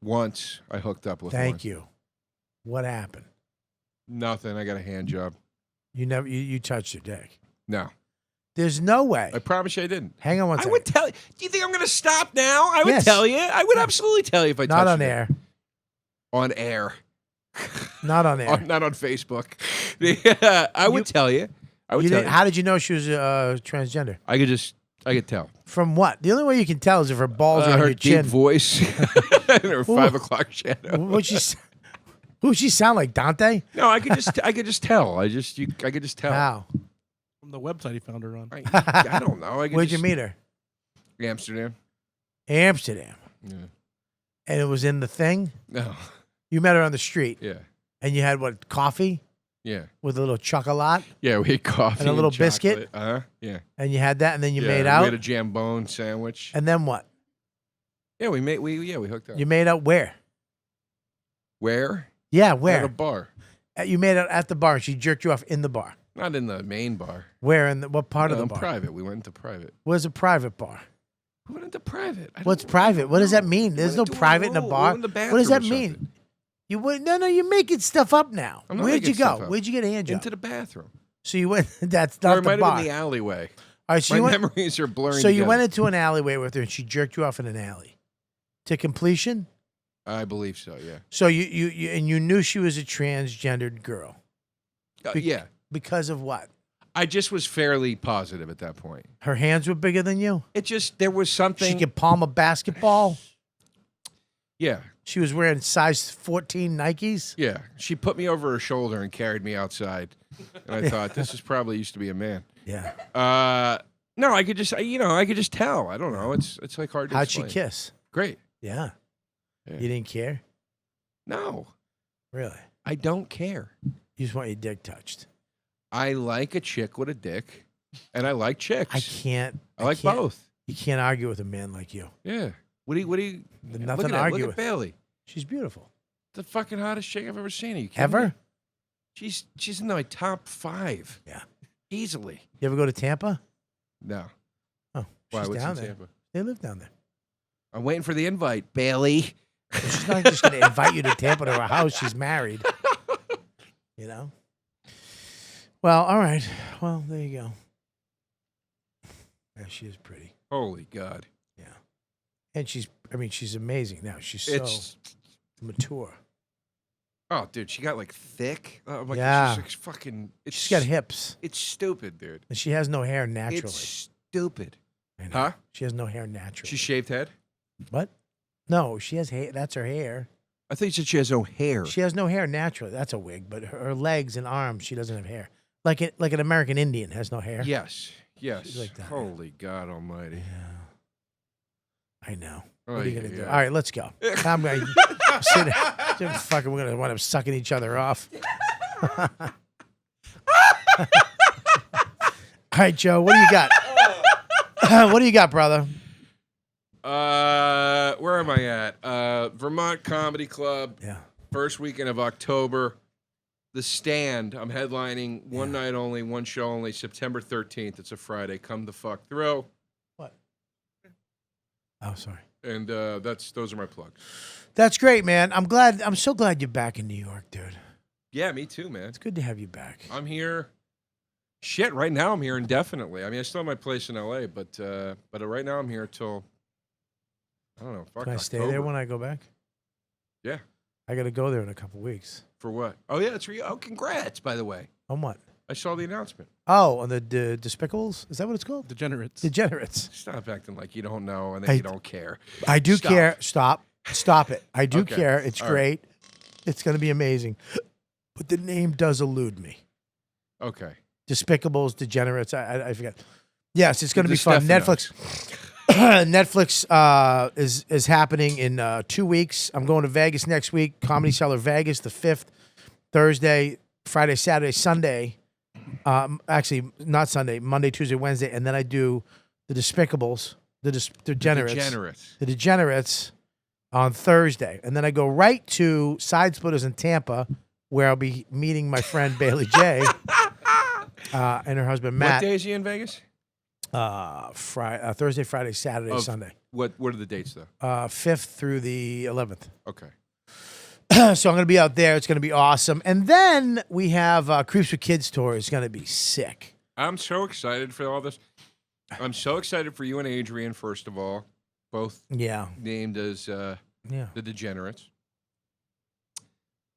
Once I hooked up with Thank one. you. What happened? Nothing. I got a hand job. You never you touched your dick. No. There's no way. I promise you I didn't. Hang on one I second. would tell you. Do you think I'm going to stop now? I would Yes. tell you. I would absolutely tell you if I Not touched on it. air. On air. Not on air. Not on Facebook. Yeah, I would tell you. I would You tell didn't- you. How did you know she was transgender? I could tell. From what? The only way you can tell is if her balls are on Her your deep chin. voice and her 5 o'clock shadow. Who'd she sound like? Dante? No, I could just tell. I could just tell. How? From the website he found her on. I don't know. Where'd you meet her? Amsterdam. Amsterdam. Yeah. And it was in the thing? No. You met her on the street. Yeah. And you had what? Coffee? Yeah. With a little chocolate? Yeah, we had coffee And a little biscuit? chocolate. Yeah. And you had that, and then you Yeah, made We out? had a jambone sandwich. And then what? Yeah, we hooked up. You made out where? Where? Yeah, where? At a bar. You made out at the bar, and she jerked you off in the bar. Not in the main bar. Where? In what part of the bar? Private. We went into private. Where's a private bar? We went into private. What's private? What does that mean? There's no private in a bar. in the What does that bathroom or mean? something. You went? No, you're making stuff up now. I'm not Where'd you making go? stuff up. Where'd you get a hand job? Into the bathroom. So you went. That's Or not it the might bar. have been the alleyway. All right, so My you went, memories are blurring So you together. went into an alleyway with her, and she jerked you off in an alley to completion. I believe so, yeah. So you knew she was a transgendered girl. Yeah. Because of what? I just was fairly positive at that point. Her hands were bigger than you. It just, there was something. She could palm a basketball. Yeah. She was wearing size 14 Nikes. Yeah. She put me over her shoulder and carried me outside. And I thought, this is probably used to be a man. Yeah. No, I could just, I could just tell. I don't know. It's like hard to How'd she explain. kiss? Great. Yeah. Yeah. You didn't care? No. Really? I don't care. You just want your dick touched. I like a chick with a dick, and I like chicks. I can't. I like both. You can't argue with a man like you. Yeah. What do you? There's look nothing at to that. argue Look with. at Bailey. She's beautiful. The fucking hottest chick I've ever seen. Are you kidding Ever? me? She's in my top 5. Yeah. Easily. You ever go to Tampa? No. Oh, Why? she's What's down in there. Tampa? They live down there. I'm waiting for the invite, Bailey. Well, she's not just going to invite you to Tampa to her house. She's married. You know? Well, all right. Well, there you go. Yeah, she is pretty. Holy God. Yeah. And she's amazing now. She's so It's mature. Oh, dude, she got like thick. Oh, my Yeah. God, she's like fucking. She's got hips. It's stupid, dude. And she has no hair naturally. It's stupid. I know. Huh? She has no hair naturally. She shaved head? What? No, she has hair. That's her hair. I think you said she has no hair. She has no hair naturally. That's a wig. But her legs and arms, she doesn't have hair. Like an American Indian has no hair. Yes. She's like that. Holy God Almighty. Yeah. I know. Oh, What are you gonna do? yeah. All right, let's go. I'm gonna sit. Fucking, we're gonna wind up sucking each other off. All right, Joe. What do you got? What do you got, brother? am I at? Vermont Comedy Club. Yeah. First weekend of October. The Stand. I'm headlining one night only, one show only. September 13th. It's a Friday. Come the fuck through. What? Oh, sorry. And those are my plugs. That's great, man. I'm so glad you're back in New York, dude. Yeah, me too, man. It's good to have you back. I'm here. Shit, right now I'm here indefinitely. I mean, I still have my place in LA, but right now I'm here till I don't know. Fuck, Can I stay October. there when I go back? Yeah. I got to go there in a couple weeks. For what? Oh yeah, it's for you. Oh, congrats, by the way. On what? I saw the announcement. Oh, on the Despicables? Is that what it's called? Degenerates. Degenerates. Stop acting like you don't know and then you don't care. I do Stop. care. Stop it. I do Okay. care. It's All great. It's going to be amazing. But the name does elude me. Okay. Despicables, Degenerates. I forget. Yes, it's going to be The fun. Stefanos. Netflix is happening in 2 weeks. I'm going to Vegas next week. Comedy Cellar Vegas, the 5th, Thursday, Friday, Saturday, Sunday. Actually, not Sunday, Monday, Tuesday, Wednesday. And then I do the Despicables, the Degenerates on Thursday. And then I go right to Side Splitters in Tampa, where I'll be meeting my friend Bailey J. And her husband Matt. What day is he in Vegas? Thursday, Friday, Saturday, Sunday. What are the dates though? 5th through the 11th. Okay. So I'm going to be out there. It's going to be awesome. And then we have Creeps with Kids tour. It's going to be sick. I'm so excited for all this. I'm so excited for you and Adrian, first of all. Both named as the Degenerates. A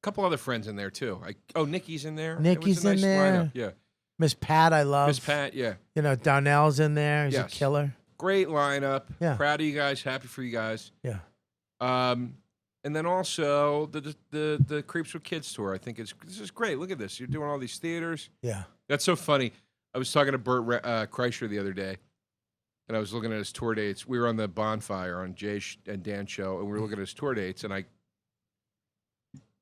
couple other friends in there, too. Nikki's in there. Nikki's it was a in nice there. lineup. Yeah. Miss Pat, I love. Miss Pat, yeah. You know, Darnell's in there. He's a Yes. killer. Great lineup. Yeah. Proud of you guys. Happy for you guys. Yeah. And then also the Creeps with Kids tour. I think this is great. Look at this. You're doing all these theaters. Yeah. That's so funny. I was talking to Burt Kreischer the other day, and I was looking at his tour dates. We were on the Bonfire on Jay and Dan's show, and we were looking at his tour dates, and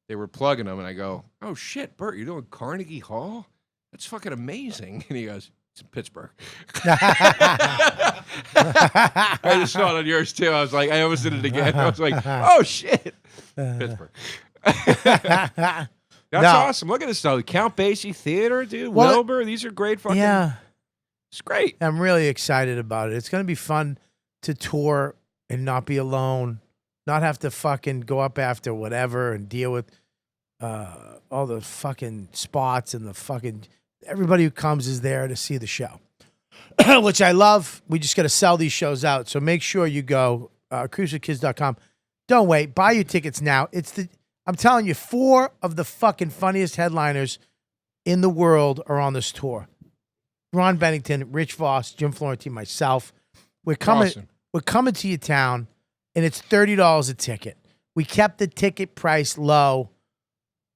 they were plugging them, and I go, "Oh shit, Burt, you're doing Carnegie Hall? That's fucking amazing." And he goes, "It's in Pittsburgh." I just saw it on yours too. I was like, I almost did it again. I was like, "Oh shit, Pittsburgh." That's awesome. Look at this though. Count Basie Theater, dude. Wilbur. These are great fucking. Yeah. It's great. I'm really excited about it. It's going to be fun to tour and not be alone, not have to fucking go up after whatever and deal with all the fucking spots and the fucking everybody who comes is there to see the show, which I love. We just got to sell these shows out. So make sure you go cruisewithkids.com. Don't wait. Buy your tickets now. I'm telling you, 4 of the fucking funniest headliners in the world are on this tour. Ron Bennington, Rich Voss, Jim Florentine, myself. We're coming. Awesome. We're coming to your town, and it's $30 a ticket. We kept the ticket price low.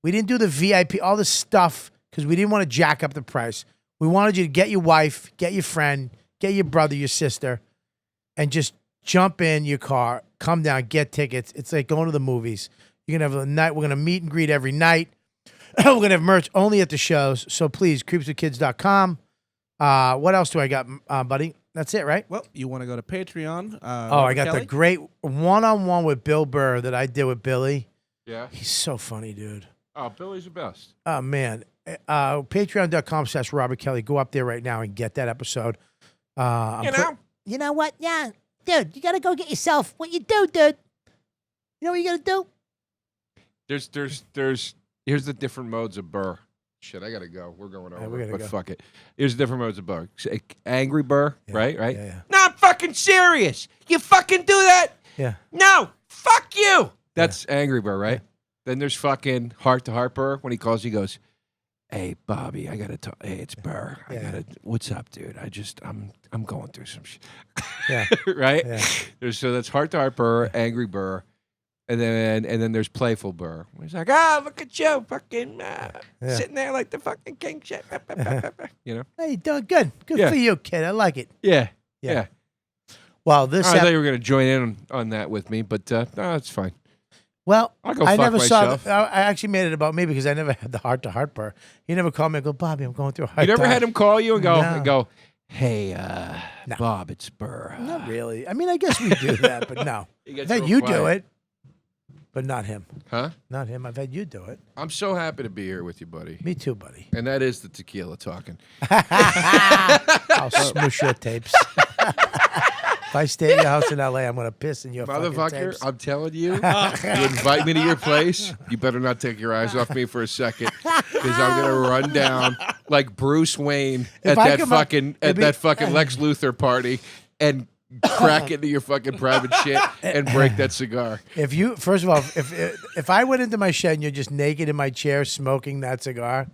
We didn't do the VIP, all this stuff, because we didn't want to jack up the price. We wanted you to get your wife, get your friend, get your brother, your sister, and just jump in your car, come down, get tickets. It's like going to the movies. You're going to have a night. We're going to meet and greet every night. We're going to have merch only at the shows. So please, creepswithkids.com. What else do I got, buddy? That's it, right? Well, you want to go to Patreon. I got the great one-on-one with Bill Burr that I did with Billy. Yeah. He's so funny, dude. Oh, Billy's the best. Oh, man. Patreon.com/Robert Kelly. Go up there right now and get that episode. You know what? Yeah. Dude, you got to go get yourself what you do, dude. You know what you got to do? Here's the different modes of Burr. Shit, I gotta go. We're going over, gotta but go. fuck it. Here's the different modes of Burr. Angry Burr, right? Yeah. No, I'm fucking serious. You fucking do that? Yeah. No, fuck you. That's Angry Burr, right? Then there's fucking heart-to-heart Burr. When he calls, he goes, "Hey, Bobby, I gotta talk. Hey, it's Burr. What's up, dude? I'm going through some shit." Yeah. Right? Yeah. So that's heart-to-heart Burr, Angry Burr. And then there's Playful Burr. He's like, look at you, fucking sitting there like the fucking king shit. You know? Hey, you're doing good. Good for you, kid. I like it. Yeah. Well, this. I thought you were going to join in on that with me, but no, it's fine. Well, I'll go I fuck never myself. saw. I actually made it about me because I never had the heart-to-heart Burr. He never called me and go, Bobby, I'm going through a hard You never time. had him call you and No. go, "Hey, Bob, it's Burr." Not really. I mean, I guess we do that, but no. He gets I've had real you quiet. do it, but not him. Huh? Not him. I've had you do it. I'm so happy to be here with you, buddy. Me too, buddy. And that is the tequila talking. I'll smush your tapes. If I stay at your house in L.A., I'm going to piss in your fucking Motherfucker, tapes. I'm telling you, you invite me to your place, you better not take your eyes off me for a second, because I'm going to run down like Bruce Wayne at that fucking Lex Luthor party and crack into your fucking private shit and break that cigar. If you, first of all, if I went into my shed and you're just naked in my chair smoking that cigar,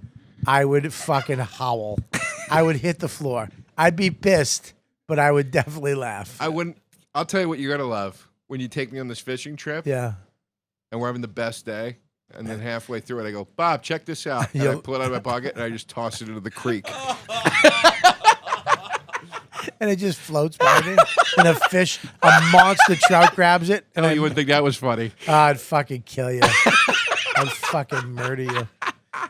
I would fucking howl. I would hit the floor. I'd be pissed, but I would definitely laugh. I wouldn't. I'll tell you what you're gonna love when you take me on this fishing trip. Yeah. And we're having the best day. And then halfway through it, I go, Bob, check this out. And I pull it out of my pocket and I just toss it into the creek. And it just floats by me. And a monster trout grabs it. Oh, you wouldn't think that was funny. I'd fucking kill you. I'd fucking murder you.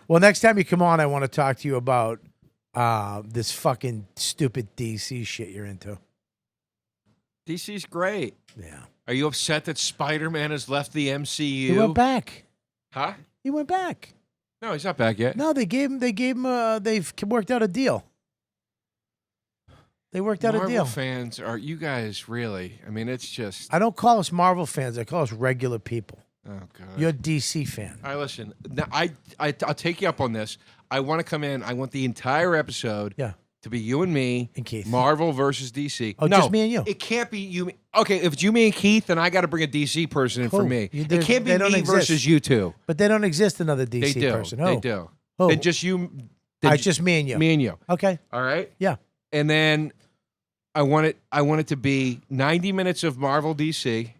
Well, next time you come on, I want to talk to you about this fucking stupid DC shit you're into. DC's great. Yeah. Are you upset that Spider-Man has left the MCU? He went back. Huh? He went back. No, he's not back yet. No, they've worked out a deal. They worked out Marvel a deal. fans, are you guys really? I mean, it's just. I don't call us Marvel fans. I call us regular people. Oh, God. You're a DC fan. All right, listen. Now, I'll take you up on this. I want to come in. I want the entire episode to be you and me. And Keith. Marvel versus DC. Oh, no, just me and you. It can't be you. Okay, if it's you, me, and Keith, then I got to bring a DC person in for Who? me. You- It can't be they don't me exist. versus you two. But they don't exist another DC They do. person. They Who? do. Who? Then just you. It's just me and you. Me and you. Okay. All right. Yeah. And then I want it to be 90 minutes of Marvel DC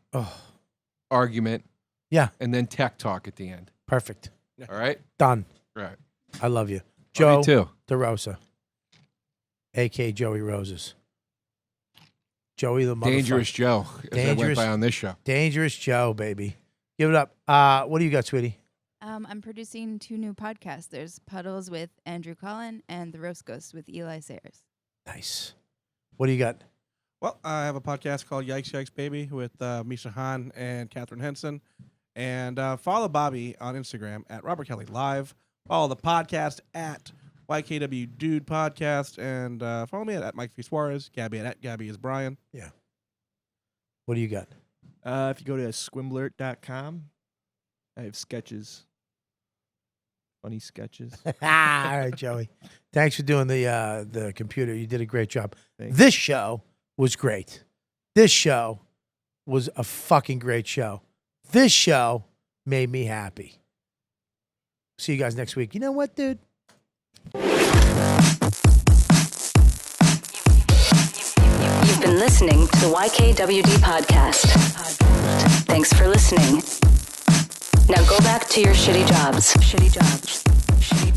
argument. Yeah. And then tech talk at the end. Perfect. All right. Done. Right. I love you. Love Joe you too. DeRosa, a.k.a. Joey Roses. Joey the motherfucker. Dangerous Joe, as I went Dangerous- by on this show. Dangerous Joe, baby. Give it up. What do you got, sweetie? I'm producing 2 new podcasts. There's Puddles with Andrew Collin and The Roast Ghost with Eli Sayers. Nice. What do you got? Well, I have a podcast called Yikes Yikes Baby with Misha Hahn and Catherine Henson. And follow Bobby on Instagram at Robert Kelly Live. Follow the podcast at YKW Dude Podcast. And follow me at Mike V. Suarez. Gabby at Gabby is Brian. Yeah. What do you got? If you go to swimblert.com, I have sketches. Funny sketches. All right, Joey. Thanks for doing the computer. You did a great job. Thanks. This show was great. This show was a fucking great show. This show made me happy. See you guys next week. You know what, dude? You've been listening to the YKWD podcast. Thanks for listening. Now go back to your shitty jobs. Shitty jobs. Shitty